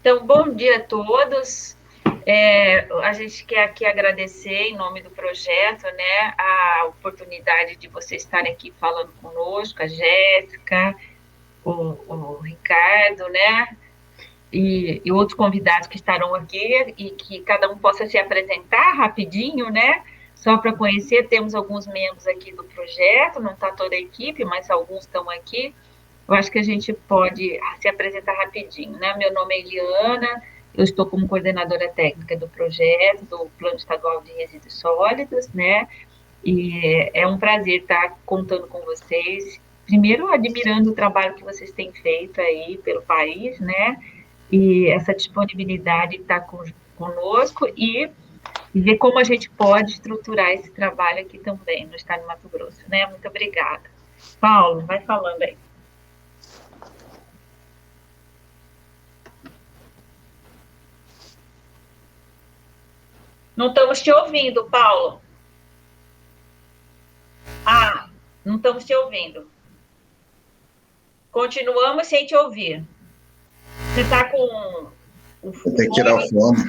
Então, bom dia a todos. A gente quer aqui agradecer, em nome do projeto, né, a oportunidade de vocês estarem aqui falando conosco, a Jéssica, o Ricardo, né, e outros convidados que estarão aqui, e que cada um possa se apresentar rapidinho, né, só para conhecer. Temos alguns membros aqui do projeto, não está toda a equipe, mas alguns estão aqui. Eu acho que a gente pode se apresentar rapidinho, né? Meu nome é Eliana, eu estou como coordenadora técnica do projeto, do Plano Estadual de Resíduos Sólidos, né? E é um prazer estar contando com vocês. Primeiro, admirando o trabalho que vocês têm feito aí pelo país, né? E essa disponibilidade de estar conosco e ver como a gente pode estruturar esse trabalho aqui também no estado de Mato Grosso, né? Muito obrigada. Paulo, vai falando aí. Não estamos te ouvindo, Paulo. Não estamos te ouvindo. Continuamos sem te ouvir. Você está com o fone? Tem que tirar o fone.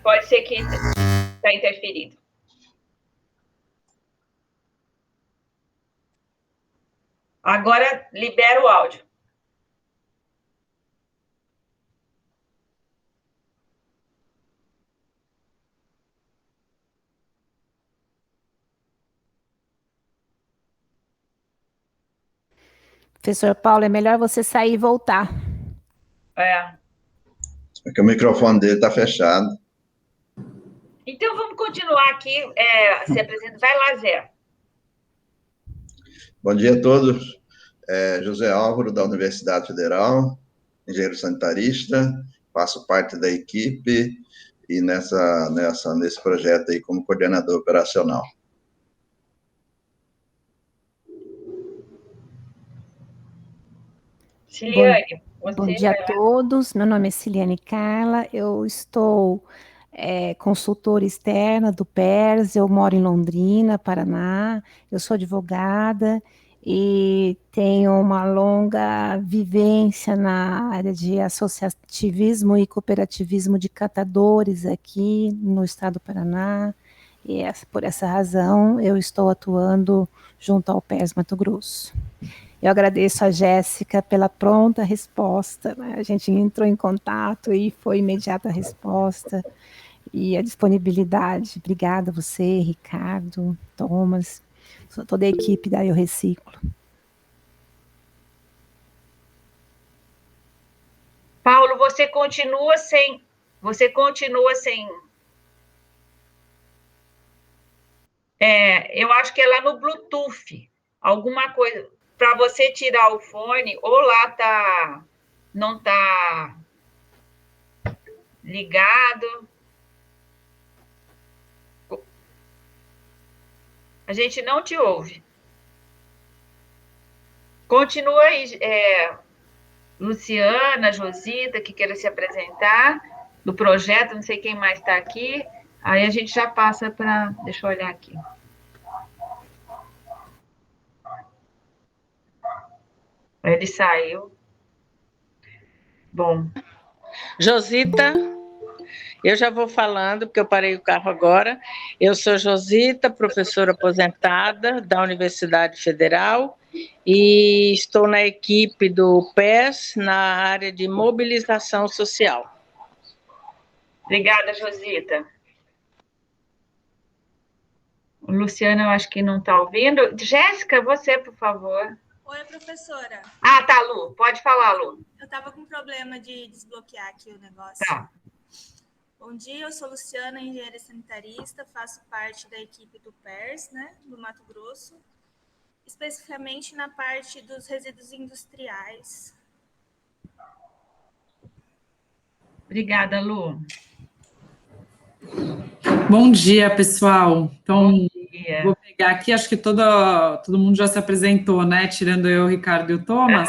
Pode ser que está interferindo. Agora, libera o áudio. Professor Paulo, é melhor você sair e voltar. Porque o microfone dele está fechado. Então, vamos continuar aqui, se apresenta. Vai lá, Zé. Bom dia a todos. José Álvaro, da Universidade Federal, engenheiro sanitarista, faço parte da equipe e nesse projeto aí como coordenador operacional. Ciliane, bom dia a todos. Meu nome é Ciliane Carla, eu estou consultora externa do PERS, eu moro em Londrina, Paraná, eu sou advogada e tenho uma longa vivência na área de associativismo e cooperativismo de catadores aqui no estado do Paraná, e por essa razão eu estou atuando junto ao PERS Mato Grosso. Eu agradeço a Jéssica pela pronta resposta, né? A gente entrou em contato e foi imediata a resposta e a disponibilidade. Obrigada a você, Ricardo, Thomas, toda a equipe da Eu Reciclo. Paulo, você continua sem... eu acho que é lá no Bluetooth, alguma coisa... Para você tirar o fone, ou lá não está ligado. A gente não te ouve. Continua aí, Luciana, Josita, que queira se apresentar, do projeto, não sei quem mais está aqui. Aí a gente já passa para... Deixa eu olhar aqui. Ele saiu. Bom. Josita, eu já vou falando, porque eu parei o carro agora. Eu sou Josita, professora aposentada da Universidade Federal, e estou na equipe do PES, na área de mobilização social. Obrigada, Josita. Luciana, eu acho que não está ouvindo. Jéssica, você, por favor. Oi, professora. Tá, Lu. Pode falar, Lu. Eu estava com problema de desbloquear aqui o negócio. Tá. Bom dia, eu sou Luciana, engenheira sanitarista, faço parte da equipe do PERS, né, do Mato Grosso, especificamente na parte dos resíduos industriais. Obrigada, Lu. Bom dia, pessoal. Então, vou pegar aqui, acho que todo mundo já se apresentou, né? Tirando eu, o Ricardo e o Thomas.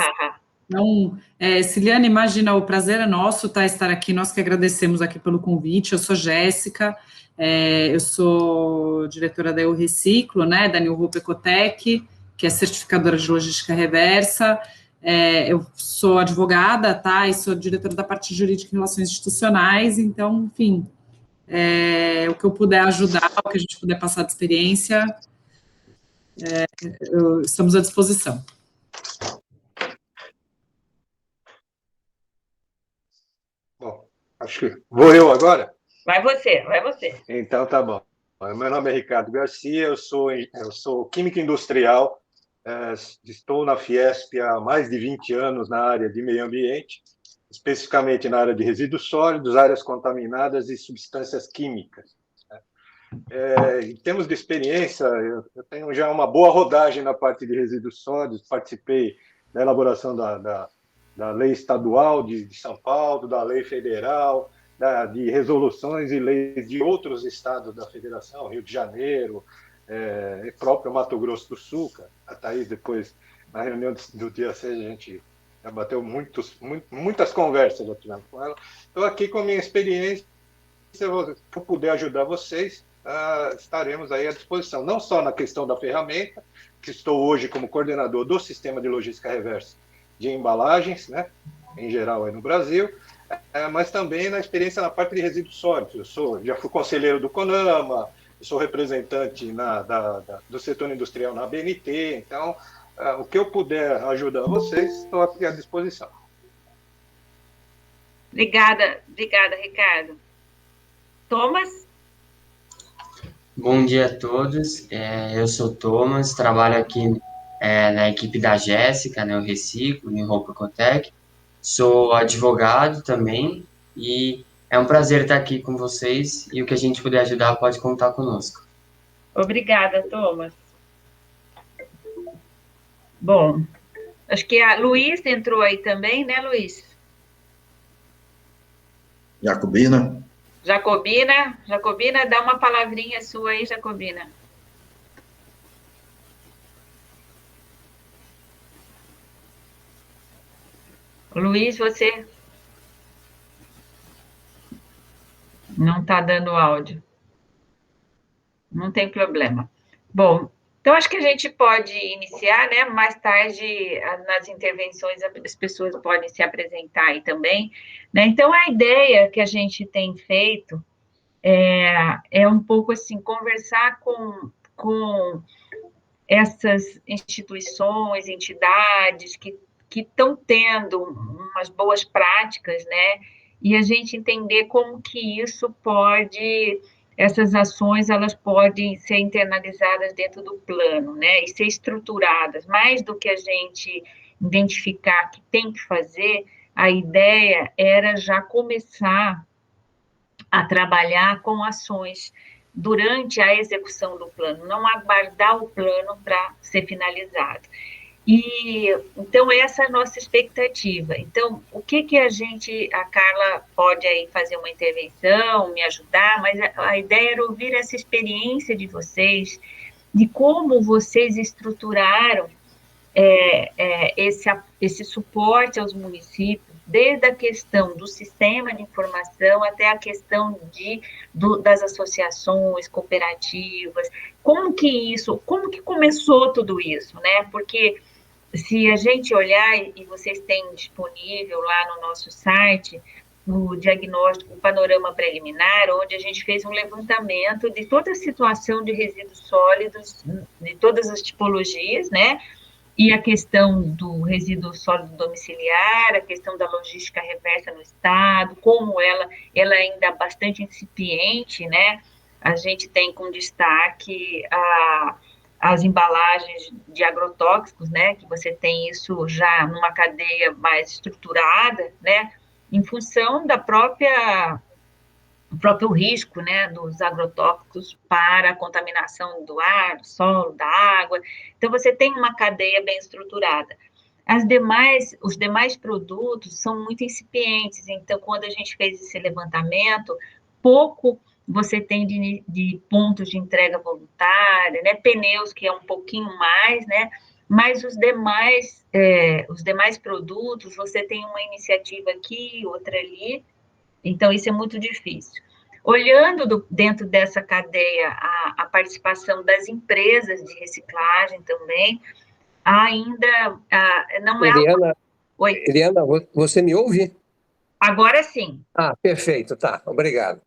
Então, Ciliane, imagina, o prazer é nosso, tá, estar aqui, nós que agradecemos aqui pelo convite. Eu sou Jéssica, eu sou diretora da Eu Reciclo, né, da New Hope Ecotech, que é certificadora de logística reversa. Eu sou advogada, tá? E sou diretora da parte jurídica e relações institucionais, então, enfim, o que eu puder ajudar, o que a gente puder passar de experiência, estamos à disposição. Bom, acho que vou eu agora? Vai você. Então, tá bom. Meu nome é Ricardo Garcia, eu sou químico industrial, estou na Fiesp há mais de 20 anos na área de meio ambiente, especificamente na área de resíduos sólidos, áreas contaminadas e substâncias químicas. Em termos de experiência, eu tenho já uma boa rodagem na parte de resíduos sólidos, participei da elaboração da lei estadual de São Paulo, da lei federal, de resoluções e leis de outros estados da federação, Rio de Janeiro, próprio Mato Grosso do Sul. A Thaís, depois, na reunião do dia 6, a gente já bateu muitas conversas, já tivemos com ela. Estou aqui com a minha experiência, se eu puder ajudar vocês, estaremos aí à disposição, não só na questão da ferramenta, que estou hoje como coordenador do Sistema de Logística Reversa de embalagens, né, em geral aí no Brasil, mas também na experiência na parte de resíduos sólidos. Já fui conselheiro do CONAMA, sou representante do setor industrial na BNT, então, o que eu puder ajudar vocês, estou aqui à disposição. Obrigada, Ricardo. Thomas? Bom dia a todos, eu sou Thomas, trabalho aqui na equipe da Jéssica, né, o Reciclo, no Roupa Cotec. Sou advogado também e é um prazer estar aqui com vocês e o que a gente puder ajudar pode contar conosco. Obrigada, Thomas. Bom, acho que a Luiz entrou aí também, né, Luiz? Jacobina, dá uma palavrinha sua aí, Jacobina. Luiz, você não está dando áudio. Não tem problema. Bom, então acho que a gente pode iniciar, né? Mais tarde, nas intervenções, as pessoas podem se apresentar aí também, né? Então, a ideia que a gente tem feito é um pouco assim, conversar com essas instituições, entidades que estão tendo umas boas práticas, né? E a gente entender como que essas ações, elas podem ser internalizadas dentro do plano, né? E ser estruturadas, mais do que a gente identificar que tem que fazer, a ideia era já começar a trabalhar com ações durante a execução do plano, não aguardar o plano para ser finalizado. E, então, essa é a nossa expectativa. Então, o que a Carla pode aí fazer uma intervenção, me ajudar, mas a ideia era ouvir essa experiência de vocês, de como vocês estruturaram esse suporte aos municípios, desde a questão do sistema de informação até a questão das associações, cooperativas, como que começou tudo isso, né? Porque se a gente olhar, e vocês têm disponível lá no nosso site, no diagnóstico, o panorama preliminar, onde a gente fez um levantamento de toda a situação de resíduos sólidos, de todas as tipologias, né? E a questão do resíduo sólido domiciliar, a questão da logística reversa no estado, como ela ainda é bastante incipiente, né? A gente tem com destaque as embalagens de agrotóxicos, né? Que você tem isso já numa cadeia mais estruturada, né? Em função do próprio risco, né, dos agrotóxicos para a contaminação do ar, do solo, da água. Então, você tem uma cadeia bem estruturada. Os demais produtos são muito incipientes, então, quando a gente fez esse levantamento, pouco você tem de pontos de entrega voluntária, né, pneus, que é um pouquinho mais, né, mas os demais produtos, você tem uma iniciativa aqui, outra ali, então, isso é muito difícil. Olhando dentro dessa cadeia a participação das empresas de reciclagem também, ainda não é... Eliana, Oi. Eliana, você me ouve? Agora sim. Perfeito, tá, obrigado.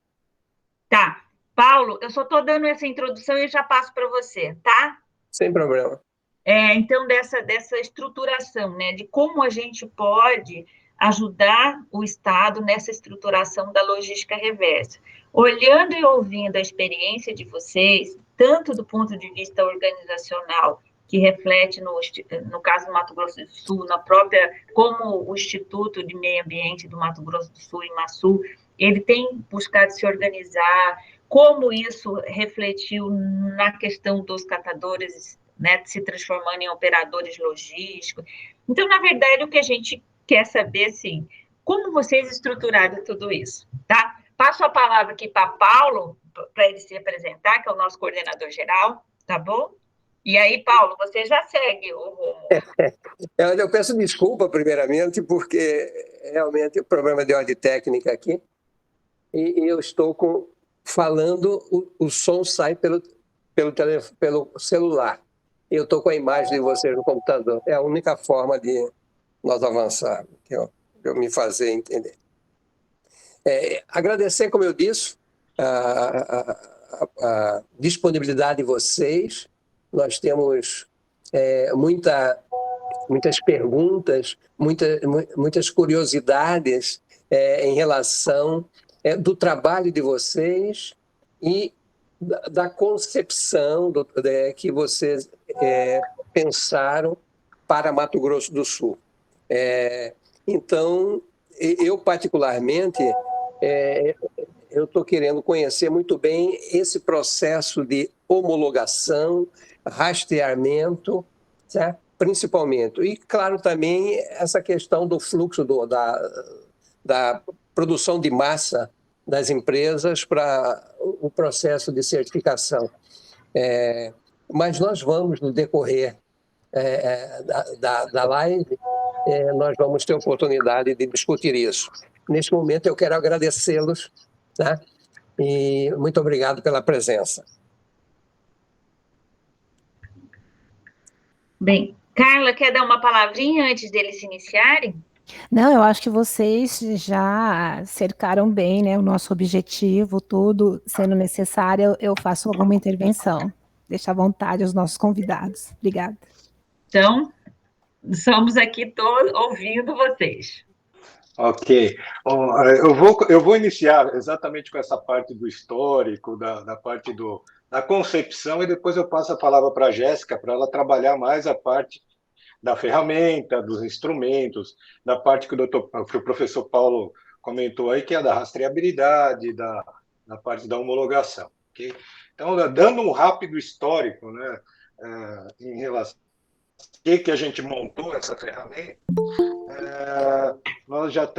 Tá. Paulo, eu só estou dando essa introdução e já passo para você, tá? Sem problema. Então, dessa estruturação, né, de como a gente pode ajudar o Estado nessa estruturação da logística reversa. Olhando e ouvindo a experiência de vocês, tanto do ponto de vista organizacional, que reflete, no caso do Mato Grosso do Sul, na própria, como o Instituto de Meio Ambiente do Mato Grosso do Sul, IMASU, ele tem buscado se organizar, como isso refletiu na questão dos catadores, né, se transformando em operadores logísticos. Então, na verdade, o que a gente quer saber, assim, como vocês estruturaram tudo isso, tá? Passo a palavra aqui para Paulo, para ele se apresentar, que é o nosso coordenador geral, tá bom? E aí, Paulo, você já segue o rumo. Eu peço desculpa, primeiramente, porque realmente o problema de ordem técnica aqui, e eu estou falando, o som sai pelo celular. Eu estou com a imagem de vocês no computador. É a única forma de nós avançarmos, que eu me fazer entender. Agradecer, como eu disse, a disponibilidade de vocês. Nós temos muitas perguntas, muitas curiosidades em relação do trabalho de vocês e da concepção que vocês pensaram para Mato Grosso do Sul. Então, eu particularmente, eu estou querendo conhecer muito bem esse processo de homologação, rastreamento, certo? Principalmente. E, claro, também essa questão do fluxo da produção de massa das empresas para o processo de certificação. Mas nós vamos, no decorrer da live, nós vamos ter oportunidade de discutir isso. Neste momento, eu quero agradecê-los, tá? E muito obrigado pela presença. Bem, Carla, quer dar uma palavrinha antes deles se iniciarem? Não, eu acho que vocês já cercaram bem, né, o nosso objetivo, tudo. Sendo necessário, eu faço alguma intervenção. Deixa à vontade os nossos convidados. Obrigada. Então, estamos aqui todos ouvindo vocês. Ok. Eu vou iniciar exatamente com essa parte do histórico, da parte da concepção, e depois eu passo a palavra para a Jéssica, para ela trabalhar mais a parte da ferramenta, dos instrumentos, da parte que o professor Paulo comentou aí, que é da rastreabilidade, da parte da homologação. Okay? Então, dando um rápido histórico, né, em relação ao que a gente montou essa ferramenta, nós já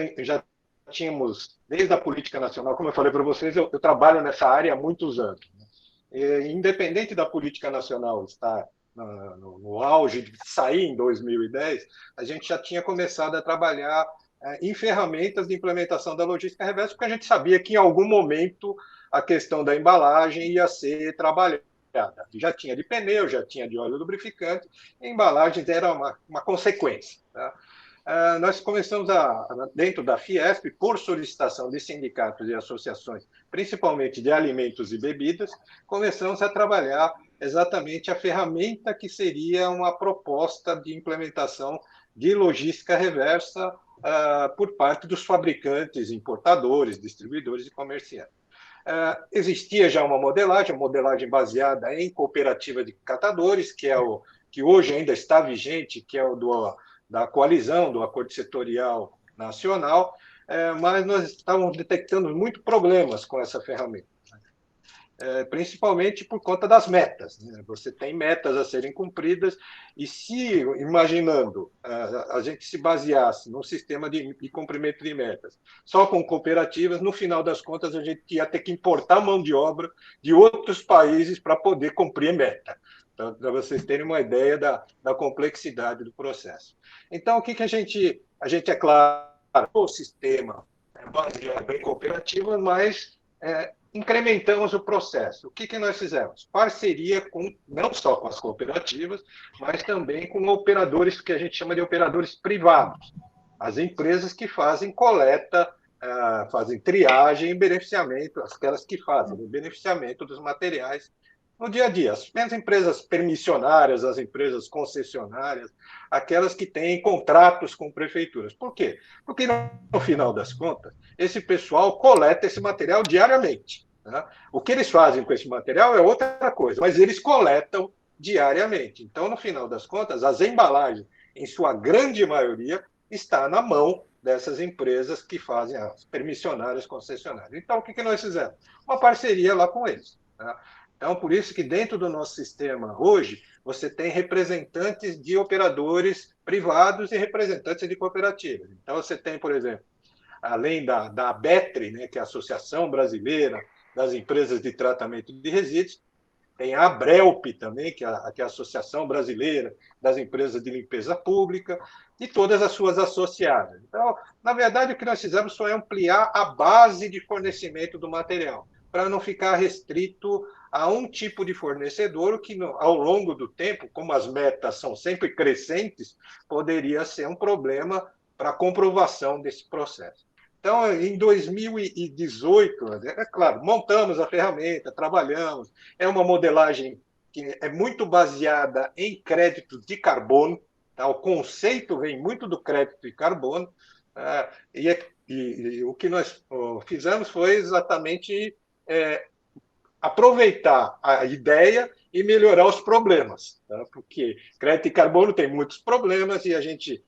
tínhamos, desde a política nacional, como eu falei para vocês, eu trabalho nessa área há muitos anos. Né? Independente da política nacional estar no auge de sair em 2010, a gente já tinha começado a trabalhar em ferramentas de implementação da logística reversa, porque a gente sabia que em algum momento a questão da embalagem ia ser trabalhada. Já tinha de pneu, já tinha de óleo lubrificante, e embalagens era uma consequência. Tá? Nós começamos, dentro da Fiesp, por solicitação de sindicatos e associações, principalmente de alimentos e bebidas, começamos a trabalhar exatamente a ferramenta que seria uma proposta de implementação de logística reversa por parte dos fabricantes, importadores, distribuidores e comerciantes. Existia já uma modelagem baseada em cooperativa de catadores, que hoje ainda está vigente, que é o da coalizão, do Acordo Setorial Nacional, mas nós estávamos detectando muitos problemas com essa ferramenta. Principalmente por conta das metas. Né? Você tem metas a serem cumpridas, e se, imaginando, a gente se baseasse num sistema de cumprimento de metas só com cooperativas, no final das contas a gente ia ter que importar mão de obra de outros países para poder cumprir meta. Então, para vocês terem uma ideia da complexidade do processo. Então, o que a gente é claro, o sistema é baseado em cooperativas, mas incrementamos o processo. O que nós fizemos? Parceria não só com as cooperativas, mas também com operadores que a gente chama de operadores privados. As empresas que fazem coleta, fazem triagem e beneficiamento, aquelas que fazem o beneficiamento dos materiais no dia a dia. As empresas permissionárias, as empresas concessionárias, aquelas que têm contratos com prefeituras. Por quê? Porque, no final das contas, esse pessoal coleta esse material diariamente. Né? O que eles fazem com esse material é outra coisa, mas eles coletam diariamente. Então, no final das contas, as embalagens, em sua grande maioria, está na mão dessas empresas que fazem as permissionárias, concessionárias. Então, o que nós fizemos? Uma parceria lá com eles. Né? Então, por isso que dentro do nosso sistema hoje, você tem representantes de operadores privados e representantes de cooperativas. Então, você tem, por exemplo, além da ABETRE, né, que é a Associação Brasileira das Empresas de Tratamento de Resíduos, tem a ABRELP também, que é a Associação Brasileira das Empresas de Limpeza Pública, e todas as suas associadas. Então, na verdade, o que nós fizemos foi ampliar a base de fornecimento do material, para não ficar restrito a um tipo de fornecedor, o que, ao longo do tempo, como as metas são sempre crescentes, poderia ser um problema para a comprovação desse processo. Então, em 2018, é claro, montamos a ferramenta, trabalhamos, é uma modelagem que é muito baseada em crédito de carbono, tá? O conceito vem muito do crédito de carbono, e o que nós fizemos foi exatamente aproveitar a ideia e melhorar os problemas, tá? Porque crédito de carbono tem muitos problemas e a gente,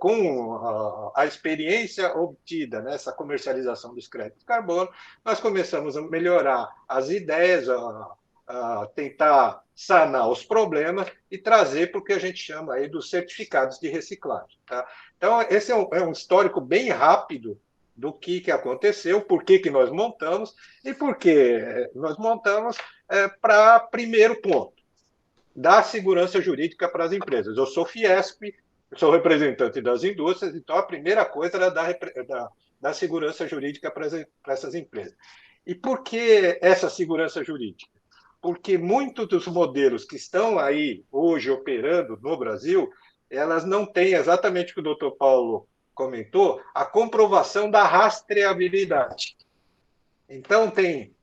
com a experiência obtida nessa comercialização dos créditos de carbono, nós começamos a melhorar as ideias, a tentar sanar os problemas e trazer para o que a gente chama aí dos certificados de reciclagem. Tá? Então, esse é um histórico bem rápido do que aconteceu, por que nós montamos, e por que nós montamos para primeiro ponto, dar segurança jurídica para as empresas. Eu sou Fiesp, eu sou representante das indústrias, então a primeira coisa era dar segurança jurídica para essas empresas. E por que essa segurança jurídica? Porque muitos dos modelos que estão aí hoje operando no Brasil, elas não têm exatamente o que o doutor Paulo comentou, a comprovação da rastreabilidade. Então, tem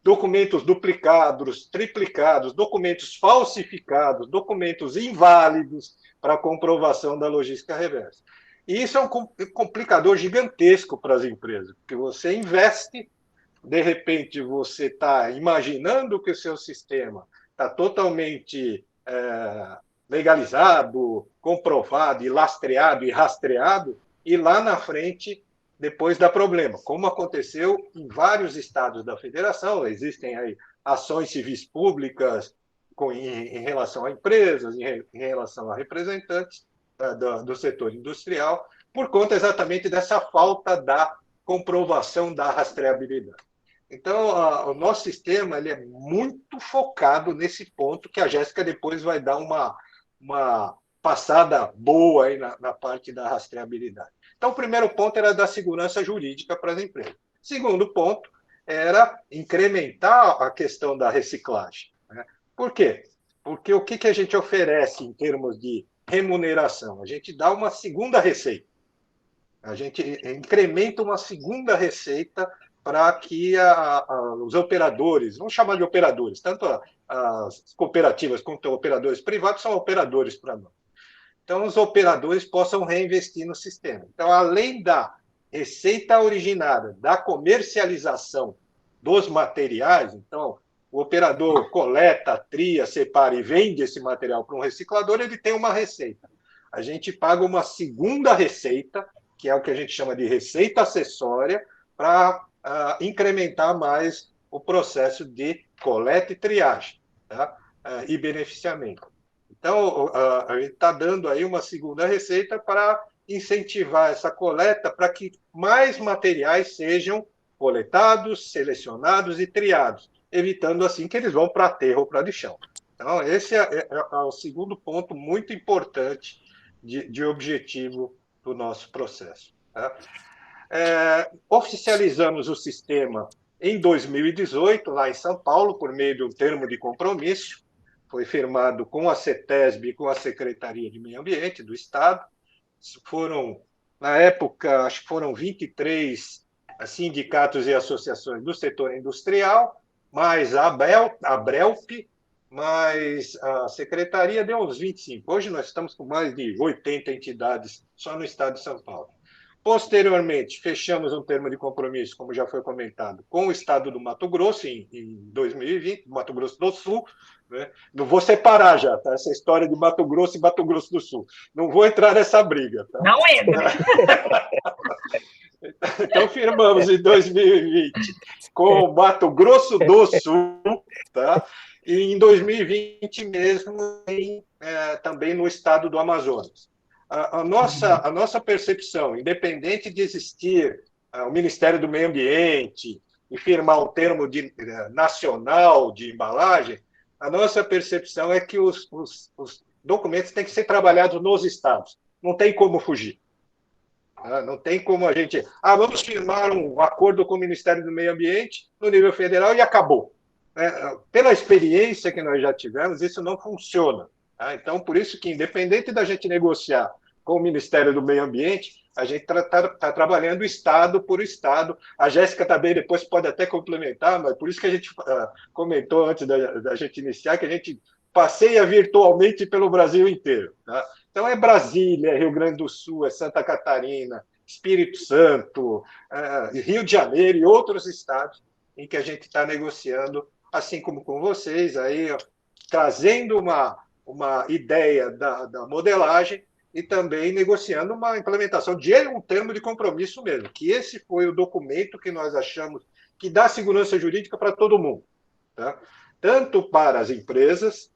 documentos duplicados, triplicados, documentos falsificados, documentos inválidos para a comprovação da logística reversa. E isso é um complicador gigantesco para as empresas, porque você investe, de repente você está imaginando que o seu sistema está totalmente legalizado, comprovado, e lastreado e rastreado, e lá na frente depois dá problema, como aconteceu em vários estados da federação. Existem aí ações civis públicas em relação a empresas, em relação a representantes do setor industrial, por conta exatamente dessa falta da comprovação da rastreabilidade. Então, o nosso sistema ele é muito focado nesse ponto, que a Jéssica depois vai dar uma passada boa aí na parte da rastreabilidade. Então, o primeiro ponto era dar segurança jurídica para as empresas. Segundo ponto era incrementar a questão da reciclagem. Né? Por quê? Porque o que a gente oferece em termos de remuneração? A gente dá uma segunda receita. A gente incrementa uma segunda receita para que os operadores, vamos chamar de operadores, tanto as cooperativas quanto operadores privados são operadores para nós. Então, os operadores possam reinvestir no sistema. Então, além da receita originada, da comercialização dos materiais, então, o operador coleta, tria, separa e vende esse material para um reciclador, ele tem uma receita. A gente paga uma segunda receita, que é o que a gente chama de receita acessória, para incrementar mais o processo de coleta e triagem, tá? E beneficiamento. Então, a gente está dando aí uma segunda receita para incentivar essa coleta, para que mais materiais sejam coletados, selecionados e triados, evitando assim que eles vão para aterro ou para lixão. Então, esse é o segundo ponto muito importante de objetivo do nosso processo. Tá? Oficializamos o sistema Em 2018, lá em São Paulo, por meio de um termo de compromisso, foi firmado com a CETESB e com a Secretaria de Meio Ambiente do Estado. Foram, na época, acho que foram 23 sindicatos e associações do setor industrial, mais a Abrelp, mais a Secretaria deu uns 25. Hoje nós estamos com mais de 80 entidades só no estado de São Paulo. Posteriormente, fechamos um termo de compromisso, como já foi comentado, com o estado do Mato Grosso, em 2020, Mato Grosso do Sul. Né? Não vou separar já, tá? Essa história de Mato Grosso e Mato Grosso do Sul. Não vou entrar nessa briga. Tá? Não entra. Então, firmamos em 2020 com o Mato Grosso do Sul, tá? E em 2020 mesmo, também no estado do Amazonas. A nossa percepção, independente de existir o Ministério do Meio Ambiente e firmar um termo nacional de embalagem, a nossa percepção é que os documentos têm que ser trabalhados nos estados. Não tem como fugir. Não tem como a gente... vamos firmar um acordo com o Ministério do Meio Ambiente no nível federal e acabou. Pela experiência que nós já tivemos, isso não funciona. Então, por isso que, independente da gente negociar com o Ministério do Meio Ambiente, a gente está trabalhando estado por estado. A Jéssica também depois pode até complementar, mas por isso que a gente comentou antes da gente iniciar, que a gente passeia virtualmente pelo Brasil inteiro. Tá? Então, é Brasília, é Rio Grande do Sul, é Santa Catarina, Espírito Santo, Rio de Janeiro e outros estados em que a gente está negociando, assim como com vocês, aí, trazendo uma ideia da modelagem e também negociando uma implementação de um termo de compromisso mesmo, que esse foi o documento que nós achamos que dá segurança jurídica para todo mundo, tá? Tanto para as empresas,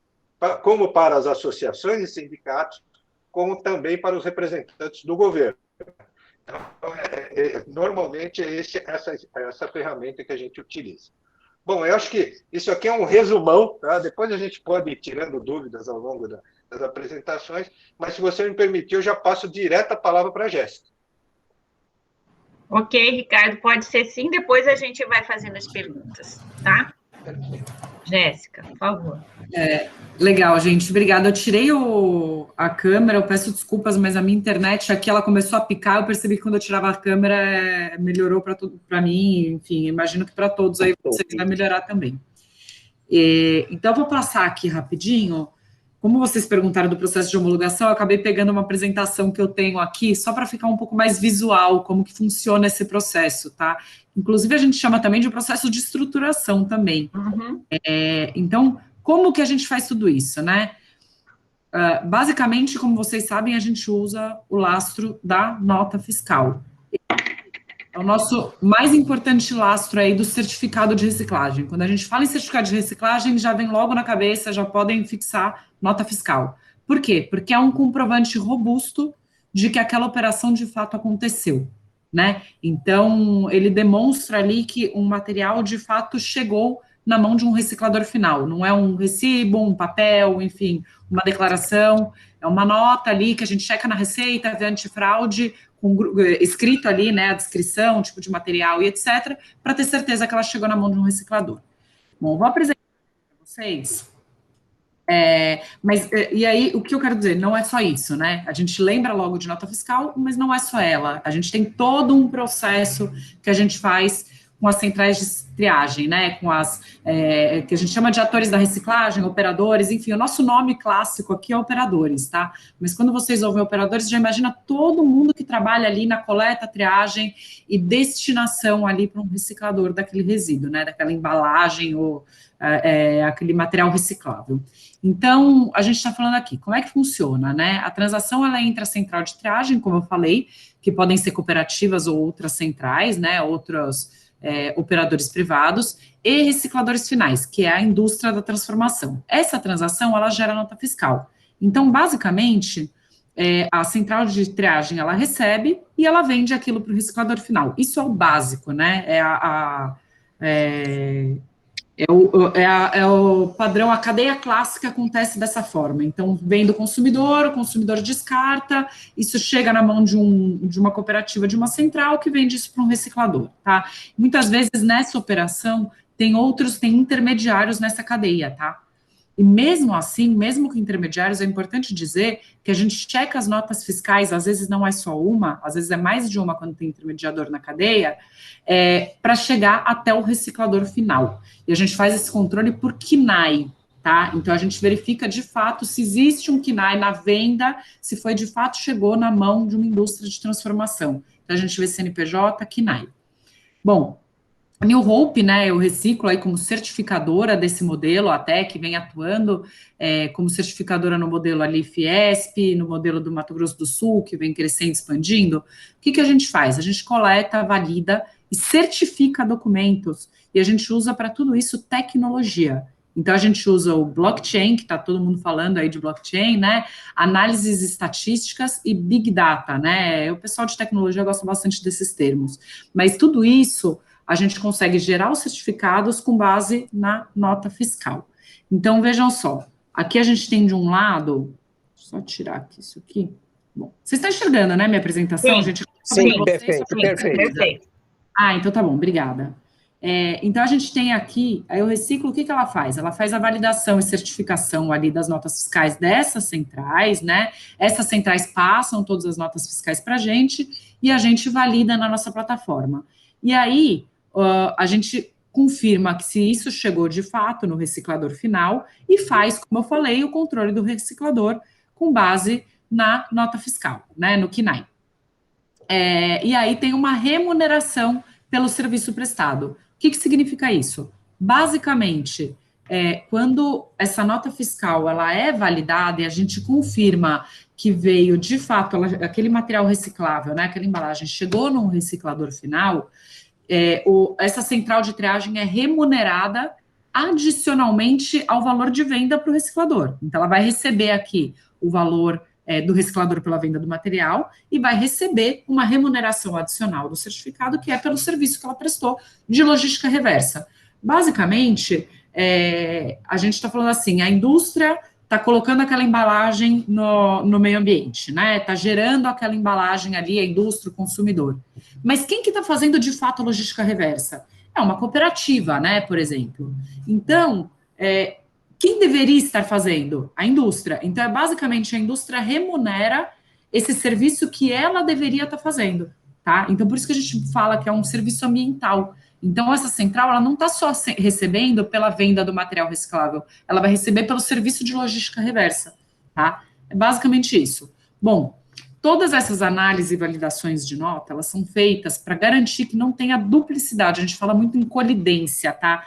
como para as associações e sindicatos, como também para os representantes do governo. Então, normalmente é essa ferramenta que a gente utiliza. Bom, eu acho que isso aqui é um resumão, tá? Depois a gente pode ir tirando dúvidas ao longo das apresentações, mas se você me permitir, eu já passo direto a palavra para a Jéssica. Ok, Ricardo, pode ser sim, depois a gente vai fazendo as perguntas, tá? Jéssica, por favor. Legal, gente, obrigada. Eu tirei a câmera, eu peço desculpas, mas a minha internet aqui, ela começou a picar, eu percebi que quando eu tirava a câmera, melhorou para mim, enfim, imagino que para todos aí vocês vai melhorar também. Então, eu vou passar aqui rapidinho. Como vocês perguntaram do processo de homologação, eu acabei pegando uma apresentação que eu tenho aqui, só para ficar um pouco mais visual, como que funciona esse processo, tá? Inclusive, a gente chama também de processo de estruturação também. Uhum. Então, como que a gente faz tudo isso, né? Basicamente, como vocês sabem, a gente usa o lastro da nota fiscal. É o nosso mais importante lastro aí do certificado de reciclagem. Quando a gente fala em certificado de reciclagem, já vem logo na cabeça, já podem fixar nota fiscal. Por quê? Porque é um comprovante robusto de que aquela operação de fato aconteceu, né? Então, ele demonstra ali que um material de fato chegou na mão de um reciclador final. Não é um recibo, um papel, enfim, uma declaração. É uma nota ali que a gente checa na Receita, vê antifraude, escrito ali, né, a descrição, tipo de material e etc., para ter certeza que ela chegou na mão de um reciclador. Bom, vou apresentar para vocês. E aí, o que eu quero dizer? Não é só isso, né? A gente lembra logo de nota fiscal, mas não é só ela. A gente tem todo um processo que a gente faz com as centrais de triagem, né, com as, que a gente chama de atores da reciclagem, operadores, enfim, o nosso nome clássico aqui é operadores, tá? Mas quando vocês ouvem operadores, já imagina todo mundo que trabalha ali na coleta, triagem e destinação ali para um reciclador daquele resíduo, né, daquela embalagem ou aquele material reciclável. Então, a gente está falando aqui, como é que funciona, né? A transação, ela é entre a central de triagem, como eu falei, que podem ser cooperativas ou outras centrais, né, outros operadores privados, e recicladores finais, que é a indústria da transformação. Essa transação, ela gera nota fiscal. Então, basicamente, a central de triagem, ela recebe e ela vende aquilo para o reciclador final. Isso é o básico, né? É o padrão, a cadeia clássica acontece dessa forma. Então, vem do consumidor, o consumidor descarta, isso chega na mão de uma cooperativa, de uma central, que vende isso para um reciclador, tá? Muitas vezes, nessa operação, tem intermediários nessa cadeia, tá? E mesmo assim, mesmo com intermediários, é importante dizer que a gente checa as notas fiscais, às vezes não é só uma, às vezes é mais de uma quando tem intermediador na cadeia, para chegar até o reciclador final. E a gente faz esse controle por KNAI, tá? Então, a gente verifica de fato se existe um KNAI na venda, se foi de fato chegou na mão de uma indústria de transformação. Então, a gente vê CNPJ, KNAI. Bom, a New Hope, né, eu reciclo aí como certificadora desse modelo, até que vem atuando como certificadora no modelo ali Fiesp, no modelo do Mato Grosso do Sul, que vem crescendo, expandindo. O que a gente faz? A gente coleta, valida e certifica documentos, e a gente usa para tudo isso tecnologia. Então, a gente usa o blockchain, que está todo mundo falando aí de blockchain, né, análises estatísticas e big data, né, o pessoal de tecnologia gosta bastante desses termos, mas tudo isso a gente consegue gerar os certificados com base na nota fiscal. Então, vejam só, aqui a gente tem de um lado, só tirar aqui isso aqui. Bom, vocês estão enxergando, né, minha apresentação, sim, gente? Sim, perfeito. Ah, então tá bom, obrigada. Então, a gente tem aqui, aí o reciclo, o que ela faz? Ela faz a validação e certificação ali das notas fiscais dessas centrais, né? Essas centrais passam todas as notas fiscais para a gente e a gente valida na nossa plataforma. E aí, a gente confirma que se isso chegou de fato no reciclador final e faz, como eu falei, o controle do reciclador com base na nota fiscal, né, no KNAI. E aí tem uma remuneração pelo serviço prestado. O que significa isso? Basicamente, quando essa nota fiscal ela é validada e a gente confirma que veio de fato aquele material reciclável, né, aquela embalagem chegou num reciclador final, essa central de triagem é remunerada adicionalmente ao valor de venda para o reciclador. Então, ela vai receber aqui o valor do reciclador pela venda do material e vai receber uma remuneração adicional do certificado, que é pelo serviço que ela prestou de logística reversa. Basicamente, a gente está falando assim, a indústria está colocando aquela embalagem no meio ambiente, né? Está gerando aquela embalagem ali, a indústria, o consumidor. Mas quem que está fazendo de fato a logística reversa? É uma cooperativa, né, por exemplo. Então, quem deveria estar fazendo? A indústria. Então, basicamente, a indústria remunera esse serviço que ela deveria estar fazendo, tá? Então, por isso que a gente fala que é um serviço ambiental. Então, essa central, ela não está só recebendo pela venda do material reciclável, ela vai receber pelo serviço de logística reversa, tá? É basicamente isso. Bom, todas essas análises e validações de nota, elas são feitas para garantir que não tenha duplicidade, a gente fala muito em colidência, tá?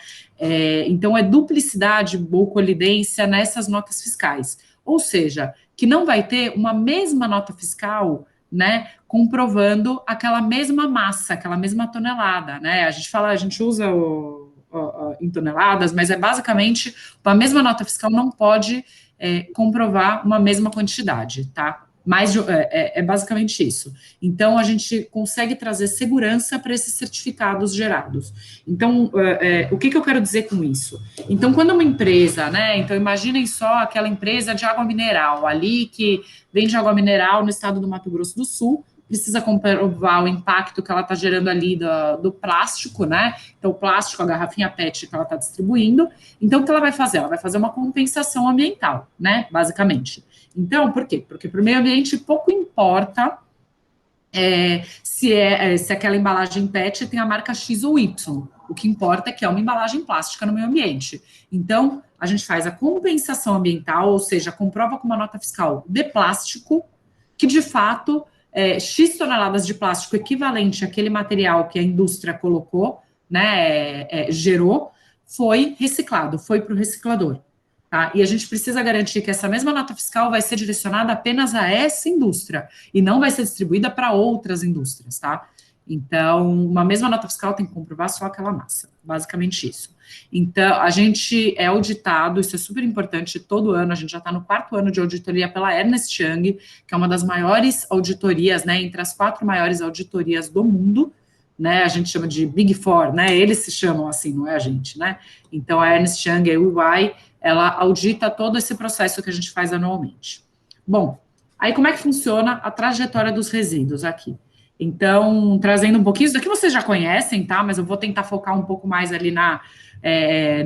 Então, é duplicidade ou colidência nessas notas fiscais, ou seja, que não vai ter uma mesma nota fiscal, né, comprovando aquela mesma massa, aquela mesma tonelada, né, a gente usa em toneladas, mas é basicamente, a mesma nota fiscal não pode comprovar uma mesma quantidade, tá, mas é basicamente isso. Então, a gente consegue trazer segurança para esses certificados gerados. Então, o que eu quero dizer com isso? Então, quando uma empresa, né, então imaginem só aquela empresa de água mineral, ali que vende água mineral no estado do Mato Grosso do Sul, precisa comprovar o impacto que ela está gerando ali do plástico, né? Então, o plástico, a garrafinha PET que ela está distribuindo. Então, o que ela vai fazer? Ela vai fazer uma compensação ambiental, né? Basicamente. Então, por quê? Porque para o meio ambiente pouco importa se aquela embalagem PET tem a marca X ou Y. O que importa é que é uma embalagem plástica no meio ambiente. Então, a gente faz a compensação ambiental, ou seja, comprova com uma nota fiscal de plástico, que de fato X toneladas de plástico equivalente àquele material que a indústria colocou, né, gerou, foi reciclado, foi para o reciclador. Tá? E a gente precisa garantir que essa mesma nota fiscal vai ser direcionada apenas a essa indústria e não vai ser distribuída para outras indústrias, tá? Então, uma mesma nota fiscal tem que comprovar só aquela massa, basicamente isso. Então, a gente é auditado, isso é super importante, todo ano, a gente já está no 4º ano de auditoria pela Ernst Young, que é uma das maiores auditorias, né, entre as 4 maiores auditorias do mundo, né, a gente chama de Big Four, né, eles se chamam assim, não é a gente, né, então a Ernst Young e a EY, ela audita todo esse processo que a gente faz anualmente. Bom, aí como é que funciona a trajetória dos resíduos aqui? Então, trazendo um pouquinho, isso daqui vocês já conhecem, tá, mas eu vou tentar focar um pouco mais ali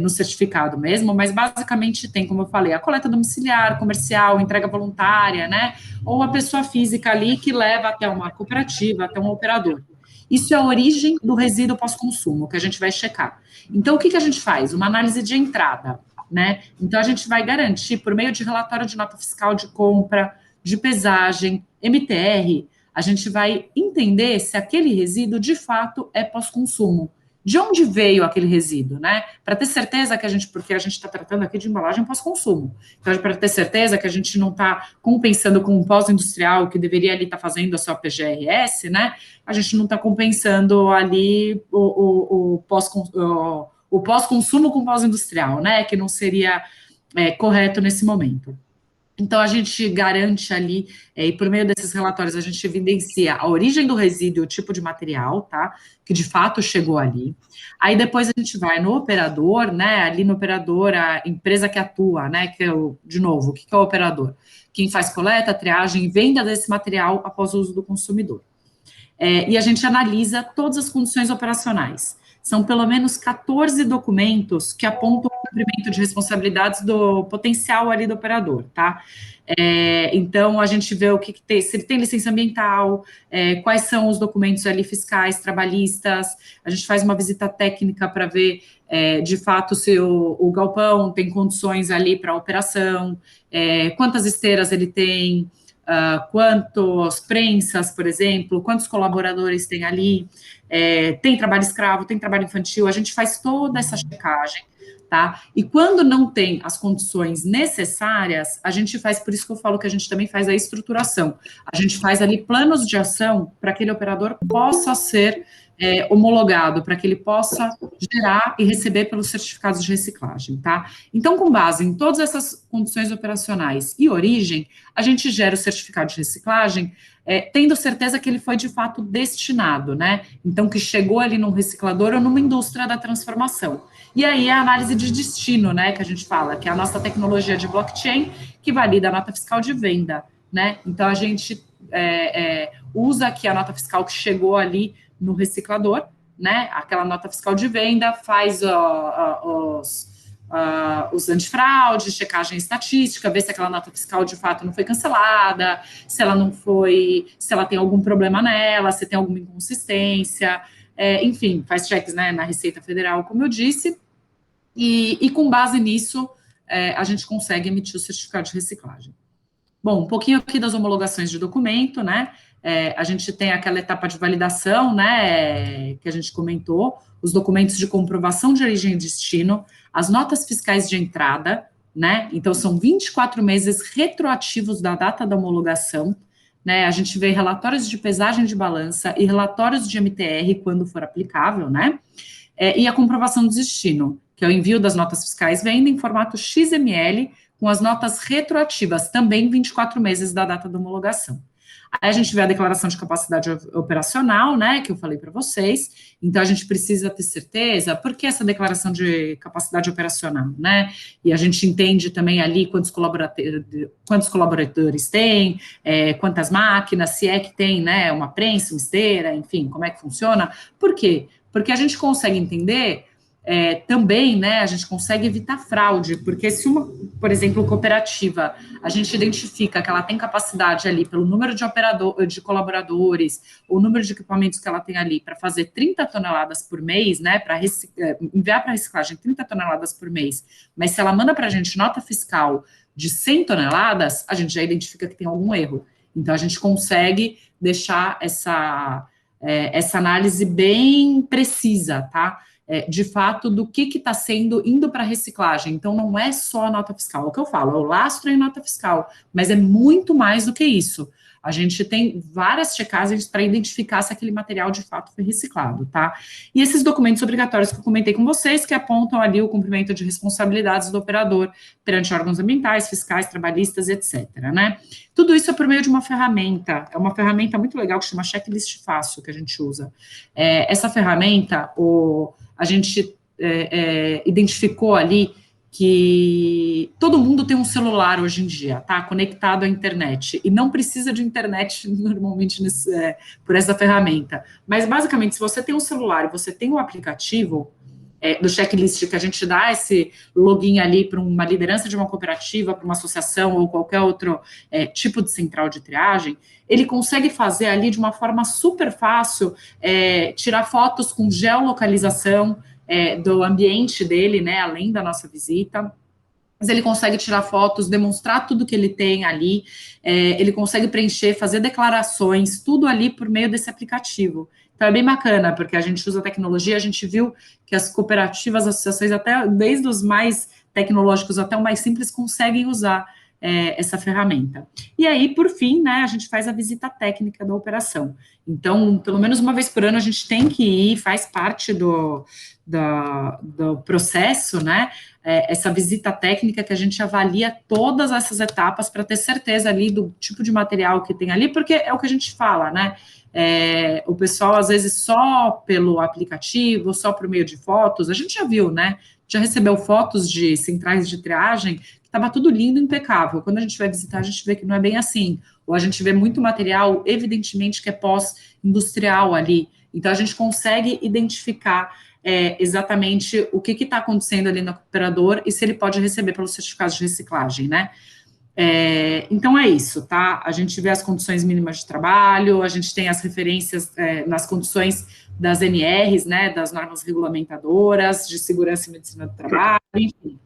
no certificado mesmo, mas basicamente tem, como eu falei, a coleta domiciliar, comercial, entrega voluntária, né, ou a pessoa física ali que leva até uma cooperativa, até um operador. Isso é a origem do resíduo pós-consumo, que a gente vai checar. Então, o que a gente faz? Uma análise de entrada, né? Então, a gente vai garantir, por meio de relatório de nota fiscal de compra, de pesagem, MTR, a gente vai entender se aquele resíduo, de fato, é pós-consumo. De onde veio aquele resíduo, né? Para ter certeza que porque a gente está tratando aqui de embalagem pós-consumo. Então, para ter certeza que a gente não está compensando com um pós-industrial que deveria ali estar fazendo a sua PGRS, né? A gente não está compensando ali o pós-consumo com pós-industrial, né? Que não seria correto nesse momento. Então, a gente garante ali, e por meio desses relatórios, a gente evidencia a origem do resíduo, o tipo de material, tá? Que de fato chegou ali. Aí depois a gente vai no operador, né? Ali no operador, a empresa que atua, né? Que é de novo, o que é o operador? Quem faz coleta, triagem e venda desse material após o uso do consumidor. E a gente analisa todas as condições operacionais. São pelo menos 14 documentos que apontam o cumprimento de responsabilidades do potencial ali do operador, tá? Então, a gente vê o que tem, se ele tem licença ambiental, quais são os documentos ali fiscais, trabalhistas, a gente faz uma visita técnica para ver, de fato, se o galpão tem condições ali para a operação, quantas esteiras ele tem, quantas prensas, por exemplo, quantos colaboradores tem ali, tem trabalho escravo, tem trabalho infantil, a gente faz toda essa checagem, tá? E quando não tem as condições necessárias, a gente faz, por isso que eu falo que a gente também faz a estruturação, a gente faz ali planos de ação para que aquele operador possa ser homologado, para que ele possa gerar e receber pelos certificados de reciclagem, tá? Então, com base em todas essas condições operacionais e origem, a gente gera o certificado de reciclagem, tendo certeza que ele foi, de fato, destinado, né? Então, que chegou ali num reciclador ou numa indústria da transformação. E aí, a análise de destino, né, que a gente fala, que é a nossa tecnologia de blockchain, que valida a nota fiscal de venda, né? Então, a gente usa aqui a nota fiscal que chegou ali no reciclador, né, aquela nota fiscal de venda, faz os antifraudes, checagem estatística, ver se aquela nota fiscal de fato não foi cancelada, se ela não foi, se ela tem algum problema nela, se tem alguma inconsistência, enfim, faz checks, né, na Receita Federal, como eu disse, e com base nisso, a gente consegue emitir o certificado de reciclagem. Bom, um pouquinho aqui das homologações de documento, né? A gente tem aquela etapa de validação, né? Que a gente comentou, os documentos de comprovação de origem e destino, as notas fiscais de entrada, né? Então, são 24 meses retroativos da data da homologação, né? A gente vê relatórios de pesagem de balança e relatórios de MTR, quando for aplicável, né? E a comprovação do destino, que é o envio das notas fiscais venda em formato XML, com as notas retroativas, também 24 meses da data da homologação. Aí a gente vê a declaração de capacidade operacional, né, que eu falei para vocês, então a gente precisa ter certeza, por que essa declaração de capacidade operacional, né, e a gente entende também ali quantos colaboradores tem, quantas máquinas, se é que tem, né, uma prensa, uma esteira, enfim, como é que funciona, por quê? Porque a gente consegue entender também, né, a gente consegue evitar fraude, porque se uma, por exemplo, cooperativa, a gente identifica que ela tem capacidade ali pelo número de colaboradores, o número de equipamentos que ela tem ali para fazer 30 toneladas por mês, né, para enviar para reciclagem 30 toneladas por mês, mas se ela manda para a gente nota fiscal de 100 toneladas, a gente já identifica que tem algum erro. Então, a gente consegue deixar essa análise bem precisa, tá? De fato, do que está indo para reciclagem. Então, não é só a nota fiscal, é o que eu falo, é o lastro em nota fiscal, mas é muito mais do que isso. a gente tem várias checagens para identificar se aquele material de fato foi reciclado, tá? E esses documentos obrigatórios que eu comentei com vocês, que apontam ali o cumprimento de responsabilidades do operador perante órgãos ambientais, fiscais, trabalhistas, etc., né? Tudo isso é por meio de uma ferramenta, é uma ferramenta muito legal que chama Checklist Fácil, que a gente usa. Essa ferramenta, a gente identificou ali que todo mundo tem um celular hoje em dia, tá? Conectado à internet, e não precisa de internet normalmente por essa ferramenta. Mas, basicamente, se você tem um celular e você tem um aplicativo do checklist, que a gente dá esse login ali para uma liderança de uma cooperativa, para uma associação ou qualquer outro tipo de central de triagem, ele consegue fazer ali de uma forma super fácil, tirar fotos com geolocalização do ambiente dele, né, além da nossa visita, mas ele consegue tirar fotos, demonstrar tudo que ele tem ali, ele consegue preencher, fazer declarações, tudo ali por meio desse aplicativo. Então, é bem bacana, porque a gente usa tecnologia, a gente viu que as cooperativas, as associações, até desde os mais tecnológicos até o mais simples, conseguem usar essa ferramenta. E aí, por fim, né, a gente faz a visita técnica da operação. Então, pelo menos uma vez por ano, a gente tem que ir, faz parte do processo, né, essa visita técnica que a gente avalia todas essas etapas para ter certeza ali do tipo de material que tem ali, porque é o que a gente fala, né, o pessoal, às vezes, só pelo aplicativo, só por meio de fotos, a gente já viu, né, já recebeu fotos de centrais de triagem, que estava tudo lindo, impecável. Quando a gente vai visitar, a gente vê que não é bem assim, ou a gente vê muito material, evidentemente, que é pós-industrial ali. Então, a gente consegue identificar exatamente o que está acontecendo ali no operador e se ele pode receber pelos certificados de reciclagem, né? Então, é isso, tá? A gente vê as condições mínimas de trabalho, a gente tem as referências nas condições das NRs, né, das normas regulamentadoras, de segurança e medicina do trabalho, enfim.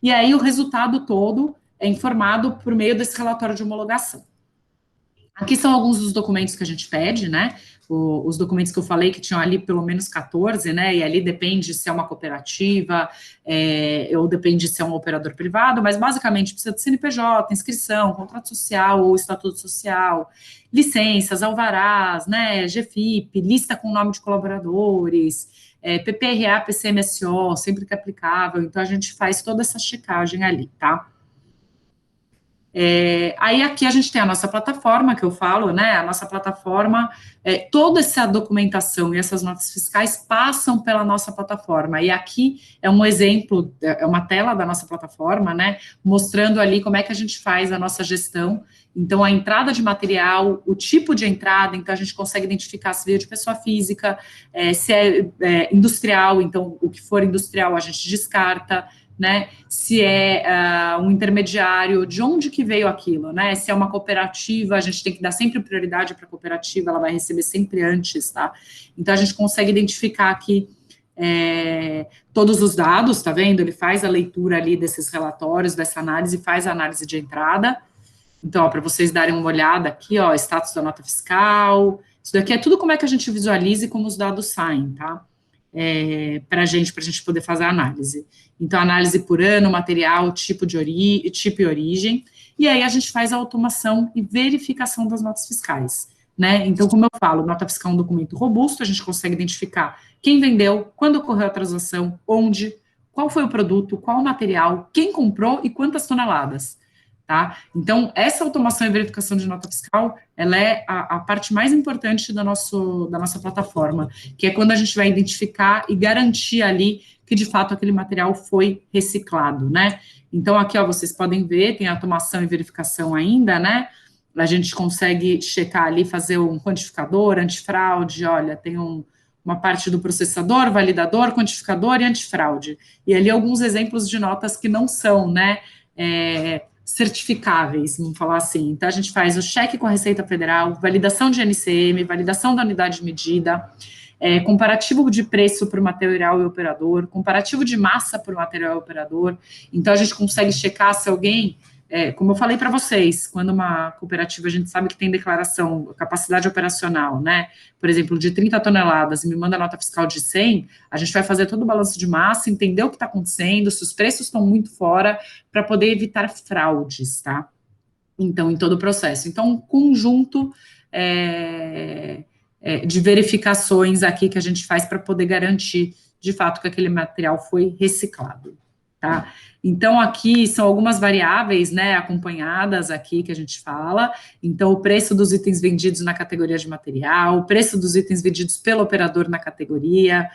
E aí, o resultado todo é informado por meio desse relatório de homologação. Aqui são alguns dos documentos que a gente pede, né? Os documentos que eu falei que tinham ali pelo menos 14, né? E ali depende se é uma cooperativa, ou depende se é um operador privado, mas basicamente precisa de CNPJ, inscrição, contrato social ou estatuto social, licenças, alvarás, né? GFIP, lista com nome de colaboradores, PPRA, PCMSO, sempre que aplicável. Então a gente faz toda essa checagem ali, tá? Aí aqui a gente tem a nossa plataforma, que eu falo, né, a nossa plataforma, toda essa documentação e essas notas fiscais passam pela nossa plataforma, e aqui é um exemplo, é uma tela da nossa plataforma, né, mostrando ali como é que a gente faz a nossa gestão. Então, a entrada de material, o tipo de entrada, então a gente consegue identificar se veio de pessoa física, se é industrial, então o que for industrial a gente descarta, né, se é um intermediário, de onde que veio aquilo, né, se é uma cooperativa, a gente tem que dar sempre prioridade para a cooperativa, ela vai receber sempre antes, tá, então a gente consegue identificar aqui todos os dados, tá vendo, ele faz a leitura ali desses relatórios, dessa análise, faz a análise de entrada, então, para vocês darem uma olhada aqui, ó, status da nota fiscal, isso daqui é tudo como é que a gente visualiza e como os dados saem, tá, para a gente poder fazer a análise. Então, análise por ano, material, tipo e origem, e aí a gente faz a automação e verificação das notas fiscais, né? Então, como eu falo, nota fiscal é um documento robusto, a gente consegue identificar quem vendeu, quando ocorreu a transação, onde, qual foi o produto, qual o material, quem comprou e quantas toneladas, tá? Então, essa automação e verificação de nota fiscal, ela é a parte mais importante da nossa plataforma, que é quando a gente vai identificar e garantir ali que, de fato, aquele material foi reciclado, né? Então, aqui, ó, vocês podem ver, tem automação e verificação ainda, né? A gente consegue checar ali, fazer um quantificador, antifraude, olha, tem uma parte do processador, validador, quantificador e antifraude. E ali alguns exemplos de notas que não são, né, certificáveis, vamos falar assim. Então, a gente faz o cheque com a Receita Federal, validação de NCM, validação da unidade de medida, comparativo de preço para o material e operador, comparativo de massa para o material e operador. Então, a gente consegue checar se alguém, como eu falei para vocês, quando uma cooperativa, a gente sabe que tem declaração, capacidade operacional, né, por exemplo, de 30 toneladas e me manda nota fiscal de 100, a gente vai fazer todo o balanço de massa, entender o que está acontecendo, se os preços estão muito fora, para poder evitar fraudes, tá? Então, em todo o processo. Então, um conjunto de verificações aqui que a gente faz para poder garantir, de fato, que aquele material foi reciclado, tá? Então, aqui são algumas variáveis, né, acompanhadas aqui que a gente fala. Então, o preço dos itens vendidos na categoria de material, o preço dos itens vendidos pelo operador na categoria,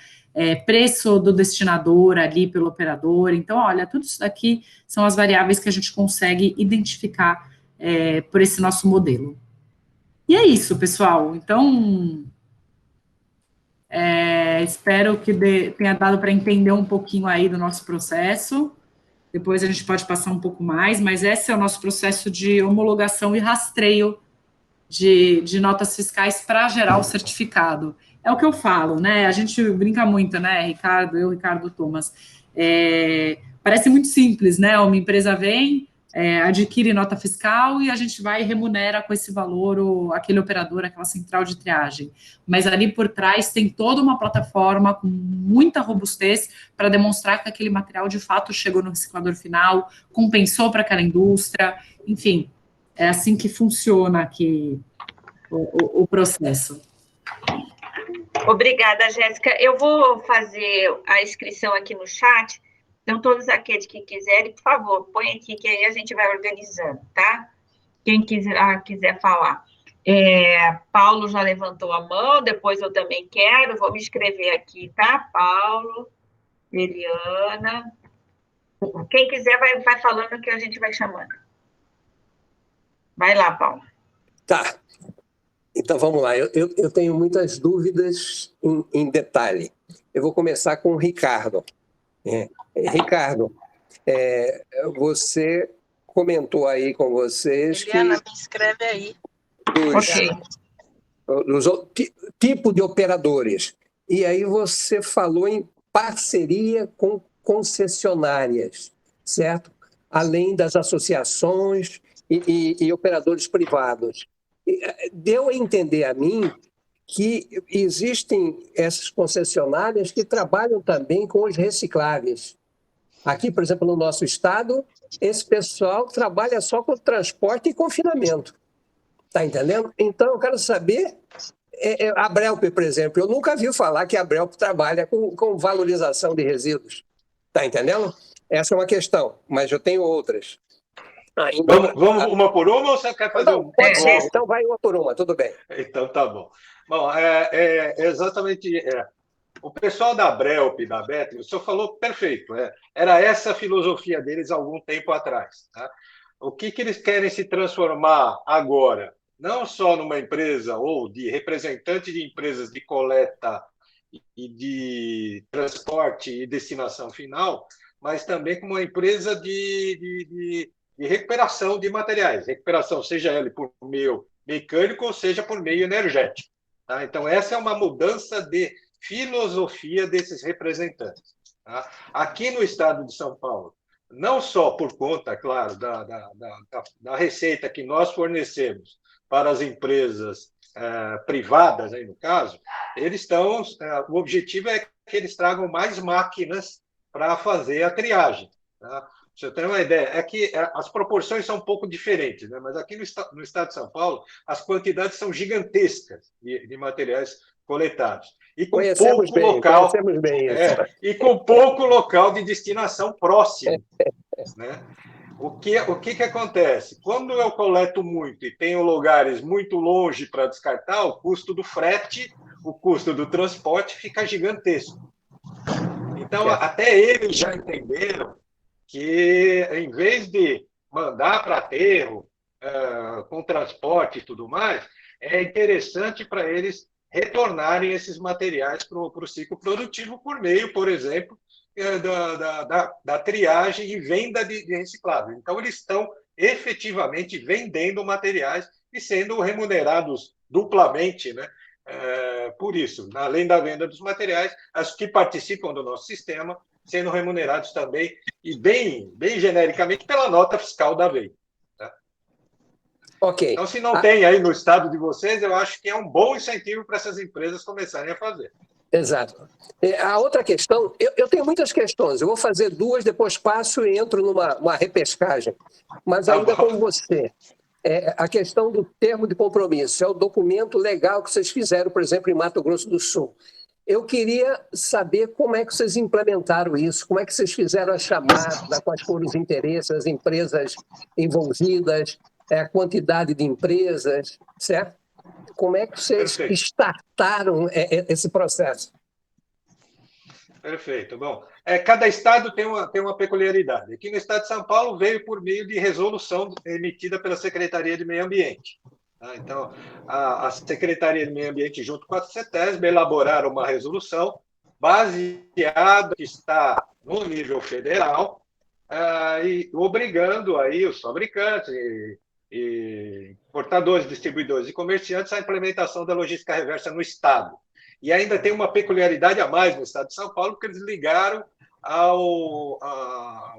preço do destinador ali pelo operador. Então, olha, tudo isso daqui são as variáveis que a gente consegue identificar por esse nosso modelo. E é isso, pessoal. Então, espero que tenha dado para entender um pouquinho aí do nosso processo. Depois a gente pode passar um pouco mais, mas esse é o nosso processo de homologação e rastreio de notas fiscais para gerar o certificado. É o que eu falo, né? A gente brinca muito, né, Ricardo, Ricardo, Thomas. Parece muito simples, né? Uma empresa vem, adquire nota fiscal e a gente vai e remunera com esse valor aquele operador, aquela central de triagem. Mas ali por trás tem toda uma plataforma com muita robustez para demonstrar que aquele material de fato chegou no reciclador final, compensou para aquela indústria, enfim, é assim que funciona aqui o processo. Obrigada, Jéssica. Eu vou fazer a inscrição aqui no chat. Então, todos aqueles que quiserem, por favor, põe aqui, que aí a gente vai organizando, tá? Quem quiser falar. Paulo já levantou a mão, depois eu também quero, vou me inscrever aqui, tá? Paulo, Eliana. Quem quiser vai falando que a gente vai chamando. Vai lá, Paulo. Tá. Então, vamos lá. Eu tenho muitas dúvidas em detalhe. Eu vou começar com o Ricardo. Ricardo, você comentou aí com vocês Eliana, me inscreve aí. Tipo de operadores. E aí você falou em parceria com concessionárias, certo? Além das associações e operadores privados. Deu a entender a mim que existem essas concessionárias que trabalham também com os recicláveis. Aqui, por exemplo, no nosso estado, esse pessoal trabalha só com transporte e confinamento. Está entendendo? Então, eu quero saber, a Brelp, por exemplo, eu nunca vi falar que a Brelp trabalha com valorização de resíduos. Está entendendo? Essa é uma questão, mas eu tenho outras. Vamos uma por uma ou você quer fazer pode ser. Então vai uma por uma, tudo bem. Então tá bom. Bom, exatamente. O pessoal da Brelp, da Betri, o senhor falou perfeito. Era essa a filosofia deles há algum tempo atrás. Tá? O que eles querem se transformar agora? Não só numa empresa ou de representante de empresas de coleta e de transporte e destinação final, mas também como uma empresa de recuperação de materiais. Recuperação, seja ele por meio mecânico ou seja por meio energético. Tá? Então, essa é uma mudança de filosofia desses representantes. Tá? Aqui no estado de São Paulo, não só por conta, claro, da receita que nós fornecemos para as empresas privadas, aí no caso, eles estão. O objetivo é que eles tragam mais máquinas para fazer a triagem. Tá? Pra você ter uma ideia, é que as proporções são um pouco diferentes, né? Mas aqui no estado de São Paulo, as quantidades são gigantescas de materiais coletados. E com pouco local de destinação próximo. Né? O que acontece? Quando eu coleto muito e tenho lugares muito longe para descartar, o custo do frete, o custo do transporte fica gigantesco. Então, até eles já entenderam que, em vez de mandar para aterro, com transporte e tudo mais, é interessante para eles retornarem esses materiais para o ciclo produtivo por meio, por exemplo, da triagem e venda de reciclável. Então, eles estão efetivamente vendendo materiais e sendo remunerados duplamente, né, por isso, além da venda dos materiais, as que participam do nosso sistema sendo remunerados também, e bem genericamente, pela nota fiscal da VEI. Tá? Ok. Então, se não tem aí no estado de vocês, eu acho que é um bom incentivo para essas empresas começarem a fazer. Exato. A outra questão, eu tenho muitas questões, eu vou fazer duas, depois passo e entro numa repescagem, mas ainda com você. a questão do termo de compromisso. É o documento legal que vocês fizeram, por exemplo, em Mato Grosso do Sul. Eu queria saber como é que vocês implementaram isso, como é que vocês fizeram a chamada, quais foram os interesses, as empresas envolvidas, a quantidade de empresas, certo? Como é que vocês startaram esse processo? Perfeito. Bom, cada estado tem uma peculiaridade. Aqui no estado de São Paulo veio por meio de resolução emitida pela Secretaria de Meio Ambiente. Então, a Secretaria de Meio Ambiente, junto com a CETESB, elaboraram uma resolução baseada que está no nível federal e obrigando aí os fabricantes e importadores, distribuidores e comerciantes à implementação da logística reversa no estado. E ainda tem uma peculiaridade a mais no estado de São Paulo, porque eles ligaram a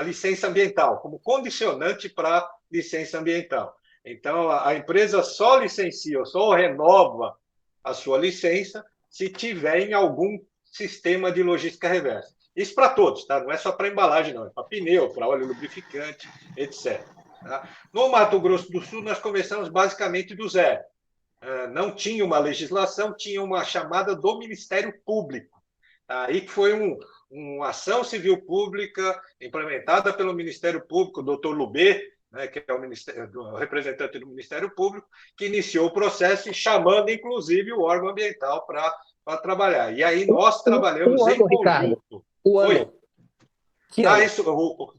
licença ambiental, como condicionante para a licença ambiental. Então, a empresa só licencia, ou só renova a sua licença se tiver em algum sistema de logística reversa. Isso para todos, tá? Não é só para embalagem, não. É para pneu, para óleo lubrificante, etc. Tá? No Mato Grosso do Sul, nós começamos basicamente do zero. Não tinha uma legislação, tinha uma chamada do Ministério Público. Aí foi uma ação civil pública implementada pelo Ministério Público, o doutor Lubê, né, que é o representante do Ministério Público, que iniciou o processo e chamando, inclusive, o órgão ambiental para trabalhar. E aí nós trabalhamos em conjunto. Ricardo, o ano. Que ano? Isso,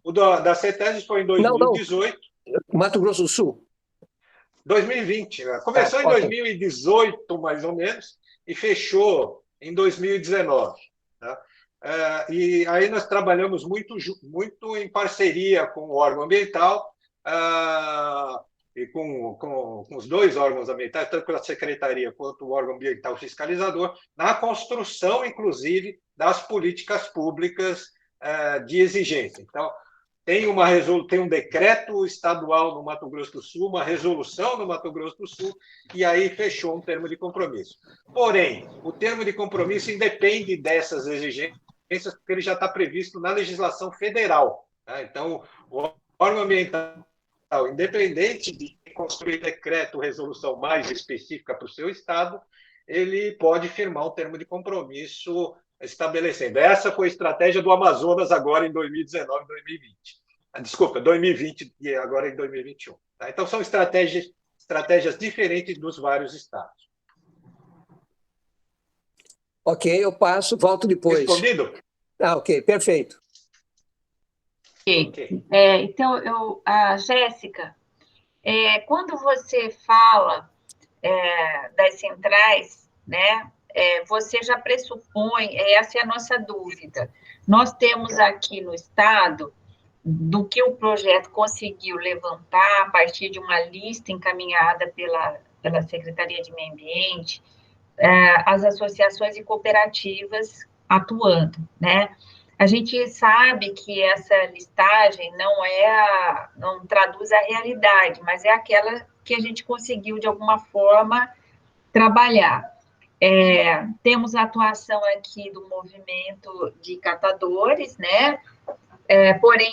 o da CETESB foi em 2018. Não. Mato Grosso do Sul. 2020. Né? Começou em 2018, mais ou menos, e fechou em 2019. Tá? E aí nós trabalhamos muito em parceria com o órgão ambiental e com os dois órgãos ambientais, tanto pela Secretaria quanto o órgão ambiental fiscalizador, na construção, inclusive, das políticas públicas de exigência. Então, tem um decreto estadual no Mato Grosso do Sul, uma resolução no Mato Grosso do Sul, e aí fechou um termo de compromisso. Porém, o termo de compromisso independe dessas exigências, porque ele já está previsto na legislação federal. Tá? Então, o órgão ambiental, independente de construir decreto ou resolução mais específica para o seu estado, ele pode firmar um termo de compromisso estabelecendo. Essa foi a estratégia do Amazonas agora em 2019 e 2020. Desculpa, 2020 e agora em 2021. Tá? Então, são estratégias diferentes dos vários estados. Ok, eu passo, volto depois. Respondido? Ok, perfeito. Ok. Então, Jéssica, quando você fala das centrais, né, você já pressupõe, essa é a nossa dúvida. Nós temos aqui no Estado, do que o projeto conseguiu levantar a partir de uma lista encaminhada pela Secretaria de Meio Ambiente, as associações e cooperativas atuando, né? A gente sabe que essa listagem não traduz a realidade, mas é aquela que a gente conseguiu, de alguma forma, trabalhar. Temos a atuação aqui do movimento de catadores, né? Porém,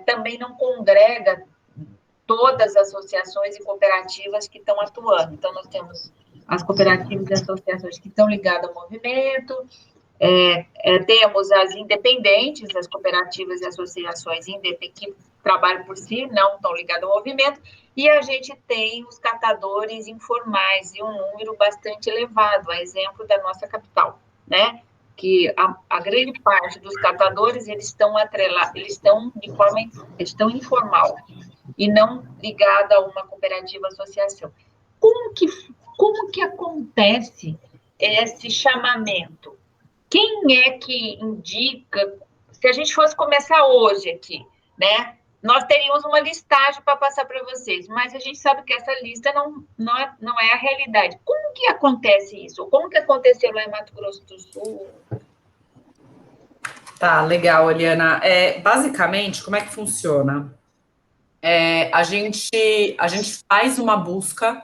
também não congrega todas as associações e cooperativas que estão atuando. Então, nós temos as cooperativas e associações que estão ligadas ao movimento, temos as independentes, as cooperativas e associações que trabalham por si, não estão ligadas ao movimento, e a gente tem os catadores informais, e um número bastante elevado, a exemplo da nossa capital, né? Que a grande parte dos catadores, eles estão atrelados, eles estão informal, e não ligada a uma cooperativa associação. Como que acontece esse chamamento? Quem é que indica? Se a gente fosse começar hoje aqui, né? Nós teríamos uma listagem para passar para vocês, mas a gente sabe que essa lista não é a realidade. Como que acontece isso? Como que aconteceu lá em Mato Grosso do Sul? Tá, legal, Eliana. Basicamente, como é que funciona? A gente faz uma busca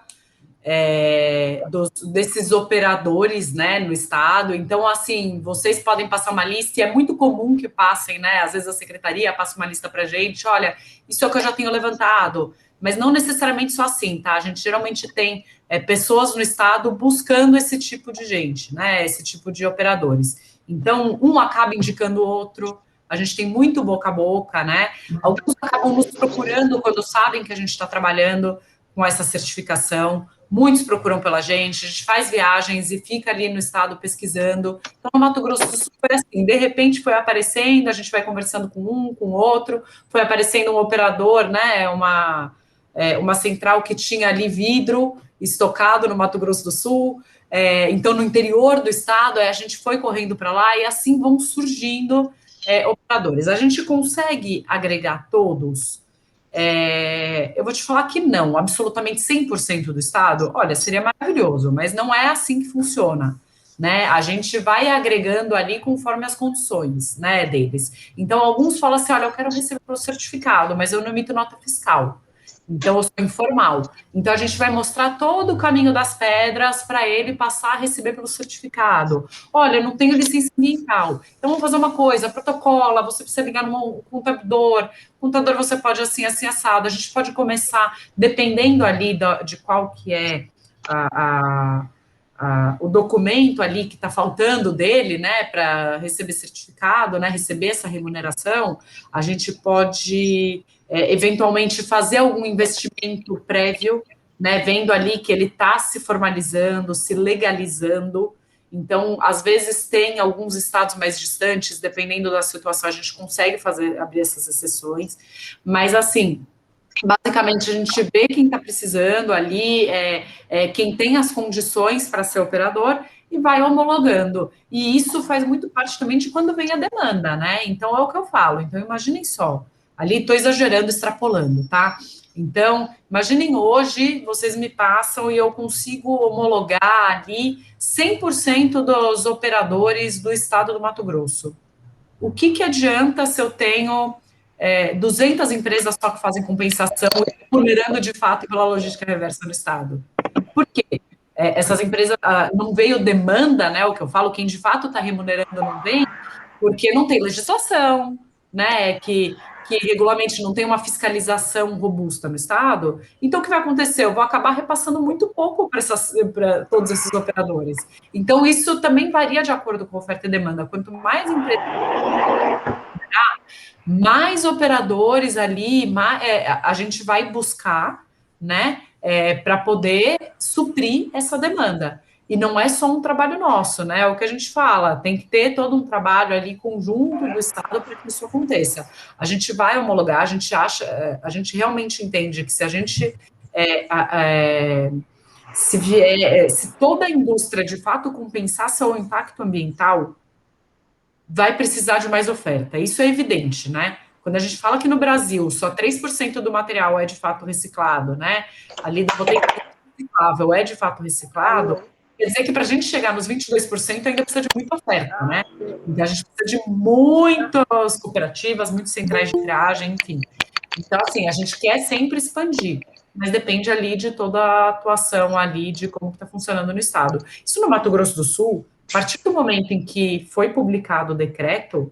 desses operadores, né, no estado. Então, assim, vocês podem passar uma lista, e é muito comum que passem, né, às vezes a secretaria passa uma lista para a gente, olha, isso é o que eu já tenho levantado, mas não necessariamente só assim, tá? A gente geralmente tem pessoas no estado buscando esse tipo de gente, né, esse tipo de operadores. Então, um acaba indicando o outro, a gente tem muito boca a boca, né? Alguns acabam nos procurando quando sabem que a gente está trabalhando com essa certificação. Muitos procuram pela gente, a gente faz viagens e fica ali no estado pesquisando. Então, no Mato Grosso do Sul foi assim, de repente foi aparecendo, a gente vai conversando com um, com outro, foi aparecendo um operador, né, uma central que tinha ali vidro estocado no Mato Grosso do Sul, então no interior do estado, a gente foi correndo para lá e assim vão surgindo operadores. A gente consegue agregar todos? Eu vou te falar que não, absolutamente 100% do estado, olha, seria maravilhoso, mas não é assim que funciona, né? A gente vai agregando ali conforme as condições, né, deles. Então, alguns falam assim, olha, eu quero receber o certificado, mas eu não emito nota fiscal. Então, eu sou informal. Então, a gente vai mostrar todo o caminho das pedras para ele passar a receber pelo certificado. Olha, eu não tenho licença ambiental. Então, vamos fazer uma coisa, protocola, você precisa ligar no contador. Contador você pode assim, assim, assado. A gente pode começar, dependendo ali de qual que é o documento ali que está faltando dele, né, para receber certificado, né, receber essa remuneração, a gente pode eventualmente fazer algum investimento prévio, né, vendo ali que ele está se formalizando, se legalizando. Então, às vezes tem alguns estados mais distantes, dependendo da situação, a gente consegue abrir essas exceções, mas assim, basicamente a gente vê quem está precisando ali, quem tem as condições para ser operador e vai homologando. E isso faz muito parte também de quando vem a demanda, né? Então é o que eu falo. Então imaginem só, ali estou exagerando, extrapolando, tá? Então, imaginem hoje, vocês me passam e eu consigo homologar ali 100% dos operadores do estado do Mato Grosso. O que adianta se eu tenho 200 empresas só que fazem compensação e remunerando de fato pela logística reversa no estado? Por quê? Essas empresas, não veio demanda, né, o que eu falo, quem de fato está remunerando não vem, porque não tem legislação, né, que regulamente não tem uma fiscalização robusta no estado. Então, o que vai acontecer? Eu vou acabar repassando muito pouco para todos esses operadores. Então, isso também varia de acordo com oferta e demanda. Quanto mais empresas, mais operadores ali, a gente vai buscar, né, para poder suprir essa demanda. E não é só um trabalho nosso, né? É o que a gente fala, tem que ter todo um trabalho ali conjunto do Estado para que isso aconteça. A gente vai homologar, a gente realmente entende que se a gente se toda a indústria de fato compensar seu impacto ambiental, vai precisar de mais oferta. Isso é evidente, né? Quando a gente fala que no Brasil só 3% do material é de fato reciclado, né? Ali da potência reciclável é de fato reciclado, quer dizer que para a gente chegar nos 22% ainda precisa de muita oferta, né? Então a gente precisa de muitas cooperativas, muitos centrais de triagem, enfim. Então, assim, a gente quer sempre expandir, mas depende ali de toda a atuação ali, de como está funcionando no Estado. Isso no Mato Grosso do Sul, a partir do momento em que foi publicado o decreto,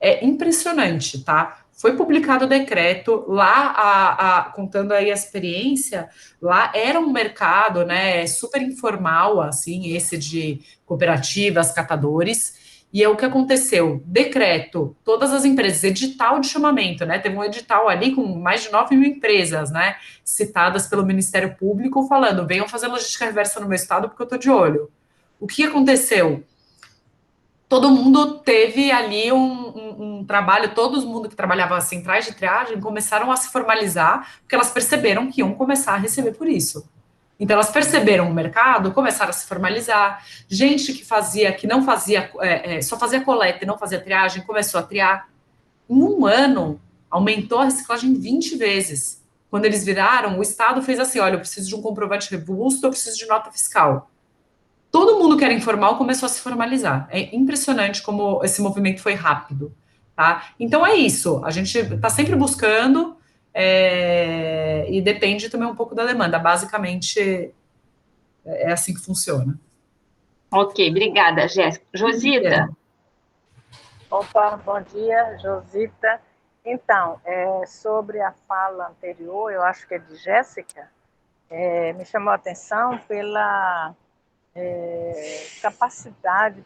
é impressionante, tá? Foi publicado o decreto, lá, contando aí a experiência, lá era um mercado, né, super informal, assim, esse de cooperativas, catadores, e é o que aconteceu, decreto, todas as empresas, edital de chamamento, né, teve um edital ali com mais de 9 mil empresas, né, citadas pelo Ministério Público, falando, venham fazer logística reversa no meu estado, porque eu tô de olho. O que aconteceu? Todo mundo teve ali um trabalho, todo mundo que trabalhava as centrais de triagem começaram a se formalizar, porque elas perceberam que iam começar a receber por isso. Então, elas perceberam o mercado, começaram a se formalizar. Gente que não fazia, só fazia coleta e não fazia triagem, começou a triar. Em um ano, aumentou a reciclagem 20 vezes. Quando eles viraram, o Estado fez assim, olha, eu preciso de um comprovante robusto, eu preciso de nota fiscal. Todo mundo que era informal começou a se formalizar. É impressionante como esse movimento foi rápido, tá? Então é isso, a gente está sempre buscando e depende também um pouco da demanda. Basicamente é assim que funciona. Ok, obrigada, Jéssica. Josita? Opa, bom dia, Josita. Então, sobre a fala anterior, eu acho que é de Jéssica, me chamou a atenção pela capacidade,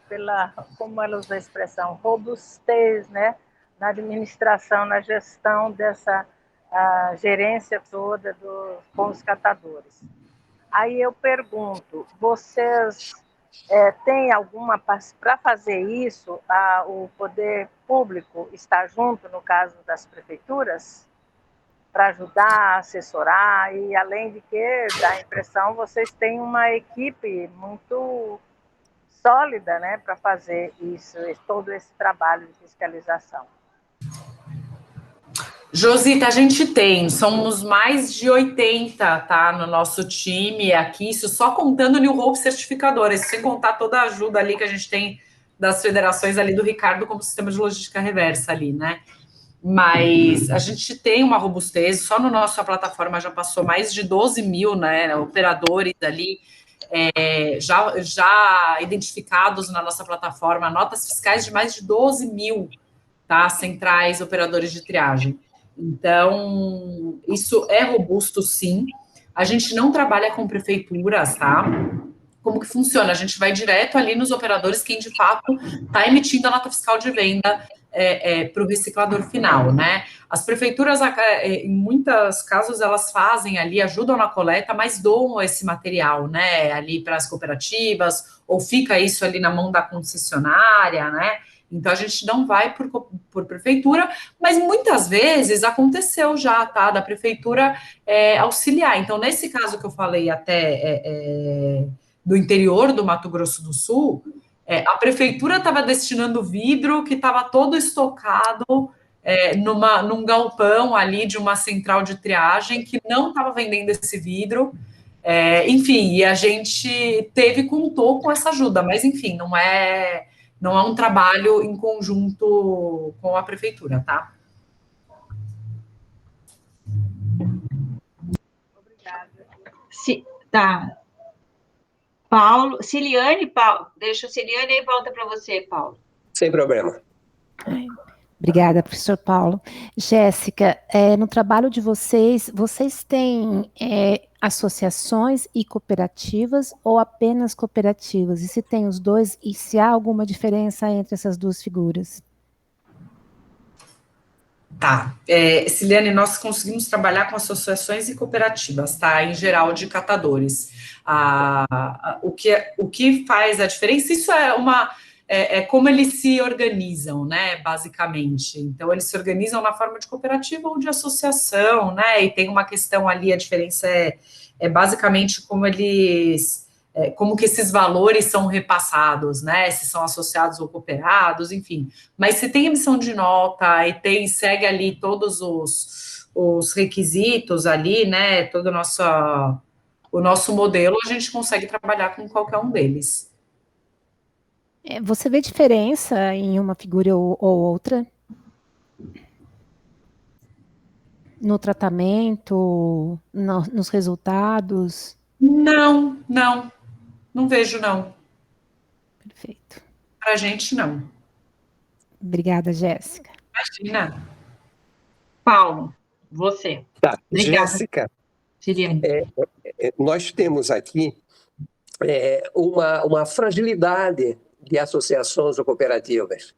como ela usa a expressão, robustez, né, na administração, na gestão dessa gerência toda com os catadores. Aí eu pergunto, vocês têm alguma... Para fazer isso, o poder público está junto, no caso das prefeituras, para ajudar, assessorar, e além de que, dá a impressão, vocês têm uma equipe muito sólida, né, para fazer isso, todo esse trabalho de fiscalização. Josita, a gente somos mais de 80, tá, no nosso time aqui, isso só contando o New Hope Certificadores, sem contar toda a ajuda ali que a gente tem das federações ali do Ricardo como sistema de logística reversa ali, né? Mas a gente tem uma robustez, só na nossa plataforma já passou mais de 12 mil, né, operadores ali, já identificados na nossa plataforma, notas fiscais de mais de 12 mil, tá, centrais operadores de triagem. Então, isso é robusto, sim. A gente não trabalha com prefeituras, tá? Como que funciona? A gente vai direto ali nos operadores, quem de fato está emitindo a nota fiscal de venda para o reciclador final, né? As prefeituras, em muitos casos, elas fazem ali, ajudam na coleta, mas doam esse material, né? Ali para as cooperativas, ou fica isso ali na mão da concessionária, né? Então, a gente não vai por prefeitura, mas muitas vezes aconteceu já, tá? Da prefeitura auxiliar. Então, nesse caso que eu falei até do interior do Mato Grosso do Sul, a prefeitura estava destinando vidro que estava todo estocado num galpão ali de uma central de triagem que não estava vendendo esse vidro. Enfim, e a gente contou com essa ajuda, mas enfim, não é um trabalho em conjunto com a prefeitura, tá? Obrigada. Tá. Paulo, Ciliane, Paulo, deixa o Ciliane e volta para você, Paulo. Sem problema. Obrigada, professor Paulo. Jéssica, no trabalho de vocês têm associações e cooperativas ou apenas cooperativas? E se tem os dois, e se há alguma diferença entre essas duas figuras? Tá. Ciliane, nós conseguimos trabalhar com associações e cooperativas, tá? Em geral, de catadores. O que faz a diferença, isso é como eles se organizam, né, basicamente. Então, eles se organizam na forma de cooperativa ou de associação, né, e tem uma questão ali, a diferença é basicamente como que esses valores são repassados, né, se são associados ou cooperados, enfim. Mas se tem emissão de nota e segue ali todos os requisitos ali, né, todo o nosso modelo, a gente consegue trabalhar com qualquer um deles. Você vê diferença em uma figura ou outra? No tratamento, nos resultados? Não vejo, não. Perfeito. Para a gente, não. Obrigada, Jéssica. Imagina. Paulo, você. Tá, Obrigada. Jéssica, Ciliane. nós temos aqui uma fragilidade de associações ou cooperativas.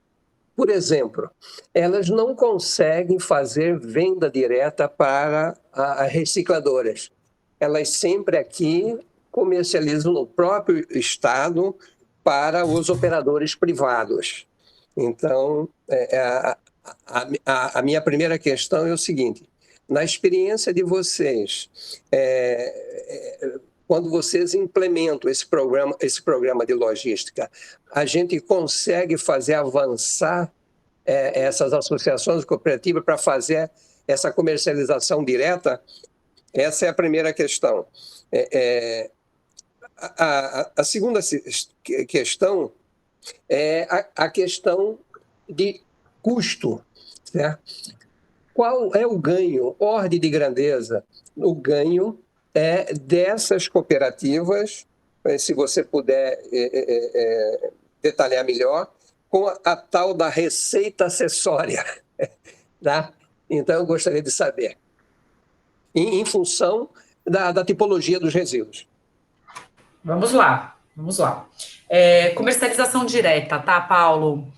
Por exemplo, elas não conseguem fazer venda direta para as recicladoras. Elas sempre aqui comercializam no próprio estado para os operadores privados. Então, a minha primeira questão é o seguinte: na experiência de vocês, quando vocês implementam esse programa de logística, a gente consegue fazer avançar essas associações cooperativas para fazer essa comercialização direta? Essa é a primeira questão. A segunda questão é a questão de custo, certo? Qual é o ganho, ordem de grandeza? O ganho dessas cooperativas se você puder detalhar melhor, com a tal da receita acessória, tá? Então, eu gostaria de saber, em função da tipologia dos resíduos. Vamos lá. Comercialização direta, tá, Paulo?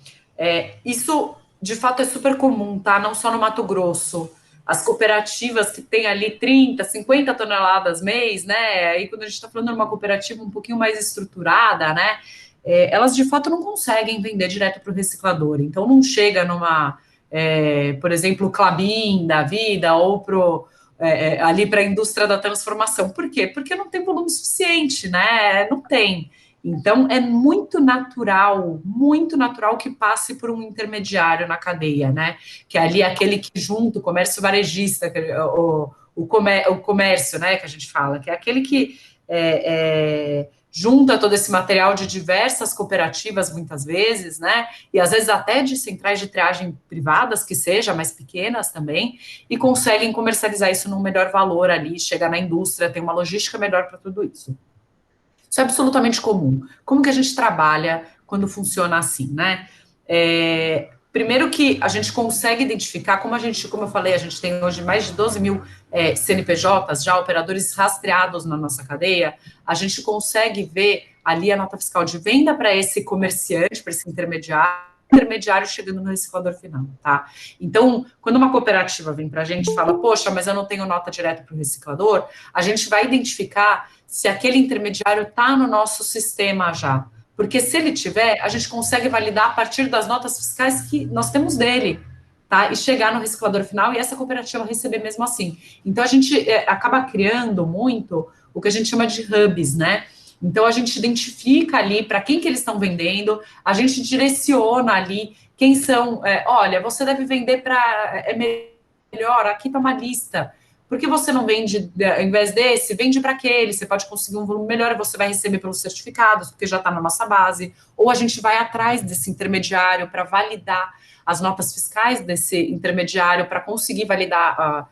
Isso, de fato, é super comum, tá? Não só no Mato Grosso. As cooperativas que têm ali 30, 50 toneladas mês, né? Aí, quando a gente está falando de uma cooperativa um pouquinho mais estruturada, né? Elas, de fato, não conseguem vender direto para o reciclador. Então, não chega numa, por exemplo, Klabin da vida ou ali para a indústria da transformação. Por quê? Porque não tem volume suficiente, né? Não tem. Então, é muito natural que passe por um intermediário na cadeia, né? Que é ali aquele que junta o comércio varejista, o comércio, né, que a gente fala, que é aquele que junta todo esse material de diversas cooperativas, muitas vezes, né? E às vezes até de centrais de triagem privadas, que seja, mais pequenas também, e conseguem comercializar isso num melhor valor ali, chegar na indústria, tem uma logística melhor para tudo isso. Isso é absolutamente comum. Como que a gente trabalha quando funciona assim, né? Primeiro que a gente consegue identificar, como eu falei, a gente tem hoje mais de 12 mil CNPJs, já operadores rastreados na nossa cadeia, a gente consegue ver ali a nota fiscal de venda para esse comerciante, para esse intermediário chegando no reciclador final, tá? Então, quando uma cooperativa vem para a gente e fala, poxa, mas eu não tenho nota direta para o reciclador, a gente vai identificar se aquele intermediário está no nosso sistema já. Porque se ele tiver, a gente consegue validar a partir das notas fiscais que nós temos dele, tá? E chegar no reciclador final e essa cooperativa receber mesmo assim. Então, a gente acaba criando muito o que a gente chama de hubs, né? Então, a gente identifica ali para quem que eles estão vendendo, a gente direciona ali quem são, olha, você deve vender para, melhor, aqui está uma lista. Por que você não vende, ao invés desse, vende para aquele, você pode conseguir um volume melhor e você vai receber pelos certificados, porque já está na nossa base, ou a gente vai atrás desse intermediário para validar as notas fiscais desse intermediário, para conseguir validar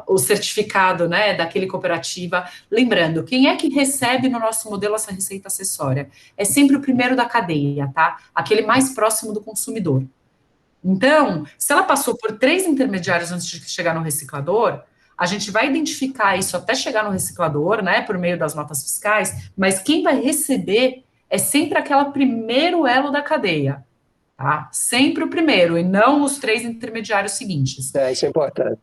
o certificado, né, daquele cooperativa. Lembrando, quem é que recebe no nosso modelo essa receita acessória? É sempre o primeiro da cadeia, tá? Aquele mais próximo do consumidor. Então, se ela passou por 3 intermediários antes de chegar no reciclador, a gente vai identificar isso até chegar no reciclador, né, por meio das notas fiscais, mas quem vai receber é sempre aquele primeiro elo da cadeia, tá? Sempre o primeiro, e não os 3 intermediários seguintes. Isso é importante,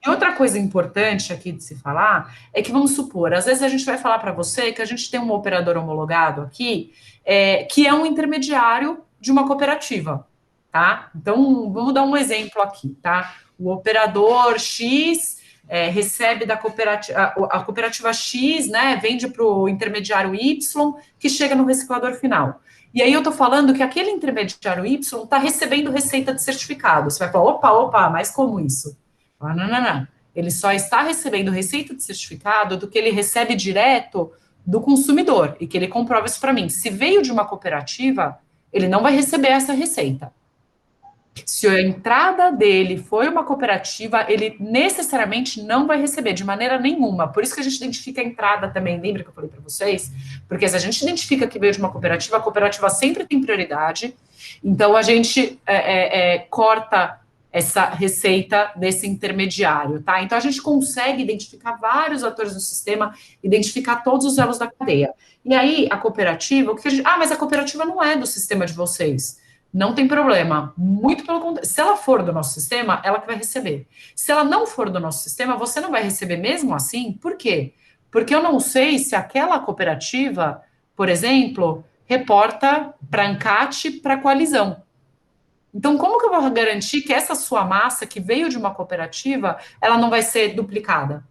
E outra coisa importante aqui de se falar é que, vamos supor, às vezes a gente vai falar para você que a gente tem um operador homologado aqui, que é um intermediário de uma cooperativa. Tá? Então, vamos dar um exemplo aqui, tá? O operador X recebe da cooperativa, a cooperativa X, né, vende para o intermediário Y, que chega no reciclador final. E aí eu estou falando que aquele intermediário Y está recebendo receita de certificado. Você vai falar, opa, mas como isso? Não. Ele só está recebendo receita de certificado do que ele recebe direto do consumidor, e que ele comprova isso para mim. Se veio de uma cooperativa, ele não vai receber essa receita. Se a entrada dele foi uma cooperativa, ele necessariamente não vai receber de maneira nenhuma. Por isso que a gente identifica a entrada também, lembra que eu falei para vocês? Porque se a gente identifica que veio de uma cooperativa, a cooperativa sempre tem prioridade. Então, a gente corta essa receita desse intermediário, tá? Então, a gente consegue identificar vários atores do sistema, identificar todos os elos da cadeia. E aí, a cooperativa, mas a cooperativa não é do sistema de vocês. Não tem problema, muito pelo contrário. Se ela for do nosso sistema, ela que vai receber. Se ela não for do nosso sistema, você não vai receber mesmo assim. Por quê? Porque eu não sei se aquela cooperativa, por exemplo, reporta para ANCAT, para coalizão. Então, como que eu vou garantir que essa sua massa, que veio de uma cooperativa, ela não vai ser duplicada?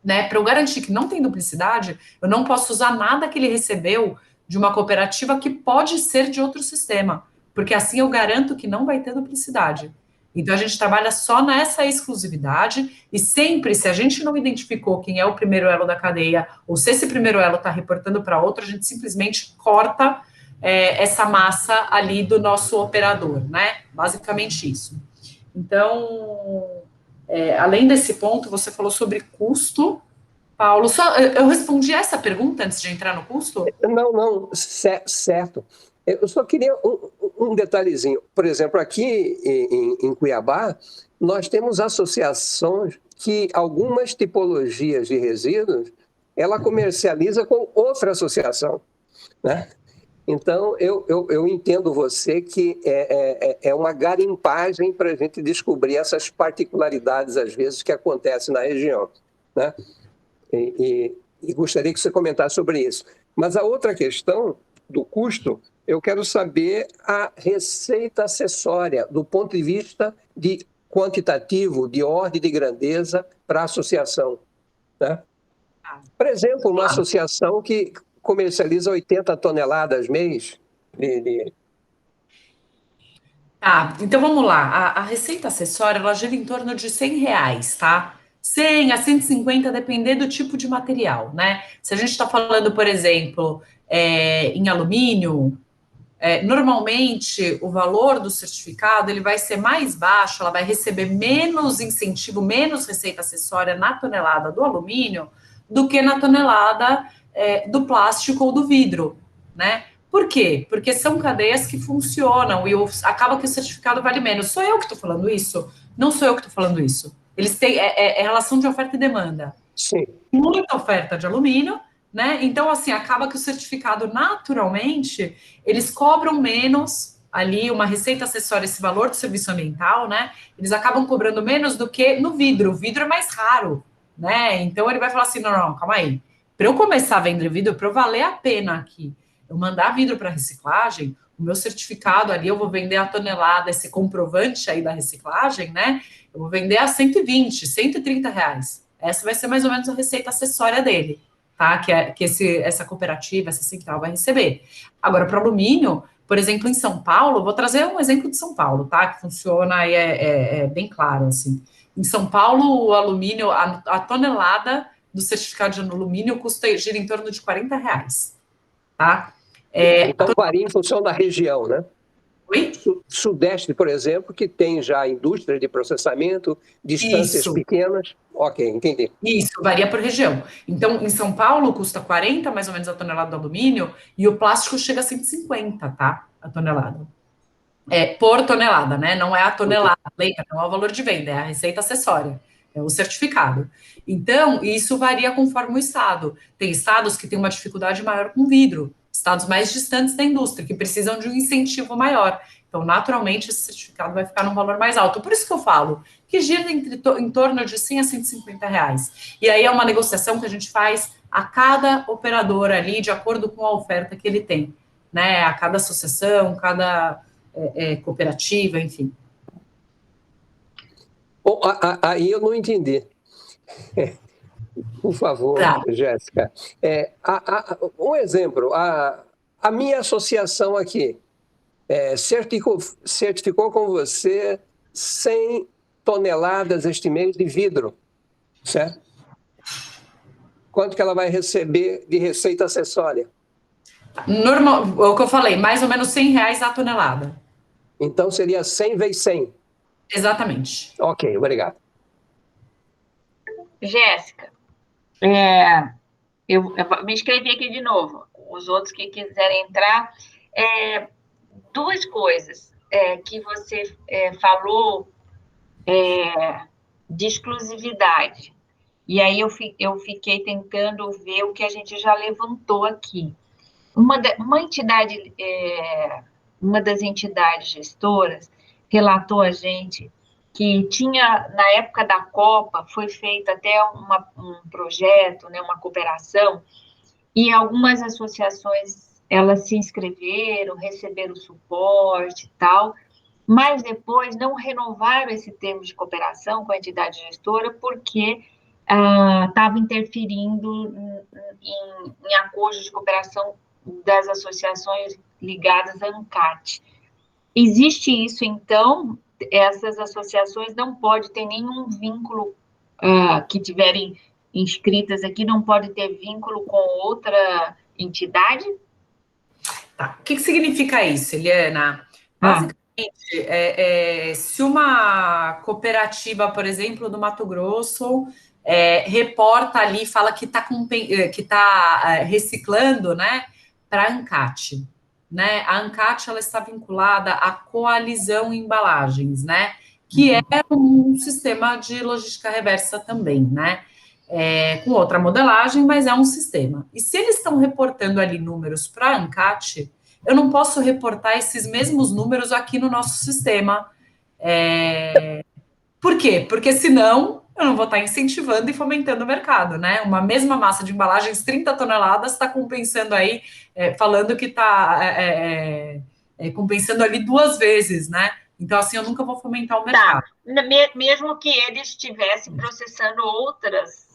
Né? Para eu garantir que não tem duplicidade, eu não posso usar nada que ele recebeu de uma cooperativa que pode ser de outro sistema. Porque assim eu garanto que não vai ter duplicidade. Então, a gente trabalha só nessa exclusividade e sempre, se a gente não identificou quem é o primeiro elo da cadeia, ou se esse primeiro elo está reportando para outro, a gente simplesmente corta essa massa ali do nosso operador, né? Basicamente isso. Então, além desse ponto, você falou sobre custo, Paulo, eu respondi essa pergunta antes de entrar no custo? Não, certo. Eu só queria um detalhezinho. Por exemplo, aqui em Cuiabá, nós temos associações que algumas tipologias de resíduos ela comercializa com outra associação, né? Então, eu entendo você que é uma garimpagem para a gente descobrir essas particularidades, às vezes, que acontecem na região, né? E gostaria que você comentasse sobre isso. Mas a outra questão do custo, eu quero saber a receita acessória, do ponto de vista de quantitativo, de ordem de grandeza para a associação, né? Por exemplo, uma associação que comercializa 80 toneladas mês Tá, então vamos lá. A receita acessória, ela gira em torno de R$100, tá? 100 a 150, depender do tipo de material, né? Se a gente está falando, por exemplo, em alumínio, normalmente o valor do certificado ele vai ser mais baixo, ela vai receber menos incentivo, menos receita acessória na tonelada do alumínio do que na tonelada do plástico ou do vidro, né? Por quê? Porque são cadeias que funcionam e acaba que o certificado vale menos. Sou eu que estou falando isso? Não sou eu que estou falando isso. Eles têm relação de oferta e demanda. Sim. Muita oferta de alumínio, né? Então, assim, acaba que o certificado, naturalmente, eles cobram menos ali, uma receita acessória, esse valor do serviço ambiental, né? Eles acabam cobrando menos do que no vidro. O vidro é mais raro, né? Então, ele vai falar assim, não, calma aí. Para eu começar a vender vidro, para eu valer a pena aqui, eu mandar vidro para reciclagem, o meu certificado ali, eu vou vender a tonelada, esse comprovante aí da reciclagem, né? Eu vou vender a 120, R$130. Essa vai ser mais ou menos a receita acessória dele, tá? Que essa cooperativa, essa central vai receber. Agora, para o alumínio, por exemplo, em São Paulo, vou trazer um exemplo de São Paulo, tá? Que funciona e é bem claro, assim. Em São Paulo, o alumínio, a tonelada do certificado de alumínio gira em torno de R$40, tá? Então, varia em função da região, né? Oi? Sudeste, por exemplo, que tem já indústria de processamento, distâncias pequenas. Ok, entendi. Isso, varia por região. Então, em São Paulo, custa 40, mais ou menos, a tonelada do alumínio, e o plástico chega a 150, tá? A tonelada. Por tonelada, né? Não é a tonelada, lembra? Não é o valor de venda, é a receita acessória, é o certificado. Então, isso varia conforme o estado. Tem estados que têm uma dificuldade maior com vidro, estados mais distantes da indústria, que precisam de um incentivo maior. Então, naturalmente, esse certificado vai ficar num valor mais alto. Por isso que eu falo que gira em torno de R$100 a R$150. E aí é uma negociação que a gente faz a cada operador ali, de acordo com a oferta que ele tem, né? A cada associação, cada cooperativa, enfim. Bom, aí eu não entendi. Por favor, tá. Jéssica. Um exemplo, a minha associação aqui certificou com você 100 toneladas este mês de vidro, certo? Quanto que ela vai receber de receita acessória? Normal, o que eu falei, mais ou menos R$100 a tonelada. Então seria 100 vezes 100? Exatamente. Ok, obrigado. Jéssica, eu me inscrevi aqui de novo. Os outros que quiserem entrar, duas coisas que você falou de exclusividade. E aí eu fiquei tentando ver o que a gente já levantou aqui. Uma das entidades gestoras relatou a gente que tinha, na época da Copa, foi feito até um projeto, né, uma cooperação, e algumas associações, elas se inscreveram, receberam suporte e tal, mas depois não renovaram esse termo de cooperação com a entidade gestora, porque estava interferindo em acordos de cooperação das associações ligadas à ANCAT. Existe isso, então, essas associações não podem ter nenhum vínculo, que tiverem inscritas aqui, não pode ter vínculo com outra entidade? Tá. O que significa isso, Eliana? Basicamente, se uma cooperativa, por exemplo, do Mato Grosso, reporta ali, fala que está reciclando, né, para a ANCAT, né? A ANCAT, ela está vinculada à Coalizão Embalagens, né, que é um sistema de logística reversa também, né, com outra modelagem, mas é um sistema. E se eles estão reportando ali números para a ANCAT, eu não posso reportar esses mesmos números aqui no nosso sistema. Por quê? Porque senão eu não vou estar incentivando e fomentando o mercado, né? Uma mesma massa de embalagens, 30 toneladas, está compensando aí, falando que está compensando ali 2 vezes, né? Então, assim, eu nunca vou fomentar o mercado. Tá. Mesmo que ele estivesse processando outras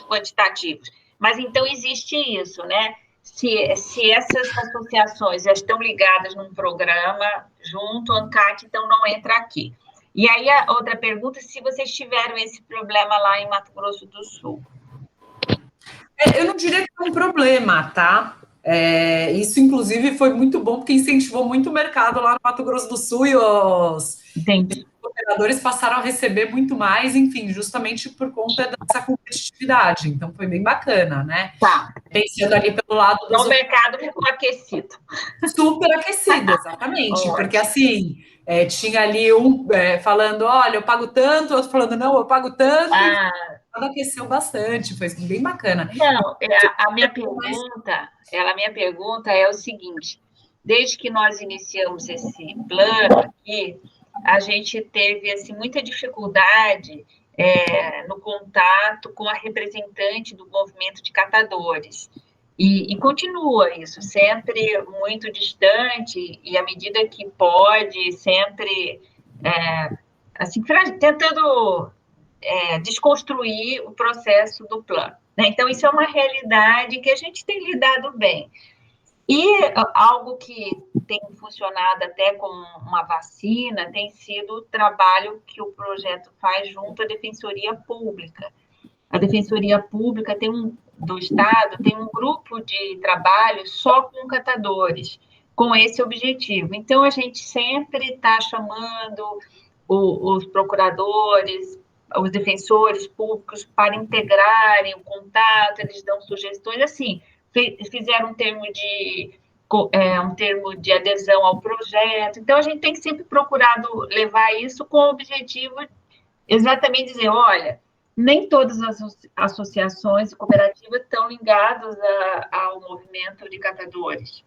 quantitativos. Mas, então, existe isso, né? Se essas associações já estão ligadas num programa junto, a ANCAT, então não entra aqui. E aí, a outra pergunta, se vocês tiveram esse problema lá em Mato Grosso do Sul. Eu não diria que é um problema, tá? Isso, inclusive, foi muito bom, porque incentivou muito o mercado lá no Mato Grosso do Sul e os operadores passaram a receber muito mais, enfim, justamente por conta dessa competitividade. Então, foi bem bacana, né? Tá. Pensando ali pelo lado dos... O mercado ficou aquecido. Super aquecido, exatamente. Porque, assim, tinha ali um falando, olha, eu pago tanto, outro falando, não, eu pago tanto. Aqueceu bastante, foi bem bacana. Não, a minha pergunta é o seguinte: desde que nós iniciamos esse plano aqui, a gente teve assim, muita dificuldade no contato com a representante do movimento de catadores. E continua isso, sempre muito distante, e à medida que pode, sempre assim, tentando desconstruir o processo do plano, né? Então, isso é uma realidade que a gente tem lidado bem. E algo que tem funcionado até com uma vacina tem sido o trabalho que o projeto faz junto à Defensoria Pública. A Defensoria Pública do Estado tem um grupo de trabalho só com catadores, com esse objetivo. Então, a gente sempre está chamando os procuradores, os defensores públicos para integrarem o contato, eles dão sugestões, assim, fizeram um termo de adesão ao projeto. Então, a gente tem sempre procurado levar isso com o objetivo exatamente dizer, olha, nem todas as associações e cooperativas estão ligadas ao movimento de catadores.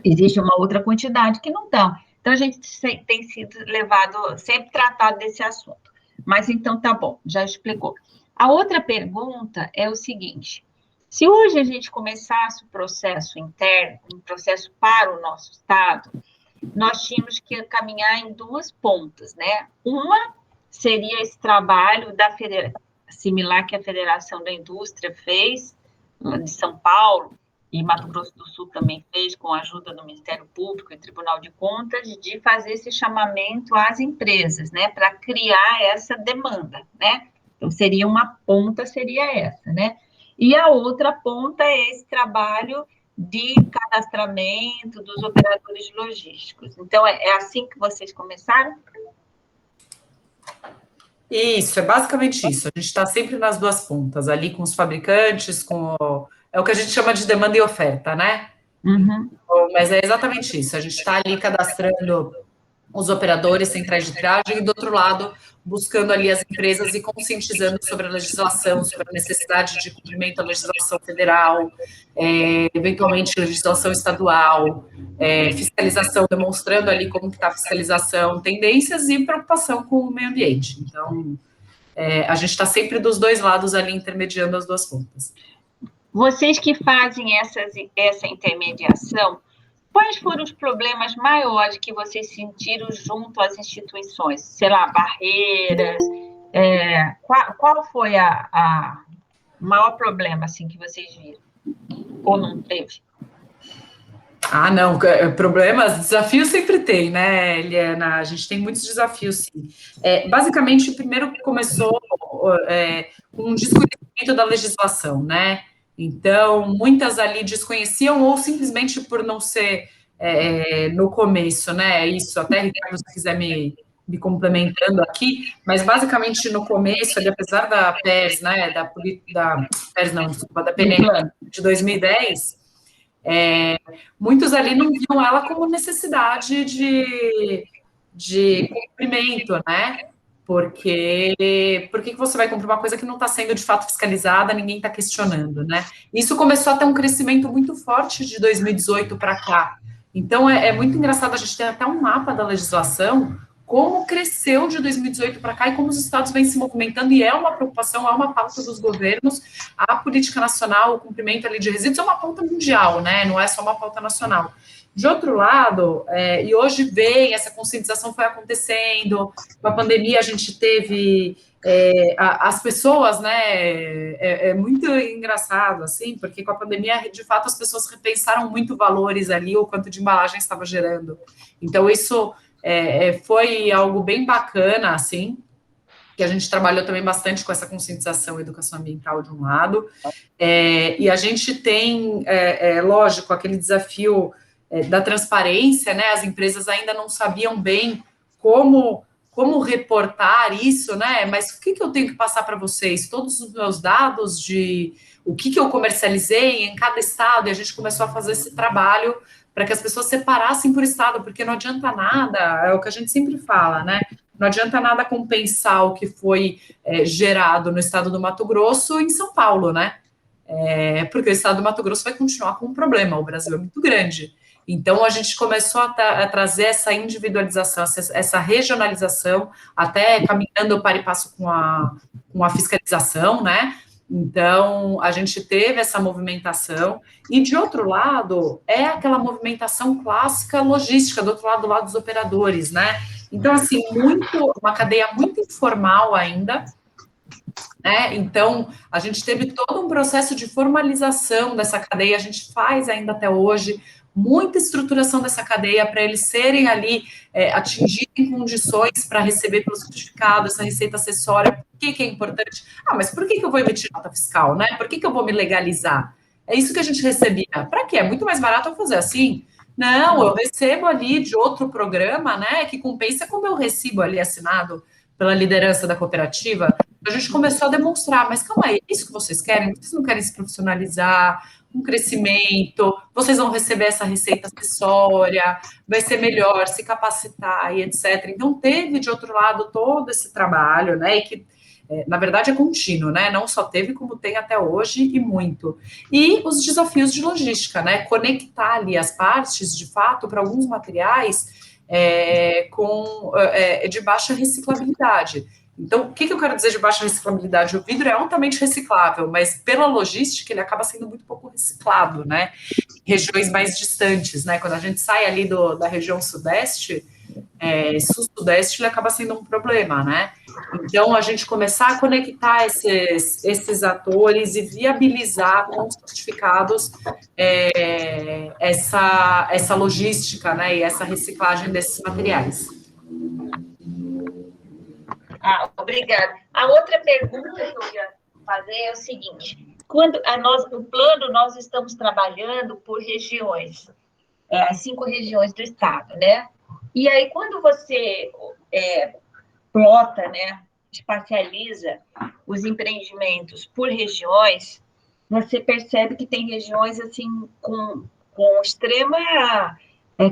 Existe uma outra quantidade que não estão. Então, a gente tem sido sempre tratado desse assunto. Mas, então, tá bom, já explicou. A outra pergunta é o seguinte: se hoje a gente começasse o processo interno, um processo para o nosso Estado, nós tínhamos que caminhar em 2 pontas, né? Uma seria esse trabalho similar que a Federação da Indústria fez, de São Paulo, e Mato Grosso do Sul também fez, com a ajuda do Ministério Público e Tribunal de Contas, de fazer esse chamamento às empresas, né, para criar essa demanda, né? Então, uma ponta seria essa, né? E a outra ponta é esse trabalho de cadastramento dos operadores logísticos. Então, é assim que vocês começaram? Isso, é basicamente isso. A gente está sempre nas 2 pontas, ali com os fabricantes, é o que a gente chama de demanda e oferta, né? Uhum. Mas é exatamente isso. A gente está ali cadastrando os operadores centrais de triagem e, do outro lado, buscando ali as empresas e conscientizando sobre a legislação, sobre a necessidade de cumprimento da legislação federal, eventualmente legislação estadual, fiscalização, demonstrando ali como que está a fiscalização, tendências e preocupação com o meio ambiente. Então, a gente está sempre dos 2 lados ali, intermediando as 2 pontas. Vocês que fazem essa intermediação, quais foram os problemas maiores que vocês sentiram junto às instituições? Sei lá, barreiras? Qual foi a maior problema assim, que vocês viram? Ou não teve? Não, problemas, desafios sempre tem, né, Eliana? A gente tem muitos desafios, sim. Basicamente, primeiro começou com um desconhecimento da legislação, né? Então, muitas ali desconheciam ou simplesmente por não ser no começo, né? Isso, até, Ricardo, se quiser me me complementando aqui, mas basicamente no começo, ali, apesar da PERS, né, da PERS não, desculpa, da PNL de 2010, muitos ali não viam ela como necessidade de cumprimento, né? Porque por que você vai cumprir uma coisa que não está sendo de fato fiscalizada, ninguém está questionando, né? Isso começou a ter um crescimento muito forte de 2018 para cá. Então é muito engraçado, a gente tem até um mapa da legislação, como cresceu de 2018 para cá e como os estados vêm se movimentando, e é uma preocupação, é uma pauta dos governos, a política nacional, o cumprimento ali de resíduos é uma pauta mundial, né? Não é só uma pauta nacional. De outro lado, e hoje vem, essa conscientização foi acontecendo, com a pandemia a gente teve as pessoas, né, é muito engraçado, assim, porque com a pandemia, de fato, as pessoas repensaram muito valores ali, o quanto de embalagem estava gerando. Então, isso foi algo bem bacana, assim, que a gente trabalhou também bastante com essa conscientização e educação ambiental de um lado, e a gente tem, lógico, aquele desafio da transparência, né, as empresas ainda não sabiam bem como reportar isso, né, mas o que eu tenho que passar para vocês? Todos os meus dados de o que eu comercializei em cada estado, e a gente começou a fazer esse trabalho para que as pessoas separassem por estado, porque não adianta nada, é o que a gente sempre fala, né, não adianta nada compensar o que foi gerado no estado do Mato Grosso em São Paulo, né, porque o estado do Mato Grosso vai continuar com um problema, o Brasil é muito grande. Então, a gente começou a trazer essa individualização, essa regionalização, até caminhando para e passo com a fiscalização, né? Então, a gente teve essa movimentação, e de outro lado, é aquela movimentação clássica logística, do outro lado dos operadores, né? Então, assim, uma cadeia muito informal ainda, né? Então, a gente teve todo um processo de formalização dessa cadeia, a gente faz ainda até hoje, muita estruturação dessa cadeia para eles serem ali, atingirem condições para receber pelo certificado, essa receita acessória. Por que é importante? Mas por que eu vou emitir nota fiscal, né? Por que eu vou me legalizar? É isso que a gente recebia. Para quê? É muito mais barato eu fazer assim? Não, eu recebo ali de outro programa, né, que compensa com o meu recibo ali assinado pela liderança da cooperativa. A gente começou a demonstrar, mas calma aí, é isso que vocês querem? Vocês não querem se profissionalizar, um crescimento, vocês vão receber essa receita acessória, vai ser melhor se capacitar e etc. Então, teve, de outro lado, todo esse trabalho, né, e que, na verdade, é contínuo, né, não só teve, como tem até hoje, e muito. E os desafios de logística, né, conectar ali as partes, de fato, para alguns materiais de baixa reciclabilidade. Então, o que eu quero dizer de baixa reciclabilidade? O vidro é altamente reciclável, mas pela logística ele acaba sendo muito pouco reciclado, né? Em regiões mais distantes, né? Quando a gente sai ali da região sudeste, sul-sudeste, ele acaba sendo um problema, né? Então, a gente começar a conectar esses atores e viabilizar com os certificados essa logística, né? E essa reciclagem desses materiais. Obrigada. A outra pergunta que eu ia fazer é o seguinte: no plano nós estamos trabalhando por regiões, as 5 regiões do estado, né? E aí, quando você plota, né, espacializa os empreendimentos por regiões, você percebe que tem regiões assim com extrema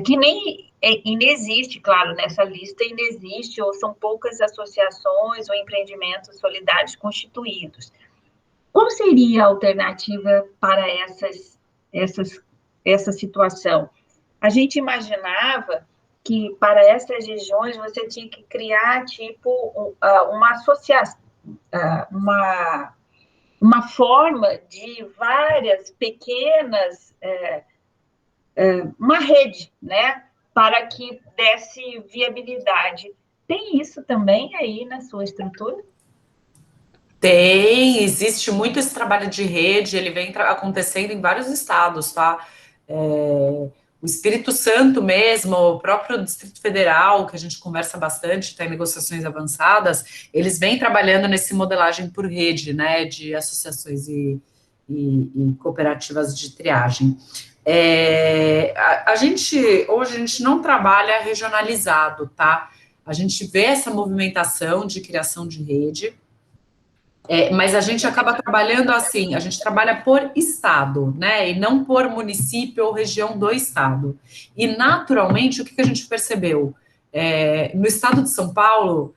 que nem inexiste, claro, nessa lista inexiste, ou são poucas associações ou empreendimentos solidários constituídos. Qual seria a alternativa para essa situação? A gente imaginava que para essas regiões você tinha que criar tipo uma associação, uma forma de várias pequenas, uma rede, né, para que desse viabilidade. Tem isso também aí na sua estrutura? Tem, existe muito esse trabalho de rede, ele vem acontecendo em vários estados, tá? O Espírito Santo mesmo, o próprio Distrito Federal, que a gente conversa bastante, está em negociações avançadas, eles vêm trabalhando nesse modelagem por rede, né, de associações e cooperativas de triagem. Hoje a gente não trabalha regionalizado, tá? A gente vê essa movimentação de criação de rede, mas a gente acaba trabalhando assim, a gente trabalha por estado, né, e não por município ou região do estado. E, naturalmente, o que a gente percebeu? No estado de São Paulo,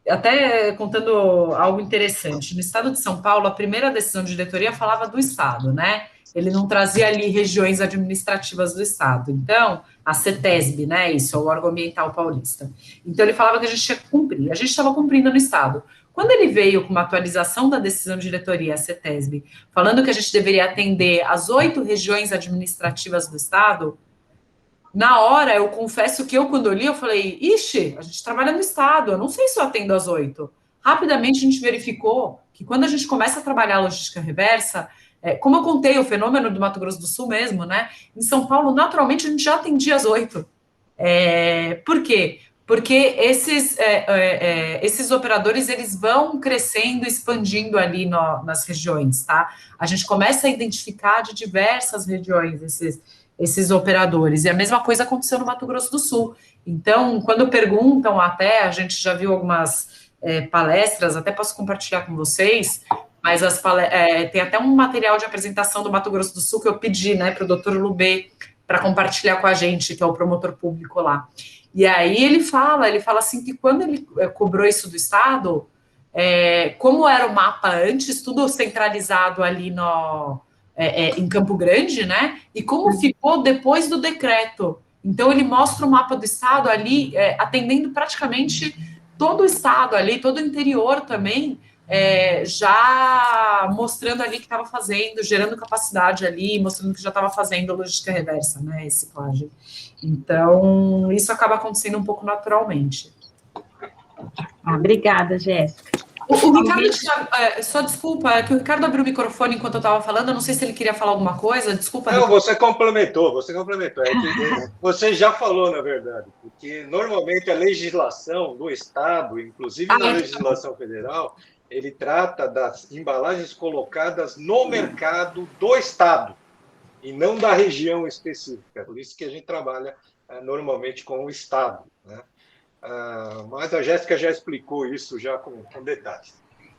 até contando algo interessante, no estado de São Paulo, a primeira decisão de diretoria falava do estado, né, ele não trazia ali regiões administrativas do estado. Então, a CETESB, né, isso, é o órgão ambiental paulista. Então, ele falava que a gente tinha que cumprir. A gente estava cumprindo no estado. Quando ele veio com uma atualização da decisão de diretoria, a CETESB, falando que a gente deveria atender as 8 regiões administrativas do estado, na hora, eu confesso que quando eu li, eu falei, ixi, a gente trabalha no estado, eu não sei se eu atendo as 8. Rapidamente, a gente verificou que quando a gente começa a trabalhar a logística reversa, como eu contei, o fenômeno do Mato Grosso do Sul mesmo, né? Em São Paulo, naturalmente, a gente já atendia as 8. Por quê? Porque esses operadores, eles vão crescendo, expandindo ali nas regiões, tá? A gente começa a identificar de diversas regiões esses operadores, e a mesma coisa aconteceu no Mato Grosso do Sul. Então, quando perguntam até, a gente já viu algumas palestras, até posso compartilhar com vocês, mas tem até um material de apresentação do Mato Grosso do Sul que eu pedi, né, para o Dr. Lubê, para compartilhar com a gente, que é o promotor público lá. E aí ele fala assim que quando ele cobrou isso do Estado, como era o mapa antes, tudo centralizado ali em Campo Grande, né? E como ficou depois do decreto. Então ele mostra o mapa do Estado ali, atendendo praticamente todo o Estado ali, todo o interior também, já mostrando ali que estava fazendo, gerando capacidade ali, mostrando que já estava fazendo logística reversa, né, reciclagem. Então, isso acaba acontecendo um pouco naturalmente. Obrigada, Jéssica. O Ricardo, só desculpa, que o Ricardo abriu o microfone enquanto eu estava falando, eu não sei se ele queria falar alguma coisa, desculpa. Não, você complementou. Você já falou, na verdade, porque normalmente a legislação do Estado, inclusive na legislação federal, ele trata das embalagens colocadas no mercado do Estado e não da região específica. Por isso que a gente trabalha normalmente com o Estado, né? Mas a Jéssica já explicou isso já com detalhes.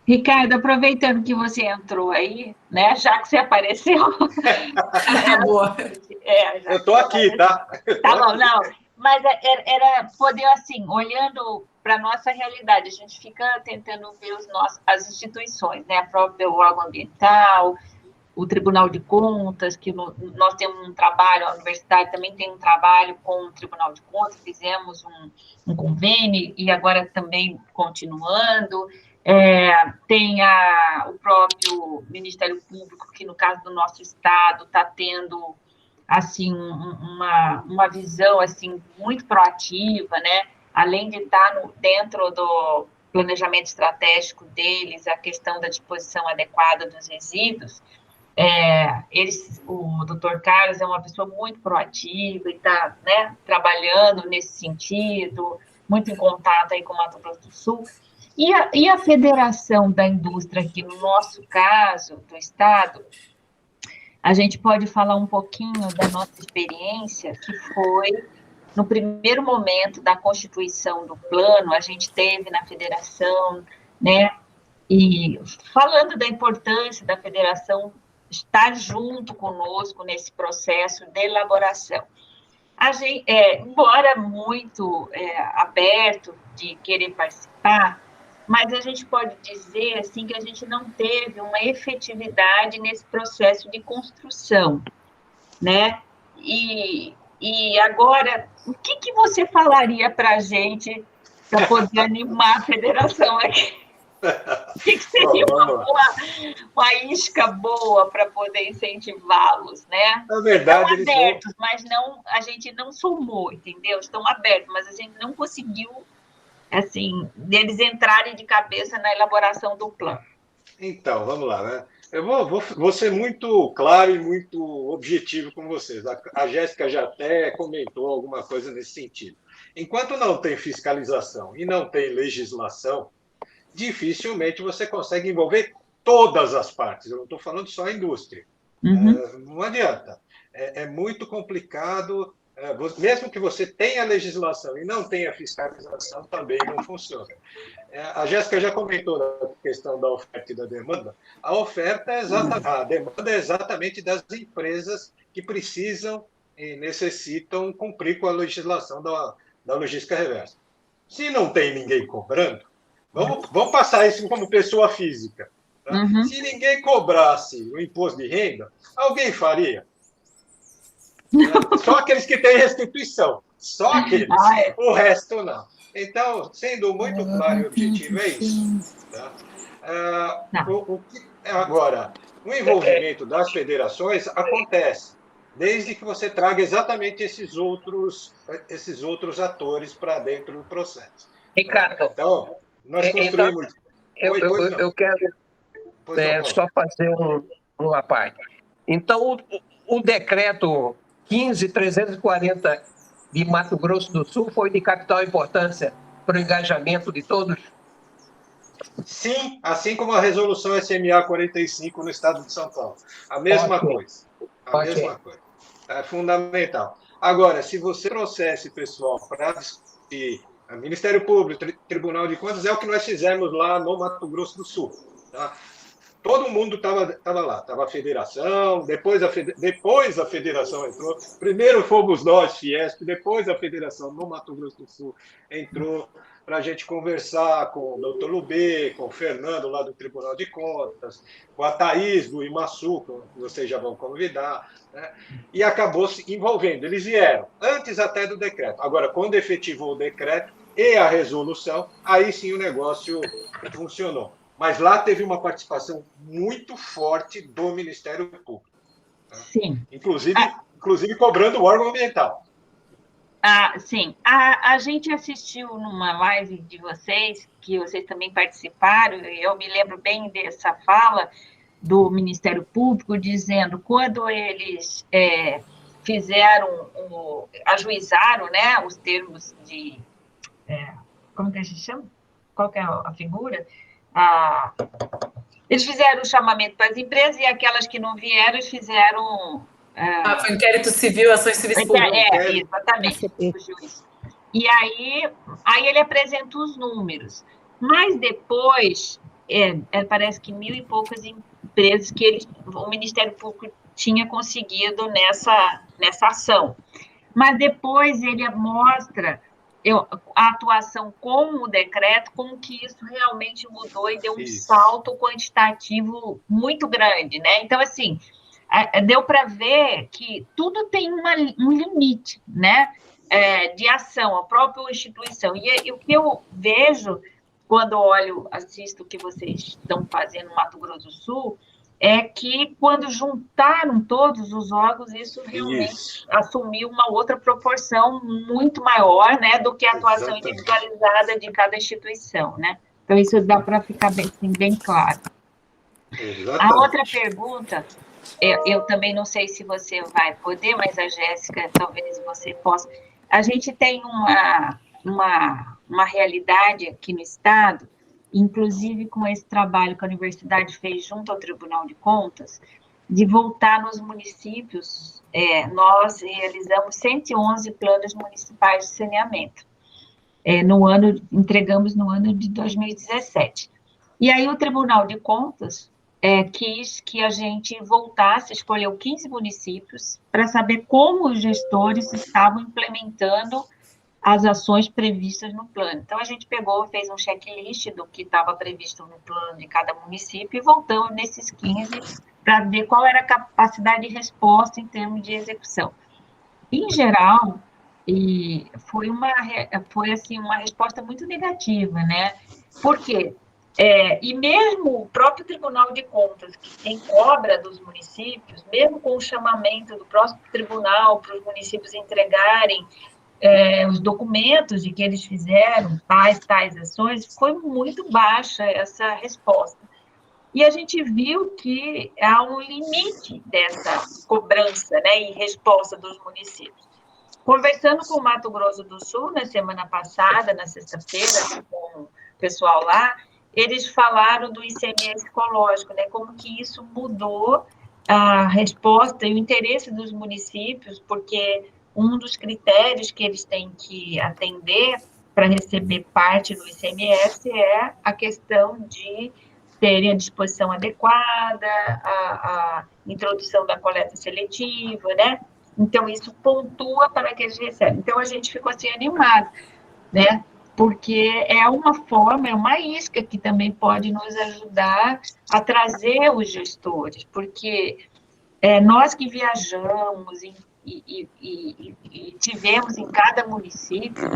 Ricardo, aproveitando que você entrou aí, né, já que você apareceu... Boa. Eu estou aqui, tá? Tá bom, não. Mas era poder, assim, olhando para a nossa realidade, a gente fica tentando ver as instituições, né, a própria órgão ambiental, o Tribunal de Contas, que nós temos um trabalho, a universidade também tem um trabalho com o Tribunal de Contas, fizemos um convênio e agora também continuando. Tem o próprio Ministério Público, que no caso do nosso estado está tendo assim uma visão assim muito proativa, né? Além de estar dentro do planejamento estratégico deles, a questão da disposição adequada dos resíduos. O Dr. Carlos é uma pessoa muito proativa e está, né, trabalhando nesse sentido, muito em contato aí com o Mato Grosso do Sul. E a Federação da Indústria, aqui no nosso caso, do Estado, a gente pode falar um pouquinho da nossa experiência, que foi, no primeiro momento da constituição do plano, a gente teve na Federação, né, e falando da importância da Federação estar junto conosco nesse processo de elaboração. A gente, embora muito aberto de querer participar, mas a gente pode dizer assim que a gente não teve uma efetividade nesse processo de construção, né? E agora, o que você falaria para a gente para poder animar a federação aqui? O que seria uma isca boa para poder incentivá-los, né? Na verdade, estão abertos, mas a gente não somou, entendeu? Estão abertos, mas a gente não conseguiu, assim, deles entrarem de cabeça na elaboração do plano. Então, vamos lá, né? Eu vou ser muito claro e muito objetivo com vocês. A Jéssica já até comentou alguma coisa nesse sentido. Enquanto não tem fiscalização e não tem legislação, dificilmente você consegue envolver todas as partes. Eu não estou falando só a indústria. Não adianta. É muito complicado mesmo que você tenha legislação e não tenha fiscalização, também não funciona. A Jéssica já comentou a questão da oferta e da demanda. A demanda é exatamente das empresas que precisam e necessitam cumprir com a legislação da logística reversa. Se não tem ninguém cobrando, vamos passar isso como pessoa física. Tá? Uhum. Se ninguém cobrasse o imposto de renda, alguém faria? Só aqueles que têm restituição. Só aqueles. O resto não. Então, sendo muito claro e objetivo, é isso. Tá? Agora, o envolvimento das federações acontece desde que você traga exatamente esses outros atores para dentro do processo. Ricardo. Então, nós construímos... Eu quero só fazer uma parte. Então, o decreto 15.340 de Mato Grosso do Sul foi de capital importância para o engajamento de todos? Sim, assim como a resolução SMA 45 no estado de São Paulo. A mesma coisa. Mesma coisa. É fundamental. Agora, se você trouxesse, pessoal, para discutir Ministério Público, Tribunal de Contas, é o que nós fizemos lá no Mato Grosso do Sul. Tá? Todo mundo estava lá, estava a federação, depois a federação entrou. Primeiro fomos nós, Fiesp, depois a federação no Mato Grosso do Sul entrou para a gente conversar com o doutor Lubê, com o Fernando lá do Tribunal de Contas, com a Thaís do Imaçu, que vocês já vão convidar, né? E acabou se envolvendo. Eles vieram, antes até do decreto. Agora, quando efetivou o decreto e a resolução, aí sim o negócio funcionou. Mas lá teve uma participação muito forte do Ministério Público. Tá? Sim. Inclusive cobrando o órgão ambiental. Sim. A gente assistiu numa live de vocês, que vocês também participaram, e eu me lembro bem dessa fala do Ministério Público, dizendo quando eles ajuizaram, né, os termos de... como que a gente chama? Qual que é a figura? Eles fizeram o chamamento para as empresas e aquelas que não vieram, eles fizeram... foi inquérito civil, ações civis públicas. Exatamente, surgiu isso. E aí ele apresenta os números. Mas depois, parece que 1.000 e poucas empresas que o Ministério Público tinha conseguido nessa ação. Mas depois ele mostra... a atuação com o decreto, como que isso realmente mudou e deu um salto quantitativo muito grande, né? Então, assim, deu para ver que tudo tem um limite, né? De ação, a própria instituição. E o que eu vejo, quando assisto o que vocês estão fazendo no Mato Grosso do Sul, é que quando juntaram todos os órgãos, isso realmente assumiu uma outra proporção muito maior, né, do que a atuação individualizada de cada instituição, né? Então, isso dá para ficar bem claro. Exatamente. A outra pergunta, eu também não sei se você vai poder, mas a Jéssica, talvez você possa. A gente tem uma realidade aqui no Estado, inclusive com esse trabalho que a universidade fez junto ao Tribunal de Contas, de voltar nos municípios. Nós realizamos 111 planos municipais de saneamento. Entregamos no ano de 2017. E aí o Tribunal de Contas quis que a gente voltasse, escolheu 15 municípios, para saber como os gestores estavam implementando as ações previstas no plano. Então, a gente fez um checklist do que estava previsto no plano de cada município e voltamos nesses 15 para ver qual era a capacidade de resposta em termos de execução. Em geral, foi uma resposta muito negativa, né? Por quê? E mesmo o próprio Tribunal de Contas, que tem cobra dos municípios, mesmo com o chamamento do próximo tribunal para os municípios entregarem os documentos de que eles fizeram tais ações, foi muito baixa essa resposta. E a gente viu que há um limite dessa cobrança, né, e resposta dos municípios. Conversando com o Mato Grosso do Sul, na semana passada, na sexta-feira, com o pessoal lá, eles falaram do ICMS ecológico, né, como que isso mudou a resposta e o interesse dos municípios, porque um dos critérios que eles têm que atender para receber parte do ICMS é a questão de terem a disposição adequada, a introdução da coleta seletiva, né? Então, isso pontua para que eles recebem. Então, a gente ficou assim animado, né? Porque é uma forma, é uma isca que também pode nos ajudar a trazer os gestores, porque nós que viajamos e tivemos em cada município,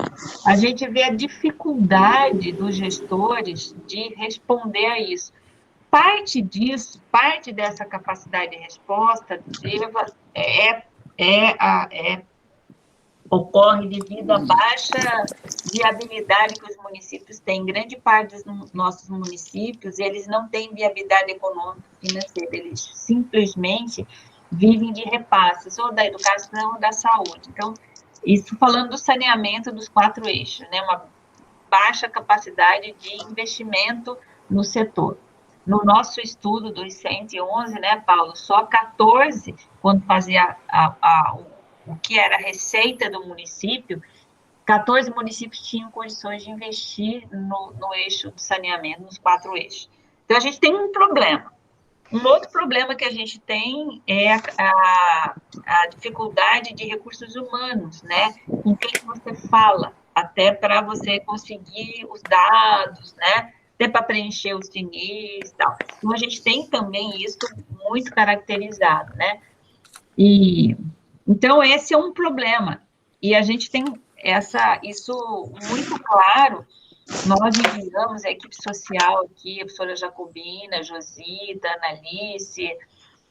a gente vê a dificuldade dos gestores de responder a isso. Parte disso, parte dessa capacidade de resposta ocorre devido à baixa viabilidade que os municípios têm. Grande parte dos nossos municípios, eles não têm viabilidade econômica financeira, eles simplesmente vivem de repasses, ou da educação ou da saúde. Então, isso falando do saneamento dos 4 eixos, né? Uma baixa capacidade de investimento no setor. No nosso estudo dos 111, né, Paulo, só 14, quando fazia o que era a receita do município, 14 municípios tinham condições de investir no eixo do saneamento, nos 4 eixos. Então, a gente tem um problema. Um outro problema que a gente tem é a dificuldade de recursos humanos, né? Com quem você fala, até para você conseguir os dados, né? Até para preencher os sinis e tal. Então, a gente tem também isso muito caracterizado, né? Então, esse é um problema. E a gente tem isso muito claro. Nós enviamos a equipe social aqui, a professora Jacobina, a Josita, a Analice,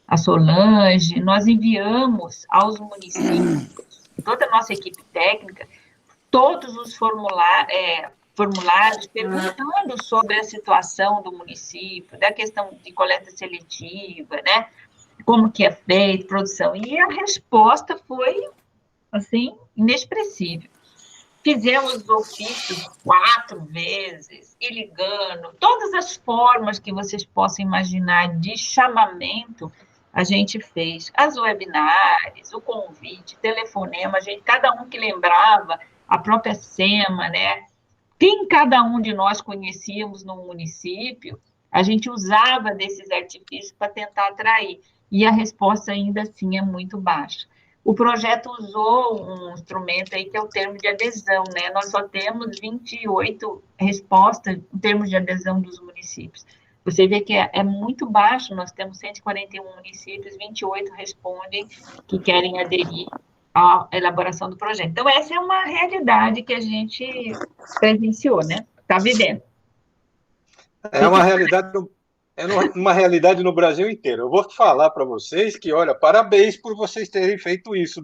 a Solange, nós enviamos aos municípios, toda a nossa equipe técnica, todos os formulários perguntando sobre a situação do município, da questão de coleta seletiva, né? Como que é feito, produção. E a resposta foi, assim, inexpressível. Fizemos ofícios 4 vezes, e ligando, todas as formas que vocês possam imaginar de chamamento, a gente fez. As webinars, o convite, telefonema, cada um que lembrava, a própria SEMA, né? Quem cada um de nós conhecíamos no município, a gente usava desses artifícios para tentar atrair, e a resposta ainda assim é muito baixa. O projeto usou um instrumento aí que é o termo de adesão, né? Nós só temos 28 respostas em termos de adesão dos municípios. Você vê que é muito baixo, nós temos 141 municípios, 28 respondem que querem aderir à elaboração do projeto. Então, essa é uma realidade que a gente presenciou, né? Está vivendo. É uma realidade no Brasil inteiro. Eu vou falar para vocês que, olha, parabéns por vocês terem feito isso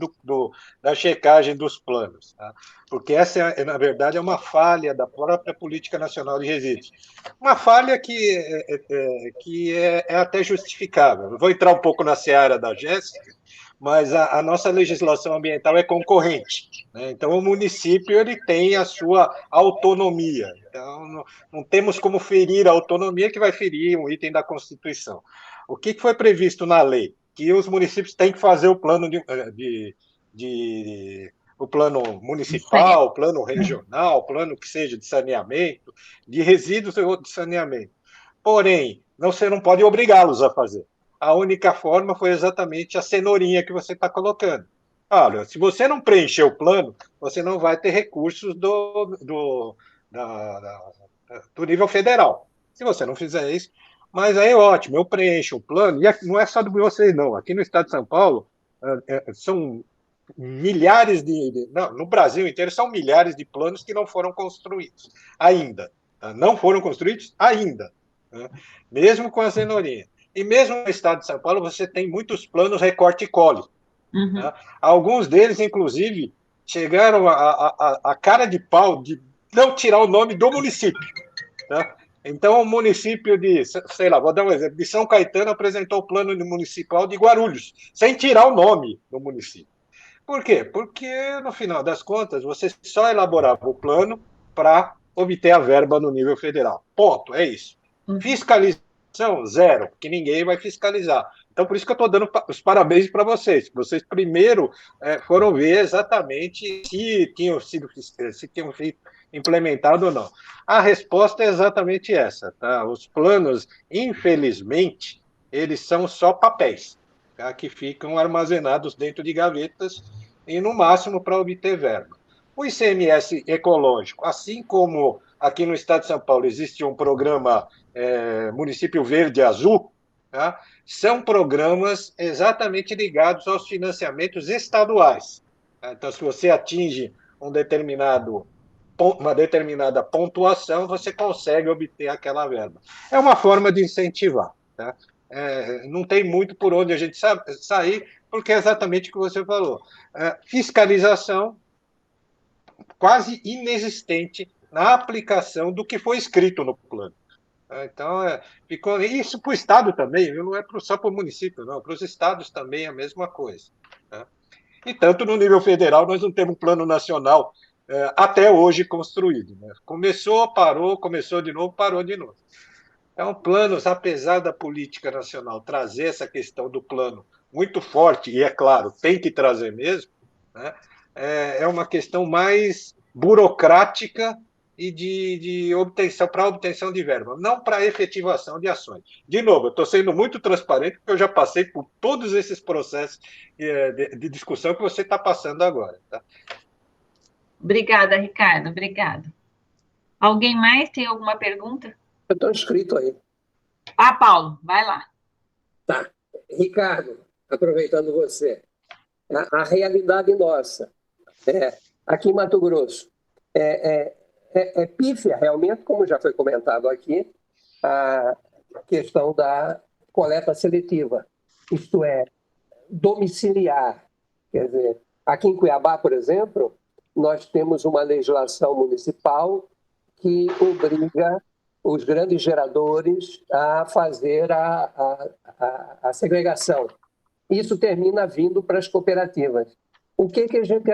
da checagem dos planos, tá? Porque essa, na verdade, é uma falha da própria Política Nacional de Resíduos. Uma falha que é até justificável. Eu vou entrar um pouco na seara da Jéssica, mas a nossa legislação ambiental é concorrente, né? Então, o município ele tem a sua autonomia. Então, não temos como ferir a autonomia, que vai ferir um item da Constituição. O que foi previsto na lei? Que os municípios têm que fazer o plano o plano municipal, o plano regional, o plano que seja de saneamento, de resíduos ou de saneamento. Porém, você não pode obrigá-los a fazer. A única forma foi exatamente a cenourinha que você está colocando. Olha, se você não preencher o plano, você não vai ter recursos do nível federal. Se você não fizer isso, mas aí ótimo, eu preencho o plano, e não é só de vocês, não. Aqui no estado de São Paulo, são milhares no Brasil inteiro, são milhares de planos que não foram construídos ainda. Não foram construídos ainda, né? Mesmo com a cenourinha. E mesmo no estado de São Paulo, você tem muitos planos recorte e cole. Uhum. Né? Alguns deles, inclusive, chegaram a cara de pau de não tirar o nome do município. Né? Então, o município sei lá, vou dar um exemplo, de São Caetano apresentou o plano municipal de Guarulhos, sem tirar o nome do município. Por quê? Porque, no final das contas, você só elaborava o plano para obter a verba no nível federal. Ponto, é isso. Fiscalização, zero, porque ninguém vai fiscalizar. Então, por isso que eu estou dando os parabéns para vocês. Vocês primeiro foram ver exatamente se tinham sido implementado ou não. A resposta é exatamente essa. Tá? Os planos, infelizmente, eles são só papéis, tá? Que ficam armazenados dentro de gavetas e, no máximo, para obter verba. O ICMS ecológico, assim como aqui no estado de São Paulo existe um programa Município Verde e Azul, tá? São programas exatamente ligados aos financiamentos estaduais. Tá? Então, se você atinge uma determinada pontuação, você consegue obter aquela verba. É uma forma de incentivar. Tá? Não tem muito por onde a gente sair, porque é exatamente o que você falou. Fiscalização quase inexistente na aplicação do que foi escrito no plano. Então, ficou isso para o Estado também, viu? Não é só para o município, não. Para os estados também é a mesma coisa. Tá? E tanto no nível federal, nós não temos um plano nacional até hoje construído. Né? Começou, parou, começou de novo, parou de novo. Então, planos, apesar da política nacional trazer essa questão do plano muito forte, e é claro, tem que trazer mesmo, né? É uma questão mais burocrática e de obtenção, para obtenção de verba, não para efetivação de ações. De novo, eu estou sendo muito transparente, porque eu já passei por todos esses processos de discussão que você está passando agora. Tá? Obrigada, Ricardo, obrigada. Alguém mais tem alguma pergunta? Eu estou inscrito aí. Paulo, vai lá. Tá. Ricardo, aproveitando você, a realidade nossa, aqui em Mato Grosso, é pífia, realmente, como já foi comentado aqui, a questão da coleta seletiva, isto é, domiciliar. Quer dizer, aqui em Cuiabá, por exemplo, nós temos uma legislação municipal que obriga os grandes geradores a fazer a segregação. Isso termina vindo para as cooperativas. O que a gente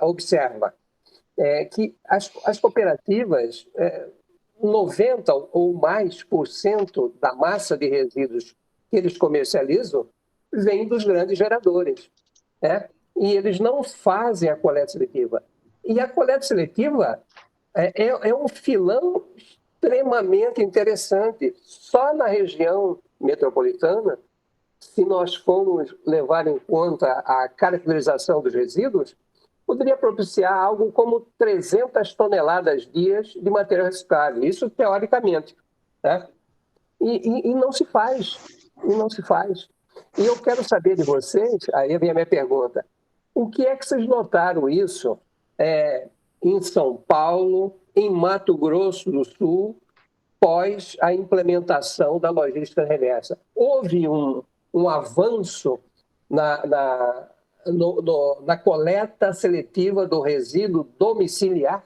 observa? Que as cooperativas, 90% ou mais por cento da massa de resíduos que eles comercializam vem dos grandes geradores. Né? E eles não fazem a coleta seletiva. E a coleta seletiva é um filão extremamente interessante. Só na região metropolitana, se nós formos levar em conta a caracterização dos resíduos, poderia propiciar algo como 300 toneladas dias de material reciclável. Isso teoricamente. Né? E não se faz. E não se faz. E eu quero saber de vocês, aí vem a minha pergunta, o que é que vocês notaram isso em São Paulo, em Mato Grosso do Sul, pós a implementação da logística reversa? Houve um avanço na coleta seletiva do resíduo domiciliar?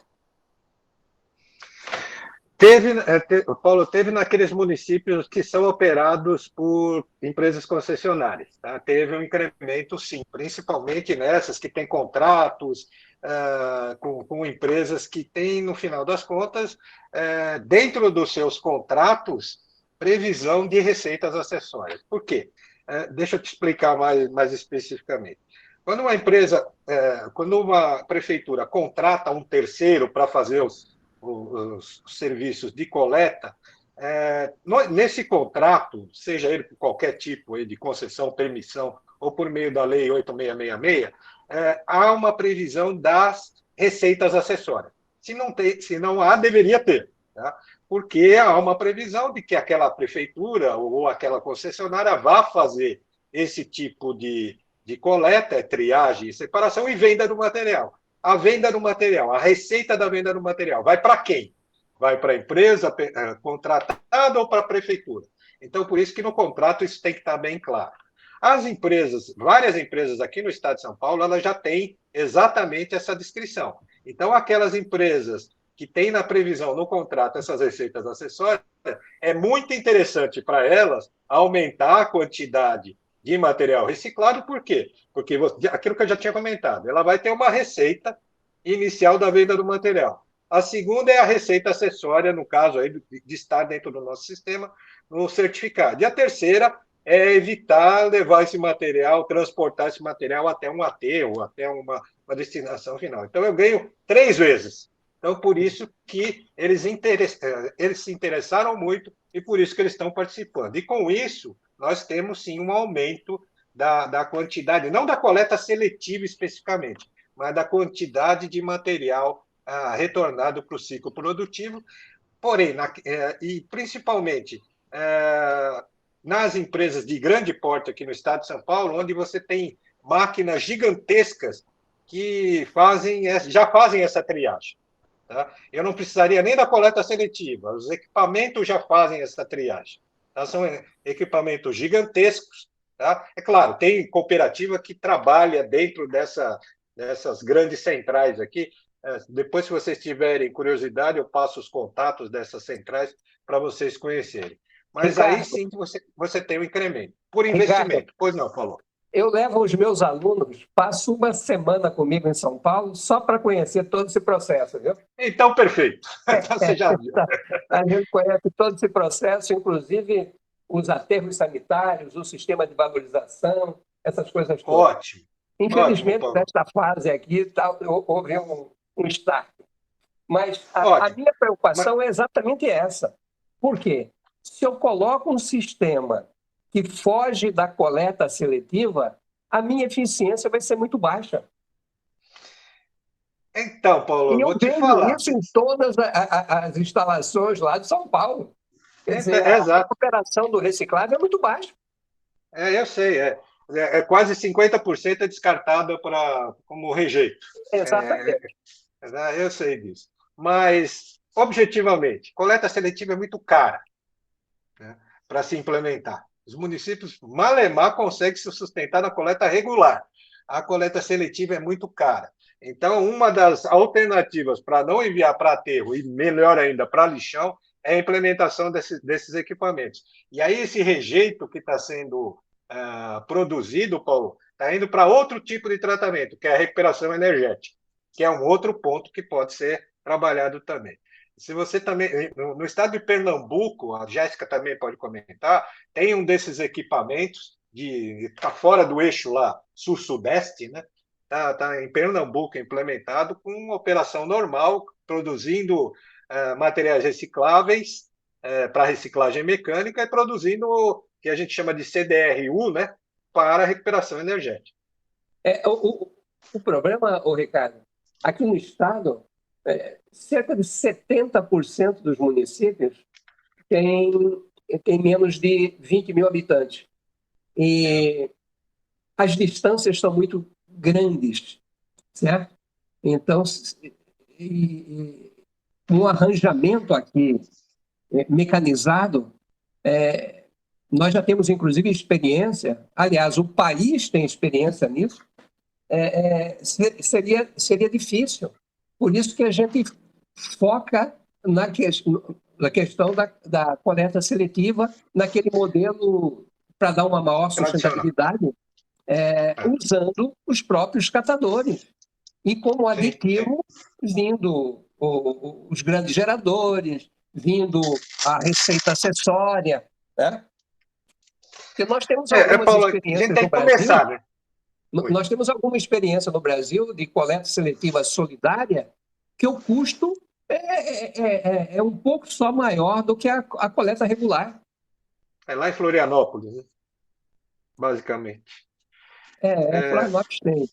Paulo, teve naqueles municípios que são operados por empresas concessionárias. Tá? Teve um incremento, sim, principalmente nessas que têm contratos com empresas que têm, no final das contas, dentro dos seus contratos, previsão de receitas acessórias. Por quê? Deixa eu te explicar mais especificamente. Quando uma prefeitura contrata um terceiro para fazer os serviços de coleta, nesse contrato, seja ele por qualquer tipo de concessão, permissão, ou por meio da Lei 8666, há uma previsão das receitas acessórias. Se não há, deveria ter. Tá? Porque há uma previsão de que aquela prefeitura ou aquela concessionária vá fazer esse tipo de coleta, triagem, separação e venda do material. A venda do material, a receita da venda do material, vai para quem? Vai para a empresa contratada ou para a prefeitura? Então, por isso que no contrato isso tem que estar bem claro. As empresas, várias empresas aqui no estado de São Paulo, elas já têm exatamente essa descrição. Então, aquelas empresas que têm na previsão, no contrato, essas receitas acessórias, é muito interessante para elas aumentar a quantidade de material reciclado. Por quê? Porque aquilo que eu já tinha comentado, ela vai ter uma receita inicial da venda do material. A segunda é a receita acessória, no caso aí de estar dentro do nosso sistema, no certificado. E a terceira é evitar levar esse material, transportar esse material até um aterro, até uma destinação final. Então, eu ganho 3 vezes. Então, por isso que eles se interessaram muito e por isso que eles estão participando. E, com isso, nós temos, sim, um aumento da quantidade, não da coleta seletiva especificamente, mas da quantidade de material retornado para o ciclo produtivo. Porém, e principalmente nas empresas de grande porte aqui no estado de São Paulo, onde você tem máquinas gigantescas que já fazem essa triagem. Tá? Eu não precisaria nem da coleta seletiva, os equipamentos já fazem essa triagem. Tá? São equipamentos gigantescos. Tá? É claro, tem cooperativa que trabalha dentro dessas grandes centrais aqui. Depois, se vocês tiverem curiosidade, eu passo os contatos dessas centrais para vocês conhecerem. Mas Ricardo, aí sim você tem um incremento. Por investimento. Ricardo, pois não, falou. Eu levo os meus alunos, passo uma semana comigo em São Paulo só para conhecer todo esse processo, viu? Então, perfeito. Então, você já viu. A gente conhece todo esse processo, inclusive os aterros sanitários, o sistema de valorização, essas coisas todas. Ótimo. Infelizmente, nesta fase aqui, houve um start. Mas a minha preocupação é exatamente essa. Por quê? Se eu coloco um sistema que foge da coleta seletiva, a minha eficiência vai ser muito baixa. Então, Paulo, eu vou te falar. Isso em todas as instalações lá de São Paulo. Quer dizer, a recuperação do reciclável é muito baixa. Eu sei. Quase 50% é descartada como rejeito. Exatamente. Eu sei disso. Mas, objetivamente, coleta seletiva é muito cara, né, para se implementar. Os municípios, malemar, conseguem se sustentar na coleta regular. A coleta seletiva é muito cara. Então, uma das alternativas para não enviar para aterro e, melhor ainda, para lixão, é a implementação desses equipamentos. E aí, esse rejeito que está sendo produzido, Paulo, está indo para outro tipo de tratamento, que é a recuperação energética, que é um outro ponto que pode ser trabalhado também. Se você também, no estado de Pernambuco, a Jéssica também pode comentar, tem um desses equipamentos está fora do eixo lá sul-sudeste, né? Tá em Pernambuco implementado com operação normal, produzindo materiais recicláveis para reciclagem mecânica e produzindo o que a gente chama de CDRU, né? Para recuperação energética. O problema, Ricardo, aqui no estado, cerca de 70% dos municípios tem menos de 20 mil habitantes. E as distâncias são muito grandes, certo? Então, um arranjamento aqui mecanizado, nós já temos, inclusive, experiência, aliás, o país tem experiência nisso, seria difícil. Por isso que a gente foca na questão da coleta seletiva, naquele modelo para dar uma maior sustentabilidade, usando os próprios catadores. E como aditivo, vindo os grandes geradores, vindo a receita acessória. Né? Porque nós temos algumas experiências no Brasil. Começar, né? Nós temos alguma experiência no Brasil de coleta seletiva solidária que o custo é um pouco só maior do que a coleta regular. É lá em Florianópolis, né? Basicamente. Florianópolis tem.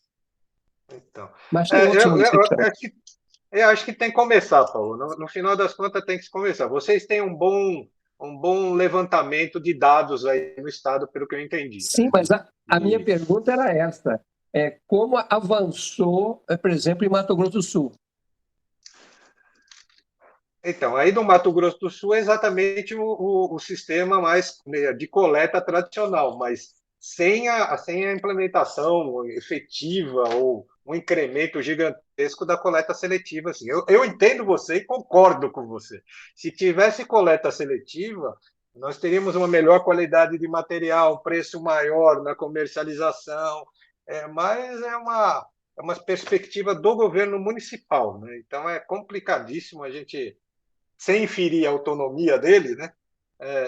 Então, mas tem eu acho que tem que começar, Paulo. No final das contas, tem que começar. Vocês têm um bom levantamento de dados aí no estado, pelo que eu entendi. Sim, mas a minha pergunta era essa. Como avançou, por exemplo, em Mato Grosso do Sul? Então, aí no Mato Grosso do Sul é exatamente o sistema mais de coleta tradicional, mas sem a implementação efetiva ou um incremento gigantesco da coleta seletiva. Assim. Eu entendo você e concordo com você. Se tivesse coleta seletiva, nós teríamos uma melhor qualidade de material, preço maior na comercialização, mas é uma perspectiva do governo municipal. Né? Então, é complicadíssimo a gente, sem ferir a autonomia dele, né,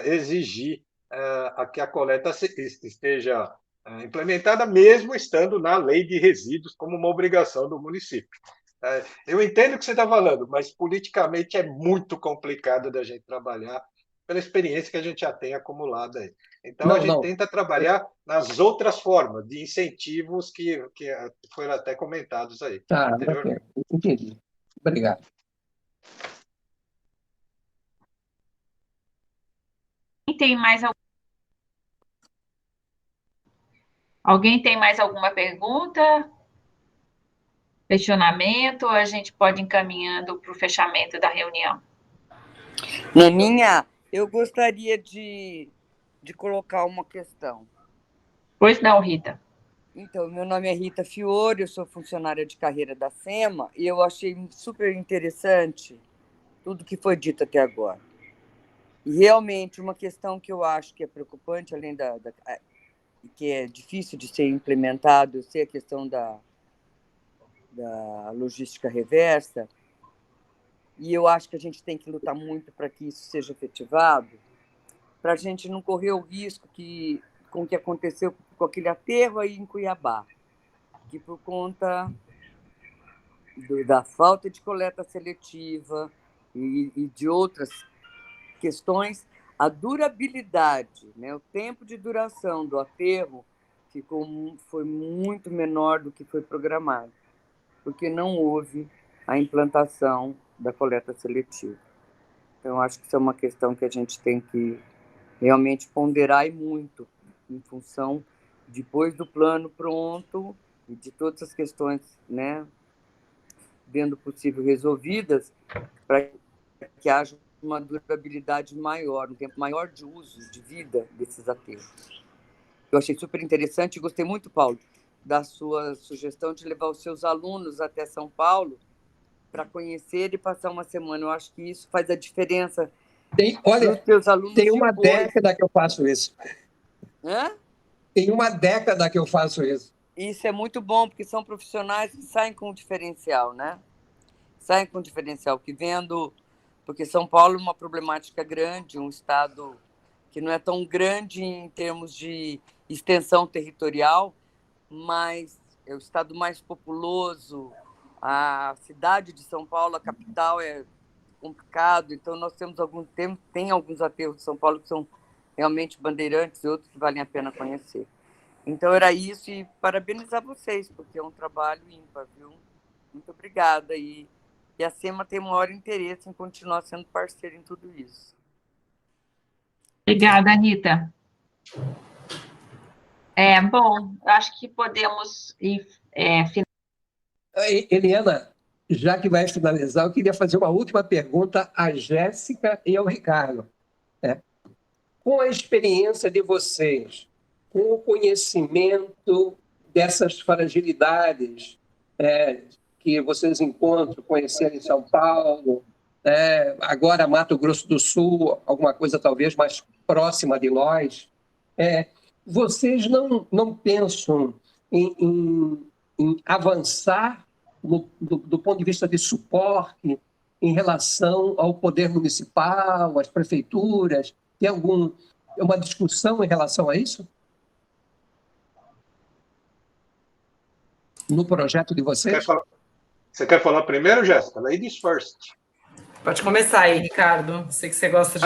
exigir a que a coleta esteja implementada, mesmo estando na lei de resíduos como uma obrigação do município. Eu entendo o que você está falando, mas politicamente é muito complicado da gente trabalhar pela experiência que a gente já tem acumulada aí. Então, a gente tenta trabalhar nas outras formas de incentivos que foram até comentados aí anteriormente. Entendi. Obrigado. Alguém tem mais alguma pergunta? Questionamento? Ou a gente pode ir encaminhando para o fechamento da reunião? Naninha, eu gostaria de colocar uma questão. Pois não, Rita. Então, meu nome é Rita Fiore, eu sou funcionária de carreira da SEMA e eu achei super interessante tudo que foi dito até agora. E realmente uma questão que eu acho que é preocupante, além que é difícil de ser implementado, é a questão da logística reversa, e eu acho que a gente tem que lutar muito para que isso seja efetivado, para a gente não correr o risco com o que aconteceu com aquele aterro aí em Cuiabá, que por conta da falta de coleta seletiva e de outras questões, a durabilidade, né, o tempo de duração do aterro foi muito menor do que foi programado, porque não houve a implantação da coleta seletiva. Então, acho que isso é uma questão que a gente tem que realmente ponderar e muito, em função, depois do plano pronto e de todas as questões, né, dentro possível resolvidas, para que haja uma durabilidade maior, um tempo maior de uso, de vida desses aterros. Eu achei super interessante e gostei muito, Paulo, da sua sugestão de levar os seus alunos até São Paulo para conhecer e passar uma semana. Eu acho que isso faz a diferença. Olha, tem uma década que eu faço isso. Hã? Tem uma década que eu faço isso. Isso é muito bom, porque são profissionais que saem com diferencial, né? Saem com diferencial, porque São Paulo é uma problemática grande, um estado que não é tão grande em termos de extensão territorial, mas é o estado mais populoso. A cidade de São Paulo, a capital, é complicado, então nós temos tem alguns aterros de São Paulo que são realmente bandeirantes e outros que valem a pena conhecer. Então era isso, e parabenizar vocês, porque é um trabalho ímpar, viu? Muito obrigada, e a SEMA tem maior interesse em continuar sendo parceira em tudo isso. Obrigada, Anitta. Bom, acho que podemos ir Eliana, já que vai finalizar, eu queria fazer uma última pergunta à Jéssica e ao Ricardo. Com a experiência de vocês, com o conhecimento dessas fragilidades que vocês encontram, conheceram em São Paulo, agora Mato Grosso do Sul, alguma coisa talvez mais próxima de nós, vocês não pensam em avançar do ponto de vista de suporte em relação ao poder municipal, às prefeituras? Tem uma discussão em relação a isso? No projeto de vocês? Você quer falar primeiro, Jéssica? Ladies first. Pode começar aí, Ricardo. Sei que você gosta de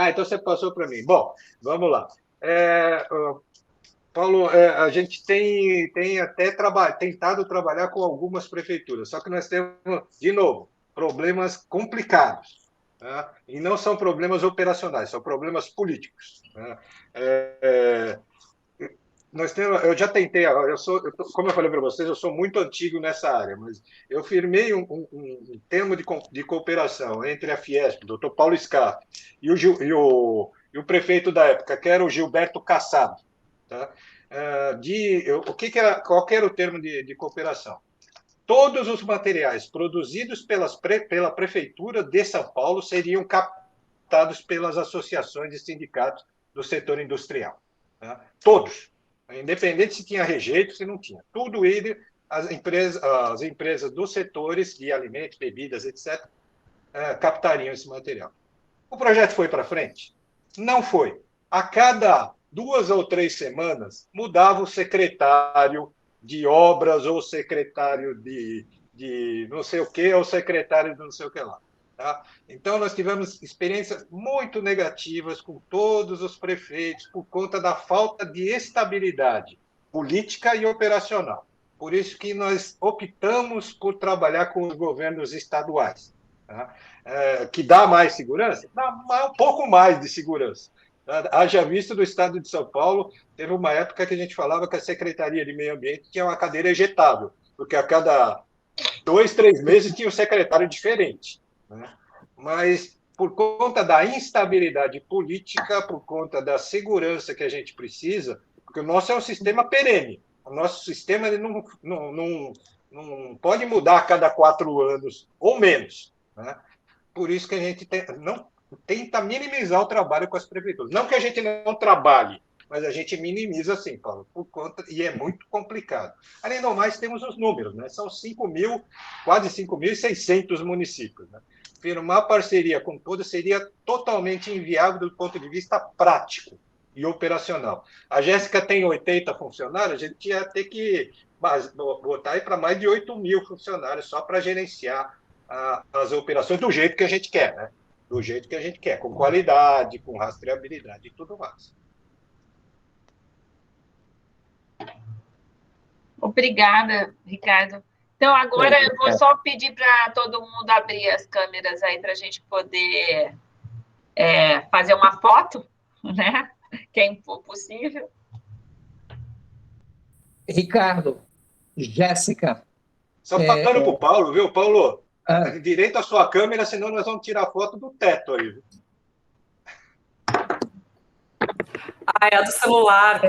então você passou para mim. Bom, vamos lá. Paulo, a gente tem até tentado trabalhar com algumas prefeituras, só que nós temos, de novo, problemas complicados. Tá? E não são problemas operacionais, são problemas políticos. Tá? Eu já tentei, como eu falei para vocês, eu sou muito antigo nessa área, mas eu firmei um termo de cooperação entre a Fiesp, o Dr. Paulo Scarpa, e o prefeito da época, que era o Gilberto Kassab. Tá? Qual era o termo de cooperação? Todos os materiais produzidos pela Prefeitura de São Paulo seriam captados pelas associações e sindicatos do setor industrial. Tá? Todos. Independente se tinha rejeito, se não tinha. Tudo as empresas dos setores de alimentos, bebidas, etc., captariam esse material. O projeto foi para frente? Não foi. A cada 2 ou 3 semanas, mudava o secretário de obras ou o secretário de não sei o que, ou o secretário de não sei o que lá. Tá? Então, nós tivemos experiências muito negativas com todos os prefeitos por conta da falta de estabilidade política e operacional. Por isso que nós optamos por trabalhar com os governos estaduais. Tá? Que dá mais segurança? Dá um pouco mais de segurança. Haja visto do estado de São Paulo, teve uma época que a gente falava que a Secretaria de Meio Ambiente tinha uma cadeira ejetável, porque a cada 2, 3 meses tinha um secretário diferente. Né? Mas, por conta da instabilidade política, por conta da segurança que a gente precisa, porque o nosso é um sistema perene, o nosso sistema ele não pode mudar a cada 4 anos ou menos. Né? Por isso que a gente tenta minimizar o trabalho com as prefeituras. Não que a gente não trabalhe, mas a gente minimiza sim, Paulo, por conta, e é muito complicado. Além do mais, temos os números, né? São 5.000, quase 5.600 municípios. Né? Firmar parceria com todos seria totalmente inviável do ponto de vista prático e operacional. A Jéssica tem 80 funcionários, a gente ia ter que botar aí para mais de 8.000 funcionários só para gerenciar as operações do jeito que a gente quer, né? Do jeito que a gente quer, com qualidade, com rastreabilidade e tudo mais. Obrigada, Ricardo. Então, agora eu vou só pedir para todo mundo abrir as câmeras aí para a gente poder fazer uma foto, né? Quem for possível. Ricardo, Jéssica. Só falando para o Paulo, viu, Paulo? Direito à sua câmera, senão nós vamos tirar foto do teto aí. É a do celular.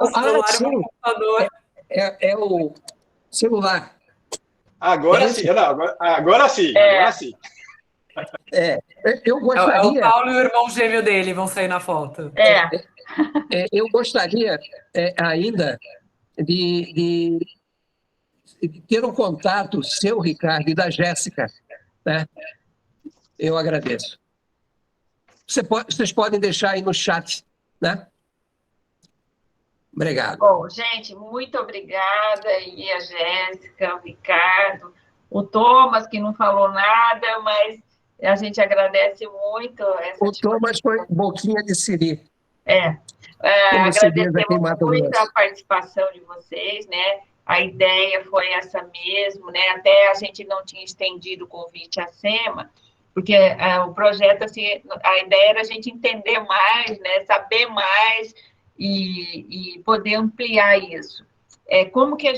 O celular sim. no computador. É o celular. Agora sim. Agora sim. Eu gostaria... É o Paulo e o irmão gêmeo dele vão sair na foto. Eu gostaria ainda de ter um contato seu, Ricardo, e da Jéssica. Né? Eu agradeço. Vocês podem deixar aí no chat, né? Obrigado. Bom, gente, muito obrigada. E a Jéssica, o Ricardo, o Thomas, que não falou nada, mas a gente agradece muito. O Thomas foi boquinha de siri. Agradecemos muito a participação de vocês, né? A ideia foi essa mesmo, né? Até a gente não tinha estendido o convite à SEMA, porque o projeto, assim, a ideia era a gente entender mais, né? Saber mais e poder ampliar isso. Como que a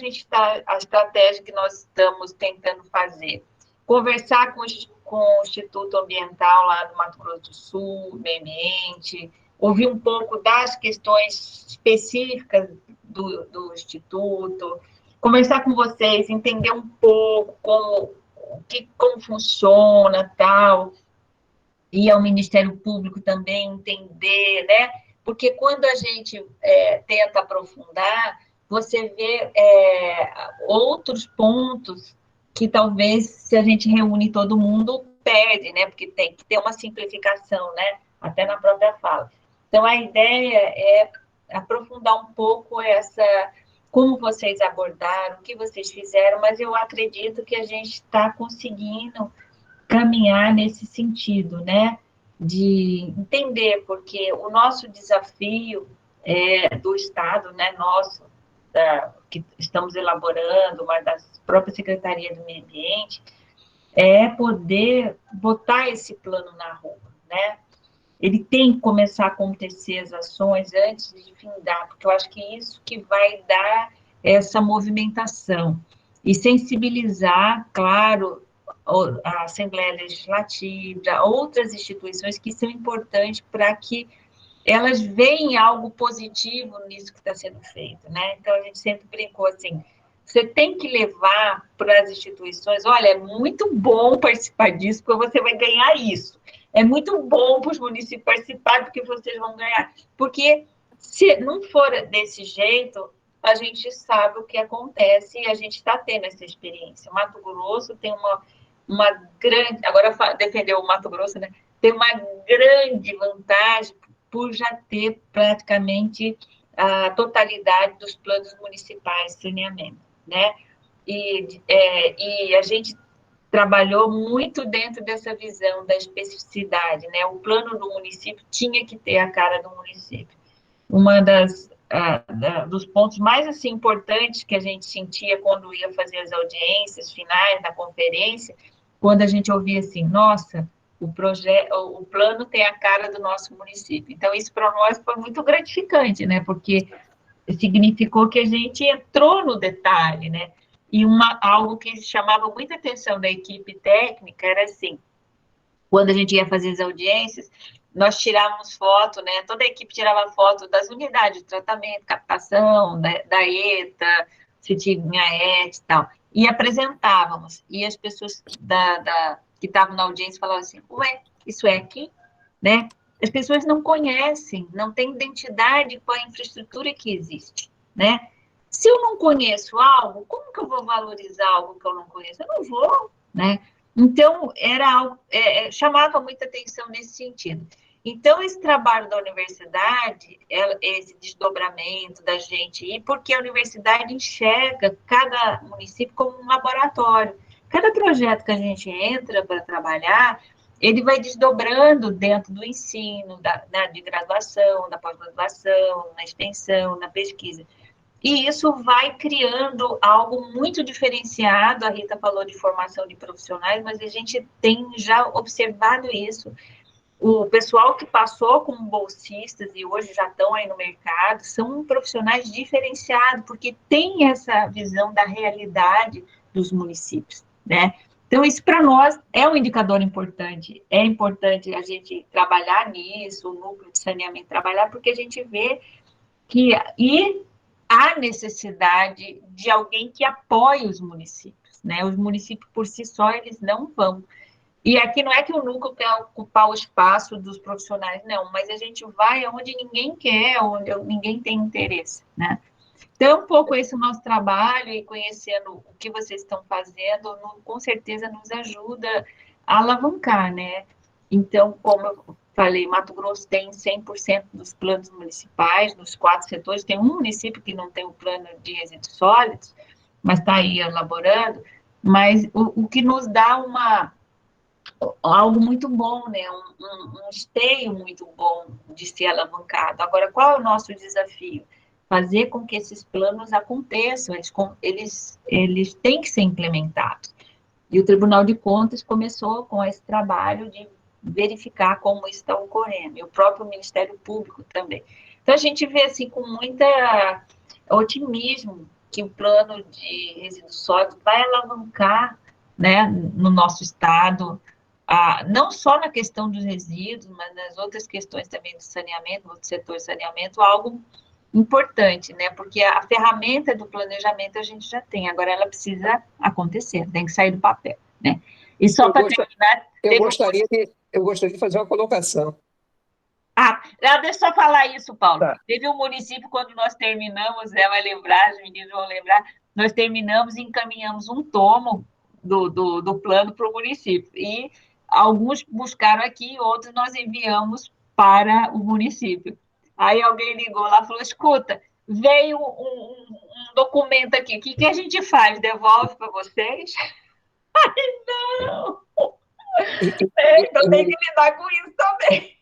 estratégia que nós estamos tentando fazer? Conversar com o Instituto Ambiental lá do Mato Grosso do Sul, Meio Ambiente, ouvir um pouco das questões específicas do Instituto, conversar com vocês, entender um pouco como funciona, tal, e ao Ministério Público também entender, né? Porque quando a gente tenta aprofundar, você vê outros pontos que talvez, se a gente reúne todo mundo, perde, né? Porque tem que ter uma simplificação, né? Até na própria fala. Então, a ideia é aprofundar um pouco como vocês abordaram, o que vocês fizeram, mas eu acredito que a gente está conseguindo caminhar nesse sentido, né? De entender, porque o nosso desafio do Estado, né, nosso, que estamos elaborando, mas da própria Secretaria do Meio Ambiente, é poder botar esse plano na rua, né? Ele tem que começar a acontecer as ações antes de findar, porque eu acho que é isso que vai dar essa movimentação. E sensibilizar, claro, a Assembleia Legislativa, outras instituições que são importantes para que elas veem algo positivo nisso que está sendo feito, né? Então, a gente sempre brincou assim, você tem que levar para as instituições, olha, é muito bom participar disso, porque você vai ganhar isso. É muito bom para os municípios participarem, porque vocês vão ganhar. Porque se não for desse jeito, a gente sabe o que acontece e a gente está tendo essa experiência. O Mato Grosso tem uma grande... Agora, defender o Mato Grosso, né? tem uma grande vantagem por já ter praticamente a totalidade dos planos municipais de saneamento, né? E a gente trabalhou muito dentro dessa visão da especificidade, né? O plano do município tinha que ter a cara do município. Uma dos pontos mais assim importantes que a gente sentia quando ia fazer as audiências finais da conferência, quando a gente ouvia assim, nossa, o plano tem a cara do nosso município. Então, isso para nós foi muito gratificante, né? Porque significou que a gente entrou no detalhe, né? E algo que chamava muita atenção da equipe técnica era assim, quando a gente ia fazer as audiências, nós tirávamos foto, né? Toda a equipe tirava foto das unidades de tratamento, captação, da ETA, se tinha ET e tal, e apresentávamos. E as pessoas que estavam na audiência falavam assim, ué, isso é aqui? Né? As pessoas não conhecem, não têm identidade com a infraestrutura que existe, né? Se eu não conheço algo, como que eu vou valorizar algo que eu não conheço? Eu não vou, né? Então, era algo, chamava muita atenção nesse sentido. Então, esse trabalho da universidade, esse desdobramento da gente, e porque a universidade enxerga cada município como um laboratório. Cada projeto que a gente entra para trabalhar, ele vai desdobrando dentro do ensino, de graduação, da pós-graduação, na extensão, na pesquisa. E isso vai criando algo muito diferenciado. A Rita falou de formação de profissionais, mas a gente tem já observado isso. O pessoal que passou como bolsistas e hoje já estão aí no mercado são profissionais diferenciados, porque tem essa visão da realidade dos municípios, né? Então, isso para nós é um indicador importante. É importante a gente trabalhar nisso, o núcleo de saneamento trabalhar, porque a gente vê que há necessidade de alguém que apoie os municípios, né? Os municípios, por si só, eles não vão. E aqui não é que o núcleo quer ocupar o espaço dos profissionais, não, mas a gente vai onde ninguém quer, onde ninguém tem interesse, né? Então, um pouco esse nosso trabalho e conhecendo o que vocês estão fazendo, com certeza nos ajuda a alavancar, né? Então, como eu falei, Mato Grosso tem 100% dos planos municipais, nos 4 setores, tem um município que não tem o plano de resíduos sólidos, mas está aí elaborando, mas o que nos dá algo muito bom, né? Um esteio muito bom de ser alavancado. Agora, qual é o nosso desafio? Fazer com que esses planos aconteçam, eles têm que ser implementados. E o Tribunal de Contas começou com esse trabalho de verificar como isso está ocorrendo, e o próprio Ministério Público também. Então, a gente vê, assim, com muito otimismo que o plano de resíduos sólidos vai alavancar, né, no nosso estado, não só na questão dos resíduos, mas nas outras questões também do saneamento, do setor de saneamento, algo importante, né? Porque a ferramenta do planejamento a gente já tem, agora ela precisa acontecer, tem que sair do papel, né? E só para terminar... Eu gostaria de fazer uma colocação. Deixa eu só falar isso, Paulo. Tá. Teve um município, quando nós terminamos, vai lembrar, os meninos vão lembrar, nós terminamos e encaminhamos um tomo do plano para o município. E alguns buscaram aqui, outros nós enviamos para o município. Aí alguém ligou lá e falou, escuta, veio um documento aqui, o que a gente faz? Devolve para vocês? Ai, não! Então tem que lidar com isso também.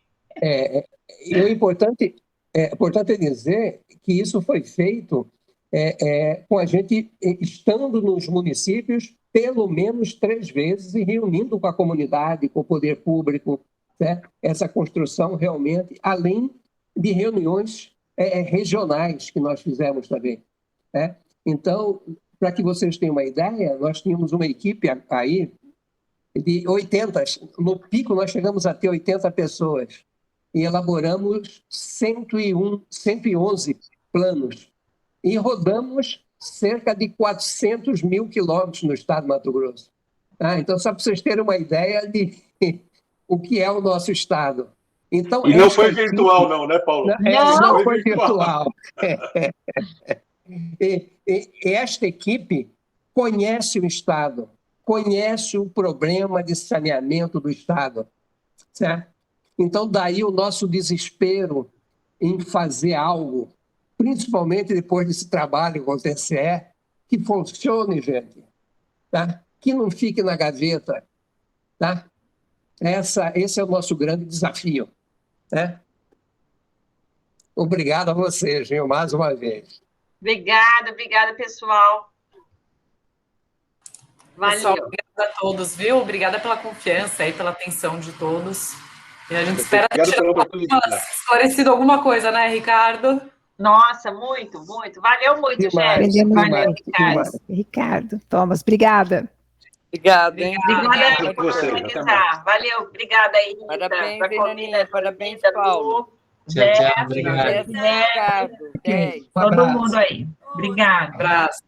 E o importante é dizer que isso foi feito com a gente estando nos municípios pelo menos 3 vezes e reunindo com a comunidade, com o poder público, né? Essa construção realmente, além de reuniões regionais que nós fizemos também, né? Então, para que vocês tenham uma ideia, nós tínhamos uma equipe aí de 80, no pico nós chegamos a ter 80 pessoas e elaboramos 111 planos e rodamos cerca de 400 mil quilômetros no estado de Mato Grosso. Então, só para vocês terem uma ideia de o que é o nosso estado. Então, e não foi virtual, não, né, Paulo? Não foi virtual. E esta equipe conhece o estado, conhece o problema de saneamento do estado. certo? Então, daí o nosso desespero em fazer algo, principalmente depois desse trabalho com o TCE, que funcione, gente, tá? Que não fique na gaveta, tá? Esse é o nosso grande desafio, né? Obrigado a vocês, viu, mais uma vez. Obrigada, pessoal. Valeu. Pessoal, obrigada a todos, viu? Obrigada pela confiança e pela atenção de todos. E a gente espera ter esclarecido alguma coisa, né, Ricardo? Nossa, muito. Valeu muito, gente. Valeu, Ricardo. Ricardo, Thomas, obrigada. Obrigada, hein? Obrigada por organizar. Valeu, obrigada aí, Rita. Parabéns, Fernandinha. Parabéns, Paulo. Tchau, obrigado. Ricardo. Todo mundo aí. Obrigada. Abraço.